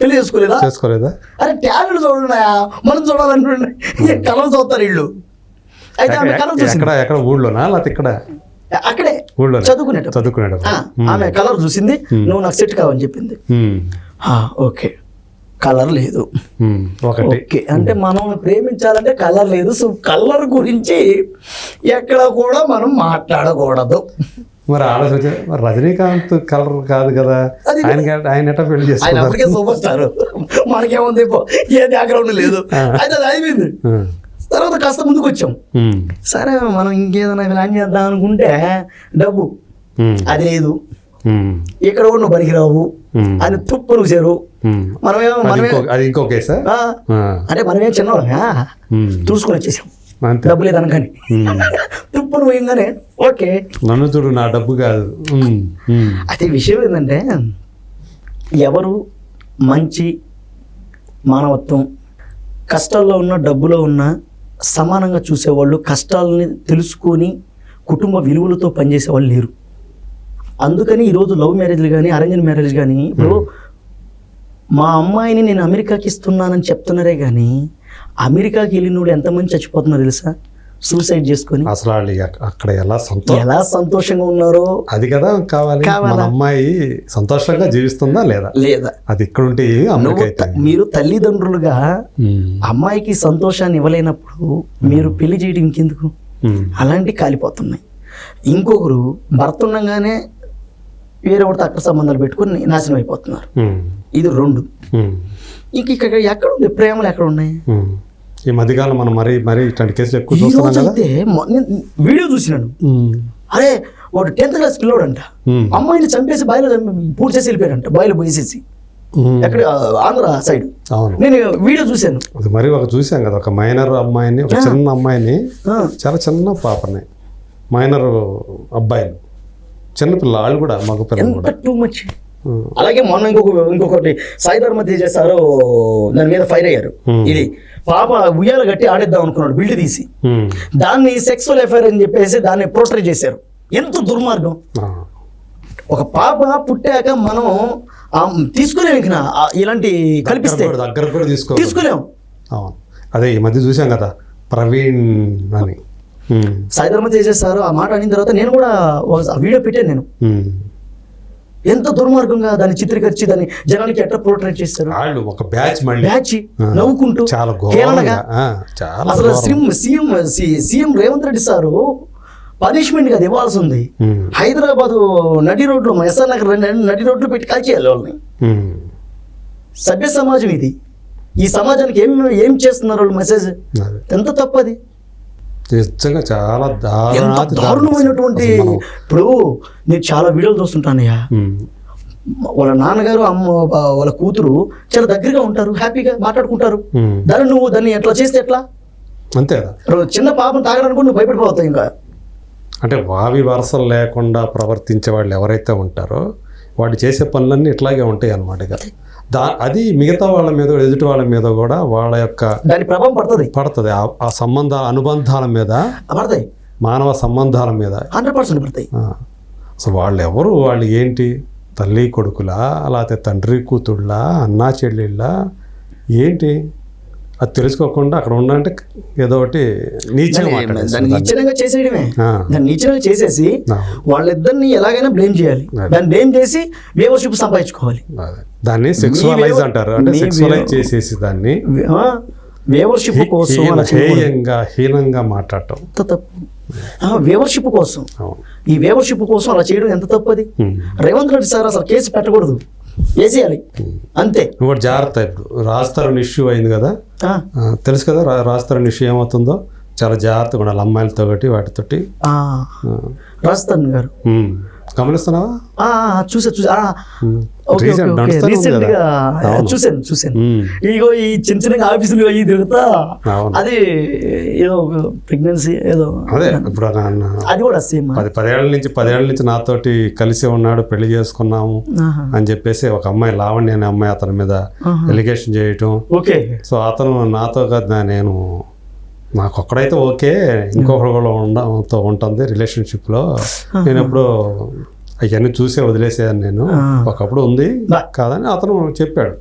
పెళ్లి చేసుకోలేదా? అరే టాలెంట్ చూడండి, మనం చూడాలంటుండే కలర్ చూస్తారు వీళ్ళు. అయితే ఆమె కలర్ చూసి ఎక్కడ ఊళ్ళోనా లేకపోతే ఇక్కడ అక్కడే చదువుకునేట ఆమె కలర్ చూసింది, నువ్వు నాకు సెట్ కావని చెప్పింది. ఓకే, కలర్ లేదు. ఓకే అంటే మనం ప్రేమించాలంటే కలర్ లేదు. సో కలర్ గురించి ఎక్కడ కూడా మనం మాట్లాడకూడదు. మరి ఆలోచించే రజనీకాంత్ కలర్ కాదు కదా, ఆయన ఎట్లా పెళ్లి చేస్తారు? అప్పటికే సూపర్ స్టార్, మనకేముంది ఏ బ్యాక్గ్రౌండ్ లేదు. అయితే అది అయిపోయింది. తర్వాత కాస్త ముందుకు వచ్చాం, సరే మనం ఇంకేదైనా ప్లాన్ చేద్దాం అనుకుంటే డబ్బు అది లేదు, ఇక్కడ కూడా నువ్వు పనికిరావు అని తుప్పులు చేరు. అంటే మనమేం చిన్నవాళ్ళగా చూసుకొని వచ్చేసాం, డబ్బు లేదన కానీ తుప్పులు పోయింగానే ఓకే నన్ను చూడు నా డబ్బు కాదు. అయితే విషయం ఏంటంటే, ఎవరు మంచి మానవత్వం, కష్టాల్లో ఉన్న డబ్బులో ఉన్న సమానంగా చూసేవాళ్ళు, కష్టాలని తెలుసుకొని కుటుంబ విలువలతో పనిచేసే వాళ్ళు లేరు. అందుకని ఈరోజు లవ్ మ్యారేజ్లు కానీ అరేంజ్డ్ మ్యారేజ్ కానీ, ఇప్పుడు మా అమ్మాయిని నేను అమెరికాకి ఇస్తున్నానని చెప్తున్నారే కానీ అమెరికాకి వెళ్ళిన వాళ్ళు ఎంతమంది చచ్చిపోతున్నారో తెలుసా? సూసైడ్ చేసుకొని. అసలు అక్కడ ఎలా సంతోషంగా ఉన్నారో అది కదా కావాలి. అమ్మాయి సంతోషంగా జీవిస్తుందా లేదా అది ఇక్కడ ఉంటే మీరు తల్లిదండ్రులుగా అమ్మాయికి సంతోషాన్ని ఇవ్వలేనప్పుడు మీరు పెళ్లి చేయడం ఇంకెందుకు? అలాంటివి కాలిపోతున్నాయి. ఇంకొకరు భర్త ఉండగానే వేరే ఒకటి అక్కడ సంబంధాలు పెట్టుకుని నాశనం అయిపోతున్నారు. ఇది 2. ఇంక ఇక్కడ ఎక్కడ ఉంది ప్రేమలు, ఎక్కడ ఉన్నాయి? ఈ మధ్యకాలం మనం మరి ఇట్లాంటి కేసులు ఎక్కువ చూస్తున్నాం. వీడియో చూసినాను, అరే వాడు 10th క్లాస్ పిల్లోడంట, అమ్మాయిని చంపేసి బాయిలో పూర్తి చేసి వెళ్ళిపోయాడంట, బాయిలో పోసేసి. ఎక్కడ? ఆంధ్ర సైడ్. నేను వీడియో చూశాను. అది మరి చూసాం కదా, ఒక మైనర్ అమ్మాయిని, ఒక చిన్న అమ్మాయిని, చాలా చిన్న పాపని, మైనర్ అబ్బాయిలు, చిన్నపిల్ల వాళ్ళు కూడా, మగ పిల్లలు టూ మచ్. అలాగే మొన్న ఇంకొకటి సాయిధర్మ చేశారు, దాని మీద ఫైర్ అయ్యారు. ఇది పాప ఉయ్యాల కట్టి ఆడేద్దాం అనుకున్నాడు, బిల్డ్ తీసి దాన్ని సెక్సువల్ అఫైర్ అని చెప్పేసి దాన్ని పోర్ట్రే చేశారు. ఎంత దుర్మార్గం! ఒక పాప పుట్టాక మనం తీసుకోలేము, ఇంకా ఇలాంటి కల్పిస్తే తీసుకోలేము. అదే ఈ మధ్య చూసాం కదా, ప్రవీణ్ అని సాయిధర్మ చేసేసారు. ఆ మాట అయిన తర్వాత నేను కూడా వీడియో పెట్టాను. నేను ఎంత దుర్మార్గంగా దాన్ని చిత్రీకరించి దాన్ని జనానికి ఎట్లా పోర్ట్రేట్ చేస్తారు. ఒక బ్యాచ్ నవ్వుకుంటూ చాలా అసలు CM Revanth Reddy sir punishment అది ఇవ్వాల్సి ఉంది. హైదరాబాదు నడి రోడ్లో ఎస్ఆర్ నగర్ నడి రోడ్లు పెట్టి కాల్చేయాలి వాళ్ళని. సభ్య సమాజం ఇది. ఈ సమాజానికి ఏం చేస్తున్నారు వాళ్ళు? మెసేజ్ ఎంత తప్పది, నిజంగా చాలా ఎంత దారుణమైనటువంటి. ఇప్పుడు నేను చాలా వీడియోలు చూస్తుంటానయ్యా, వాళ్ళ నాన్నగారు అమ్మ వాళ్ళ కూతురు చాలా దగ్గరగా ఉంటారు, హ్యాపీగా మాట్లాడుకుంటారు. దాన్ని ఎట్లా చేస్తే ఎట్లా? అంతే కదా. చిన్న పాపను తాగడానికి నువ్వు భయపడిపోతావు. ఇంకా అంటే వావి వరసలు లేకుండా ప్రవర్తించే వాళ్ళు ఎవరైతే ఉంటారో వాడు చేసే పనులన్నీ ఇట్లాగే ఉంటాయి అన్నమాట. ఇక అది మిగతా వాళ్ళ మీద, ఎదుటి వాళ్ళ మీద కూడా వాళ్ళ యొక్క దాని ప్రభావం పడుతుంది. ఆ అనుబంధాల మీద పడతాయి, మానవ సంబంధాల మీద 100% పడతాయి. అసలు వాళ్ళు ఎవరు, వాళ్ళు ఏంటి, తల్లి కొడుకులా, లేకపోతే తండ్రి కూతుళ్ళా, అన్నా చెల్లెళ్ళా, ఏంటి అది తెలుసుకోకుండా అక్కడ ఉండంటే ఏదో ఒకటి నీచంగా చేసేయడమే. దాన్ని నీచంగా చేసేసి వాళ్ళిద్దరిని ఎలాగైనా బ్లేమ్ చేయాలి. దాన్ని బ్లేమ్ చేసి వ్యూవర్షిప్ సంపాదించుకోవాలి. దాన్ని సెక్సువలైజ్ అంటారు. అంటే సెక్సువలైజ్ చేసేసి దాన్ని వ్యూవర్షిప్ కోసం హీనంగా మాట్లాడటం తప్పు. వ్యూవర్షిప్ కోసం, ఈ వ్యూవర్షిప్ కోసం అలా చేయడం ఎంత తప్పది. రేవంత్ రెడ్డి సార్ అసలు కేసు పెట్టకూడదు, వేసేయాలి అంతే. నువ్వు జాగ్రత్త. ఇప్పుడు రాజధాని ఇష్యూ అయింది కదా, తెలుసు కదా రాజధాని ఇష్యూ ఏమవుతుందో. చాలా జాగ్రత్తగా ఉండాలి అమ్మాయిలతో ఒకటి వాటితోటి. రాజధాని గారు గమనిస్తున్నావా? చూసాను. ఇగో ఈ చిన్న చిన్న ఆఫీసులు అయ్యి తిరుగుతా, అది ఏదో ప్రెగ్నెన్సీ ఏదో అదే. ఇప్పుడు అది కూడా సేమ్ 10 ఏళ్ళ నుంచి నాతోటి కలిసి ఉన్నాడు, పెళ్లి చేసుకున్నాము అని చెప్పేసి ఒక అమ్మాయి, లావణ్య అనే అమ్మాయి అతని మీద ఎలిగేషన్ చేయటం. ఓకే. సో అతను నాతో కదా, నాకు ఒక్కడైతే ఓకే, ఇంకొకరు కూడా ఉంటుంది రిలేషన్షిప్లో. నేను ఎప్పుడు అవన్నీ చూసే వదిలేసేదాన్ని. నేను ఒకప్పుడు ఉంది కాదని అతను చెప్పాడు.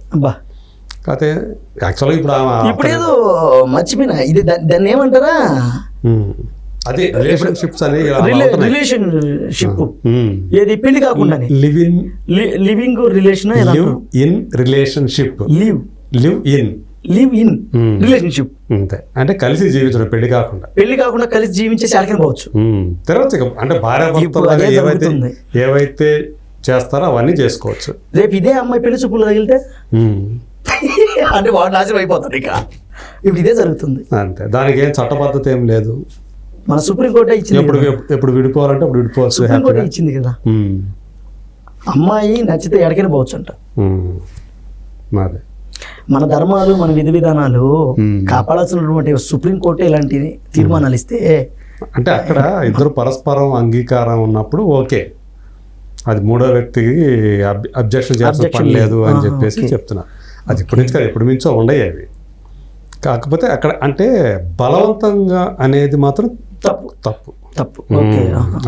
కాకపోతే యాక్చువల్గా ఇప్పుడు ఏదో మర్చిపోయినా, ఇది దాన్ని ఏమంటారా, అదే రిలేషన్షిప్స్ అని రిలేషన్షిప్ ఏది పెళ్లి కాకుండా living relation, in relationship, live in relationship. అంతే, అంటే కలిసి జీవించడం, పెళ్లి కాకుండా కలిసి జీవించేసి ఆడకని పోవచ్చు. తర్వాత అంటే భార్యాభర్తలు ఏవైతే చేస్తారో అవన్నీ చేసుకోవచ్చు. రేపు ఇదే అమ్మాయి పెళ్లి చూపులు తగిలితే అంటే వాడు నాశనం అయిపోతాడు. ఇక ఇప్పుడు ఇదే జరుగుతుంది. అంతే, దానికి ఏం చట్టబద్ధత ఏం లేదు. మన సుప్రీంకోర్టు ఇచ్చింది, ఎప్పుడు విడిపోవాలంటే అప్పుడు విడిపోవచ్చు. సుప్రీంకోర్టు ఇచ్చింది కదా, అమ్మాయి నచ్చితే ఎడకని పోవచ్చు అంట. అదే మన ధర్మాలు, మన విధి విధానాలు కాపాడాల్సినటువంటి సుప్రీంకోర్టు ఇలాంటి తీర్మానాలు ఇస్తే, అంటే అక్కడ ఇద్దరు పరస్పరం అంగీకారం ఉన్నప్పుడు ఓకే, అది మూడో వ్యక్తికి అబ్జెక్షన్ చేయాల్సిన పని లేదు అని చెప్పేసి చెప్తున్నారు. అది ఇప్పటి నుంచి కదా, ఎప్పటి నుంచో ఉండయి అవి. కాకపోతే అక్కడ అంటే బలవంతంగా అనేది మాత్రం తప్పు.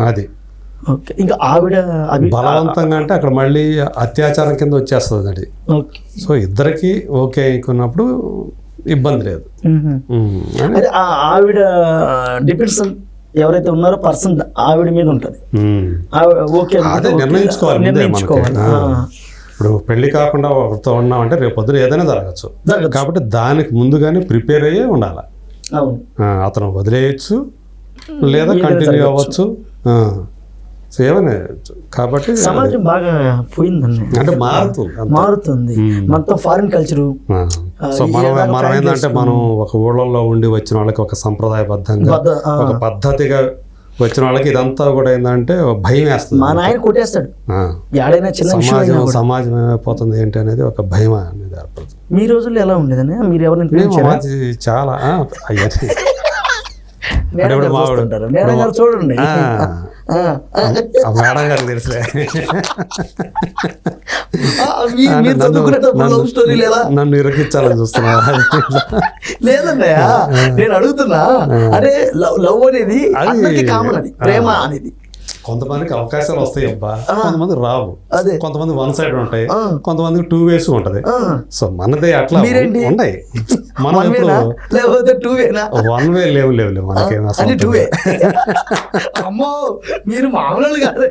అది ఇంకా ఆవిడ బలవంతంగా అంటే అక్కడ మళ్ళీ అత్యాచారం కింద వచ్చేస్తుంది అది. సో ఇద్దరికి ఓకే అనుకున్నప్పుడు ఇబ్బంది లేదు. ఆవిడ డిపెండ్స్ ఎవరైతే ఉన్నారో పర్సన్ ఆవిడ మీద ఉంటుంది. అదే నిర్ణయించుకోవాలి. ఇప్పుడు పెళ్లి కాకుండా ఒకరితో ఉన్నామంటే రేపు పొద్దున ఏదైనా జరగచ్చు. కాబట్టి దానికి ముందుగానే ప్రిపేర్ అయ్యే ఉండాలి. అతను వదిలేయచ్చు లేదా కంటిన్యూ అవ్వచ్చు. సేవనే. కాబట్టి సమాజం బాగా పోయిందండి, అంటే మారుతుంది. మొత్తం ఫారిన్ కల్చరు. సో మనం ఏంటంటే మనం ఒక ఊళ్ళల్లో ఉండి వచ్చిన వాళ్ళకి ఒక సంప్రదాయబద్ధంగా ఒక పద్ధతిగా వచ్చిన వాళ్ళకి ఇదంతా కూడా ఏంటంటే భయం వేస్తుంది. మా నాయన కొట్టేస్తాడు. సమాజం ఏమైపోతుంది ఏంటి అనేది ఒక భయం అనేది ఏర్పడుతుంది. మీ రోజుల్లో ఎలా ఉండేదని మీరు ఎవరైనా చాలా అయ్యారు చూడండి, మేడం గారు తెలుసులే. నన్ను ఇరకించాలని చూస్తున్నా. లేదన్నయ్య, నేను అడుగుతున్నా. అంటే లవ్ అనేది కామన్, అది ప్రేమ అనేది. కొంతమందికి అవకాశాలు వస్తాయి అబ్బా, కొంతమంది రావు. కొంతమంది వన్ సైడ్ ఉంటాయి, కొంతమందికి 2 ways ఉంటది. సో మనదే అట్లా ఉన్నాయి. మనం వన్ వే లేవు మనకేం అసలు. మీరు మామూలు కాదు.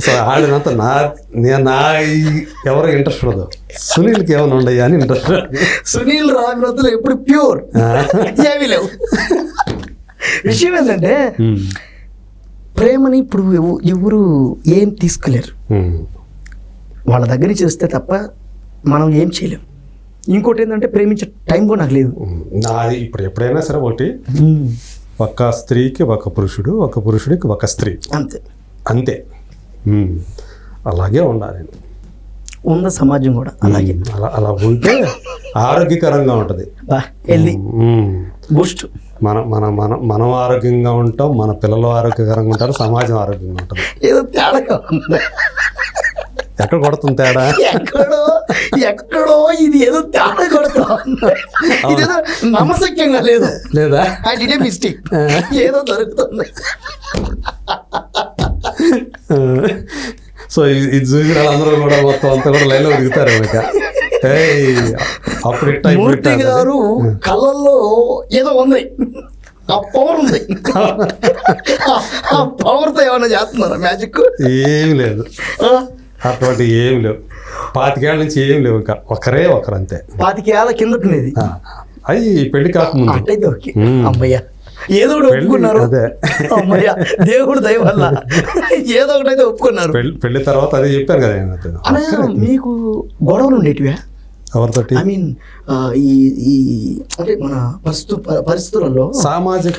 సో ఆడినంత నా ఎవరు ఇంట్రెస్ట్ ఉండదు. సునీల్కి ఏమైనా ఉండయా అని ఇంట్రెస్ట్. సునీల్ రాజు ఎప్పుడు ప్యూర్ ఏమీ లేవు. విషయం ఏంటంటే ప్రేమని ఇప్పుడు ఎవరు ఏం తీసుకోలేరు, వాళ్ళ దగ్గర నుంచి వస్తే తప్ప మనం ఏం చేయలేం. ఇంకోటి ఏంటంటే ప్రేమించే టైం కూడా నాకు లేదు. అది ఇప్పుడు ఎప్పుడైనా సరే ఒకటి, ఒక స్త్రీకి ఒక పురుషుడు, ఒక పురుషుడికి ఒక స్త్రీ, అంతే అంతే. అలాగే ఉండాలి. ఉన్న సమాజం కూడా అలాగే అలా ఉంటే ఆరోగ్యకరంగా ఉంటుంది. Healthy Boost. మనం ఆరోగ్యంగా ఉంటాం, మన పిల్లలు ఆరోగ్యకరంగా ఉంటారు, సమాజం ఆరోగ్యంగా ఉంటుంది. ఏదో తేడా ఉంది. ఎక్కడ కొడుతుంది తేడా? ఎక్కడో ఇది ఏదో తేడా కొడుతా ఉంది. ఇదేదో నమ్మశక్యంగా లేదు లేదా? ఇదే మిస్టేక్, ఏదో దొరుకుతుంది. సో ఇది చూసి వాళ్ళందరూ కూడా మొత్తం అంతా కూడా లైన్లో దిగుతారు. అప్పుడు మూర్తి గారు కళ్ళల్లో ఏదో ఉంది, ఆ పవర్ ఉంది. ఆ పవర్తో ఏమైనా చేస్తున్నారా మ్యాజిక్? ఏమి లేదు, అటువంటి ఏమి లేవు. 25 ఏళ్ళ నుంచి ఏం లేవు, ఇంకా ఒకరు అంతే. 25 ఏళ్ళ కిందకునేది అవి పెళ్లి కాకముందు. అట్టయితే ఓకే, అమ్మయ్యా ఏదో ఒకటి ఒప్పుకున్నారు. అమ్మయ్యా దేవుడు దయ వల్ల ఏదో ఒకటి అయితే ఒప్పుకున్నారు. పెళ్లి తర్వాత అదే చెప్పాను కదా. అలా మీకు గొడవలు ఉండేటివా? ఎవరితోటి? ఐ మీన్ ఈ అంటే మన పరిస్థితులలో సామాజిక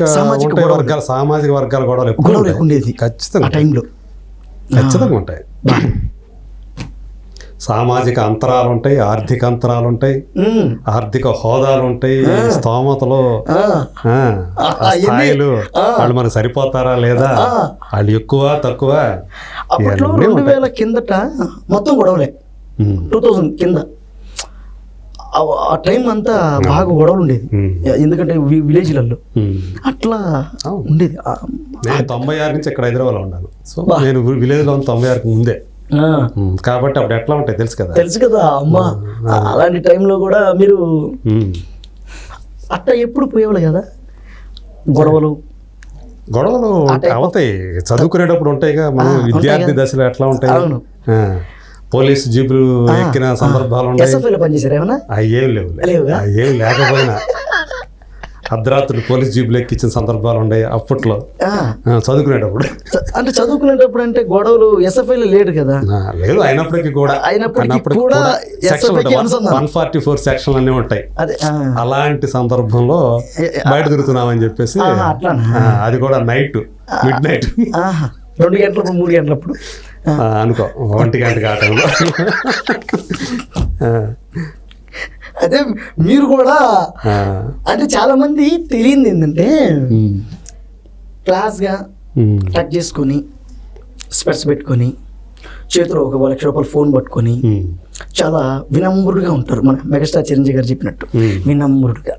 వర్గాల గొడవలు ఎక్కువ ఉండేది ఖచ్చితంగా ఆ టైంలో. ఖచ్చితంగా ఉంటాయి. సామాజిక అంతరాలు ఉంటాయి, ఆర్థిక అంతరాలు ఉంటాయి, ఆర్థిక హోదాలు ఉంటాయి, స్తోమతలు, స్థాయిలు, వాళ్ళు మనకు సరిపోతారా లేదా, వాళ్ళు ఎక్కువ తక్కువ. అప్పట్లో 2000 కిందట మొత్తం గొడవలే. 2000 కింద ఆ టైం అంతా బాగా గొడవలు ఉండేది, ఎందుకంటే విలేజ్లలో అట్లా ఉండేది. నేను 96 నుంచి ఇక్కడ హైదరాబాద్లో ఉన్నాను. సో నేను విలేజ్లో 96కి ముందే కాబట్టి అప్పుడు ఎట్లా ఉంటాయి తెలుసు కదా. అమ్మా అలాంటి టైంలో కూడా మీరు అట్లా ఎప్పుడు పోయేవాళ్ళు కదా. గొడవలు అవుతాయి, చదువుకునేటప్పుడు ఉంటాయిగా. మనం విద్యార్థి దశలో ఎట్లా ఉంటాయి, పోలీసు జీపులు ఎక్కిన సందర్భాలు ఉన్నాయి. పనిచేసారు ఏమన్నా? అయ్యేం లేకపోయినా అర్ధరాత్రులు పోలీస్ జీపులు ఎక్కించిన సందర్భాలు ఉన్నాయి అప్పట్లో చదువుకునేటప్పుడు. అంటే చదువుకునేటప్పుడు అంటే గొడవలు ఎస్ఎఫ్ఐలో లేడు కదా. లేదు, అయినప్పటికీ కూడా 144 సెక్షన్లు అన్నీ ఉంటాయి. అలాంటి సందర్భంలో బయట తిరుగుతున్నామని చెప్పేసి అది కూడా మిడ్ నైట్ 2 గంటలప్పుడు 3 గంటలప్పుడు అనుకో 1 గంటకి ఆ టైంలో. అదే మీరు కూడా అంటే చాలా మంది తెలియంది ఏంటంటే క్లాస్గా టచ్ చేసుకొని స్పెట్స్ పెట్టుకొని చేతిలో ఒక 1 లక్ష రూపాయలు ఫోన్ పట్టుకొని చాలా వినమ్రుడుగా ఉంటారు. మన మెగాస్టార్ చిరంజీవి గారు చెప్పినట్టు వినమ్రుడుగా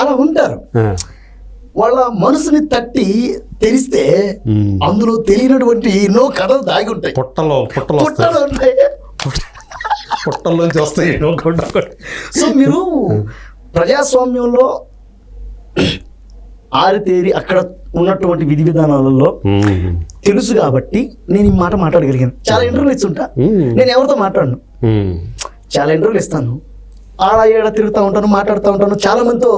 అలా ఉంటారు. వాళ్ళ మనసుని తట్టి తెరిస్తే అందులో తెలియనటువంటి ఎన్నో కథలు దాగి ఉంటాయి. పుట్టల్లోంచి వస్తాయి. సో మీరు ప్రజాస్వామ్యంలో ఆరితేరి అక్కడ ఉన్నటువంటి విధి విధానాలలో తెలుసు కాబట్టి నేను ఈ మాట మాట్లాడగలిగాను. చాలా ఇంటర్వ్యూలు ఇస్తుంటా, నేను ఎవరితో మాట్లాడను, చాలా ఇంటర్వ్యూలు ఇస్తాను, ఆడ ఏడ తిరుగుతూ ఉంటాను, మాట్లాడుతూ ఉంటాను. చాలా మందితో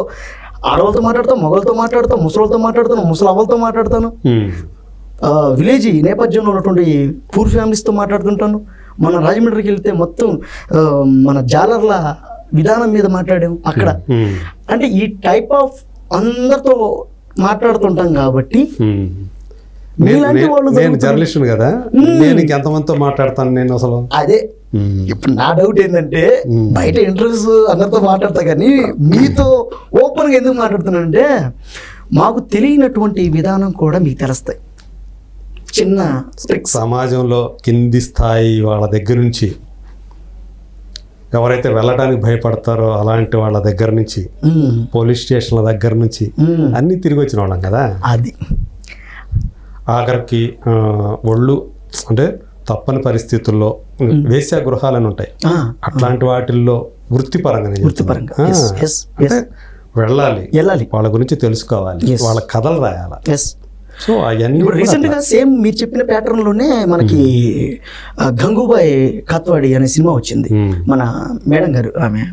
ఆడవాళ్ళతో మాట్లాడతాను, మొగలతో మాట్లాడతాను, ముసలితో మాట్లాడతాను, ముసలవ్వలతో మాట్లాడతాను, విలేజ్ నేపథ్యంలో ఉన్నటువంటి పూర్ ఫ్యామిలీస్తో మాట్లాడుతుంటాను. మన రాజమండ్రికి వెళ్తే మొత్తం మన జాలర్ల విధానం మీద మాట్లాడాము అక్కడ. అంటే ఈ టైప్ ఆఫ్ అందరితో మాట్లాడుతుంటాం కాబట్టి నేను జర్నలిస్ట్ కదా, నేను ఎంతమందితో మాట్లాడతాను నేను అసలు. అదే ఇప్పుడు నా డౌట్ ఏంటంటే బయట ఇంటర్వ్యూస్ అందరితో మాట్లాడతా కానీ మీతో ఓపెన్గా ఎందుకు మాట్లాడుతున్నానంటే మాకు తెలియనటువంటి విధానం కూడా మీకు తెలుస్తాయి. చిన్న సమాజంలో కింది స్థాయి వాళ్ళ దగ్గర నుంచి ఎవరైతే వెళ్ళడానికి భయపడతారో అలాంటి వాళ్ళ దగ్గర నుంచి పోలీస్ స్టేషన్ల దగ్గర నుంచి అన్నీ తిరిగి వచ్చిన వాళ్ళం కదా. అది ఆఖరికి ఒళ్ళు అంటే తప్పని పరిస్థితుల్లో వేశ్యా గృహాలని ఉంటాయి, అట్లాంటి వాటిల్లో వృత్తిపరంగా వెళ్ళాలి, వాళ్ళ గురించి తెలుసుకోవాలి, వాళ్ళ కథలు రాయాలి. సో అవన్నీ రీసెంట్గా సేమ్ మీరు చెప్పిన ప్యాటర్న్లోనే మనకి గంగూబాయ్ కాత్వాడి అనే సినిమా వచ్చింది. మన మేడం గారు ఆమె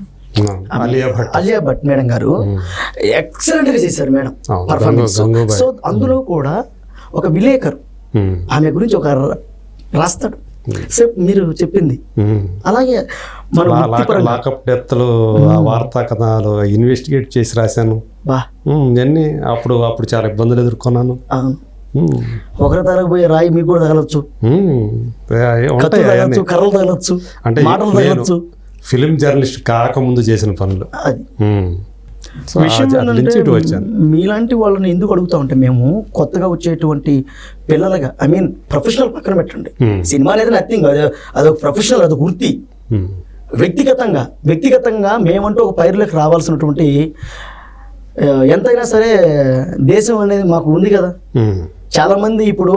అలియా భట్ మేడం గారు ఎక్సలెంట్ గా చేశారు మేడం అవును, పర్ఫార్మెన్స్. గంగూబాయ్. సో అందులో కూడా ఒక విలేకరు ఆమె గురించి ఒక రాస్తాడు. సో మీరు చెప్పింది అలాగే మన వృత్తిపరంగా లాకప్ డెత్లు ఆ వార్తా కథనాలు ఇన్వెస్టిగేట్ చేసి రాశాను. బా ఇవన్నీ అప్పుడు చాలా ఇబ్బందులు ఎదుర్కొన్నాను. అవును. ఒకరి తరగబోయే రాయి మీకు కూడా తగలొచ్చు, కత్తులు తగలొచ్చు, కర్రలు తగలొచ్చు, అంటే మాటలు తగలొచ్చు. ఫిలిం జర్నలిస్ట్ కాకముందు చేసిన పనులు. అది సో విషయం అటు నుంచి ఏంటంటే ఇటు వచ్చాను. మీలాంటి వాళ్ళని ఎందుకు అడుగుతా ఉంటే మేము కొత్తగా వచ్చేటువంటి పిల్లలుగా ఐ మీన్ ప్రొఫెషనల్ పక్కన పెట్టండి, సినిమా అనేది నథింగ్, అదొక ప్రొఫెషనల్, అదొక వృత్తి. వ్యక్తిగతంగా మేమంటూ ఒక పైరులోకి రావాల్సినటువంటి ఎంతైనా సరే దేశం అనేది మాకు ఉంది కదా. చాలామంది ఇప్పుడు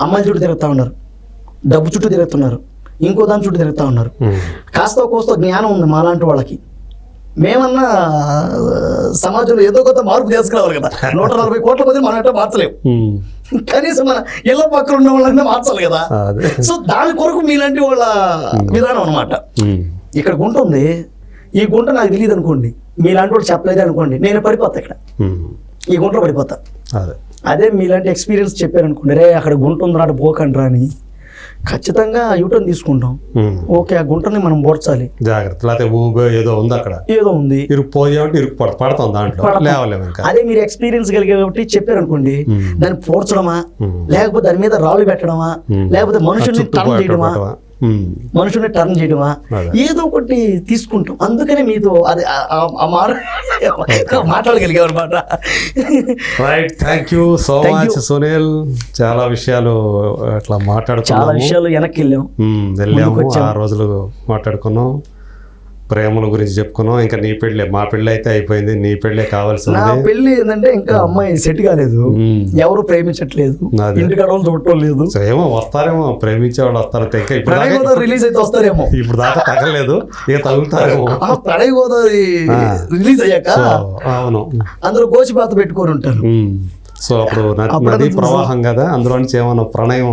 అమ్మాయిల చుట్టూ తిరుగుతూ ఉన్నారు, డబ్బు చుట్టూ తిరుగుతున్నారు, ఇంకో దాని చుట్టూ తిరుగుతూ ఉన్నారు. కాస్త కోస్త జ్ఞానం ఉంది మాలాంటి వాళ్ళకి. మేమన్నా సమాజంలో ఏదో కొంత మార్పు తీసుకురావాలి కదా. 140 కోట్ల మంది మనం ఎట్లా మార్చలేము, కనీసం మన ఇళ్ళ పక్కన ఉన్న వాళ్ళన్నా మార్చాలి కదా. సో దాని కొరకు మీలాంటి వాళ్ళ విధానం అనమాట. ఇక్కడ గుంట ఉంది, ఈ గుంట నాకు తెలియదు అనుకోండి, మీలాంటి వాళ్ళు చెప్పలేదు అనుకోండి, నేను పడిపోతా, ఇక్కడ ఈ గుంటలో పడిపోతా. అదే మీలాంటి ఎక్స్పీరియన్స్ చెప్పారు అనుకోండి, రే అక్కడ గుంట ఉందిరా అటు పోకండ్రా అని, ఖచ్చితంగా యూటర్న్ తీసుకుంటాం. ఓకే, ఆ గుంటని మనం పోడ్చాలి, జాగ్రత్త. లేకపోతే ఏదో ఉంది అక్కడ, ఏదో ఉంది, ఇరుక్కుపోయామంటే పడతాం దాంట్లో, లేవలేము ఇంకా. అదే మీరు ఎక్స్పీరియన్స్ కలిగే కాబట్టి చెప్పారు అనుకోండి, దాన్ని పోడ్చడమా, లేకపోతే దాని మీద రాళ్ళు పెట్టడమా, లేకపోతే మనుషుల్ని టర్న్ చేయడమా, ఏదో ఒకటి తీసుకుంటాం. అందుకనే మీతో అది మాట్లాడగలిగాం అనమాట. Right, thank you so much Sunil. చాలా విషయాలు అట్లా మాట్లాడుకున్నాము, చాలా విషయాలు వెనక్కి వెళ్ళాము, ఆ రోజులు మాట్లాడుకున్నాం, ప్రేమల గురించి చెప్పుకున్నాం. ఇంకా నీ పెళ్ళే, మా పెళ్ళి అయితే అయిపోయింది, నీ పెళ్ళే కావాల్సింది. నా పెళ్లి ఏంటంటే ఇంకా అమ్మాయి సెట్ కాలేదు, ఎవరు ప్రేమించట్లేదు, ఇంటికాడ వాళ్ళు చూడటం లేదు. ఏమో వస్తారేమో, ప్రేమించే వాళ్ళు వస్తారు. ప్రణయ గోదావరి రిలీజ్ అయితే వస్తారేమో, ఇప్పుడు దాకా తగలేదు, ఇక తగులుతారేమో. ప్రణయ గోదావరి రిలీజ్ అయ్యాక అవును అందరూ గోచిపాత పెట్టుకొని ఉంటారు. సో అప్పుడు నది ప్రవాహం కదా, అందులో నుంచి ఏమన్నా ప్రణయం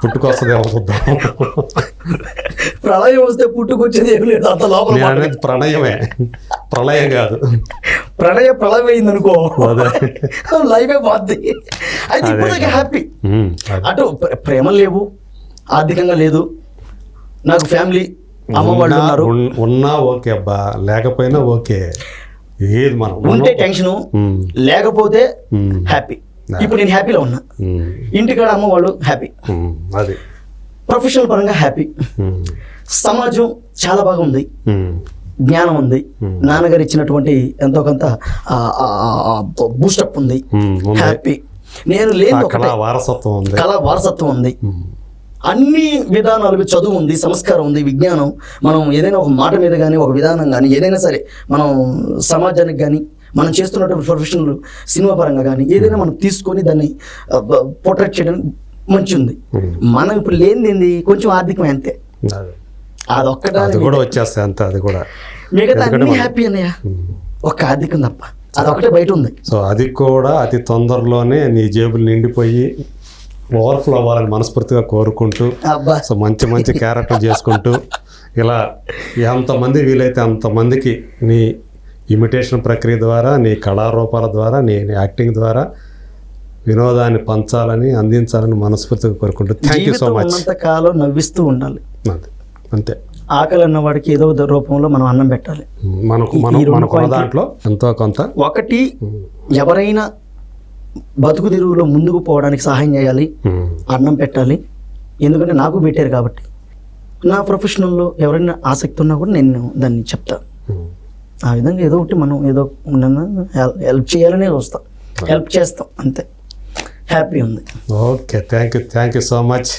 పుట్టుకొస్తుందేమో చూద్దాం. ప్రళయం వస్తే పుట్టుకొచ్చేది ఏం లేదు, అంత లోపల ప్రణయమే, ప్రళయం కాదు. ప్రళయం అయింది అనుకో, లైఫే బాగుంది. అయితే ఇప్పుడు హ్యాపీ. అటు ప్రేమలు లేవు, ఆర్థికంగా లేదు, నాకు ఫ్యామిలీ అమ్మ వాళ్ళు ఉన్నారు. ఉన్నా ఓకే అబ్బా, లేకపోయినా ఓకే. ఏది మనం ఉంటే టెన్షన్, లేకపోతే హ్యాపీ. ఇప్పుడు నేను హ్యాపీలో ఉన్నా, ఇంటికాడ అమ్మ వాళ్ళు హ్యాపీ, అది ప్రొఫెషనల్ పరంగా హ్యాపీ, సమాజం చాలా బాగా ఉంది, జ్ఞానం ఉంది, నాన్నగారు ఇచ్చినటువంటి ఎంతో కొంత బూస్టప్ ఉంది, హ్యాపీ. నేను లేదు కళా వారసత్వం ఉంది, అన్ని విధానాలు, చదువు ఉంది, సంస్కారం ఉంది, విజ్ఞానం. మనం ఏదైనా ఒక మాట మీద కానీ, ఒక విధానం కానీ, ఏదైనా సరే మనం సమాజానికి కానీ, మనం చేస్తున్నటువంటి ప్రొఫెషనల్ సినిమా పరంగా కానీ ఏదైనా మనం తీసుకొని దాన్ని పోర్ట్రేట్ చేయడానికి మంచి ఉంది. మనం ఇప్పుడు లేనిది కొంచెం ఆర్థికమే, అంతే. అదొక్కటి కూడా వచ్చేస్తాయి అంతే, అది కూడా మిగతా అన్ని హ్యాపీ అన్నయ్య, ఒక్క ఆర్థికం తప్ప అదొకటే బయట ఉంది. సో అది కూడా అతి తొందరలోనే నీ జేబులు నిండిపోయి ఓవర్ఫ్లో అవ్వాలని మనస్ఫూర్తిగా కోరుకుంటూ, సో మంచి మంచి క్యారెక్టర్ చేసుకుంటూ ఇలా ఎంతమంది వీలైతే అంతమందికి నీ ఇమిటేషన్ ప్రక్రియ ద్వారా, నీ కళారూపాల ద్వారా, నీ యాక్టింగ్ ద్వారా వినోదాన్ని పంచాలని, అందించాలని మనస్ఫూర్తిగా కోరుకుంటూ థ్యాంక్ యూ సో మచ్. కాలం నవ్విస్తూ ఉండాలి, అంతే. ఆకలి అన్న వాడికి ఏదో రూపంలో మనం అన్నం పెట్టాలి, మనకు దాంట్లో ఎంతో కొంత. ఒకటి, ఎవరైనా బతుకు తెరువులో ముందుకు పోవడానికి సహాయం చేయాలి, అన్నం పెట్టాలి. ఎందుకంటే నాకు పెట్టారు కాబట్టి. నా ప్రొఫెషనల్లో ఎవరైనా ఆసక్తి ఉన్నా కూడా నేను దాన్ని చెప్తాను. ఆ విధంగా ఏదో ఒకటి మనం ఏదో హెల్ప్ చేయాలనే వస్తాం, హెల్ప్ చేస్తాం, అంతే. హ్యాపీ ఉంది. Okay, thank you so much.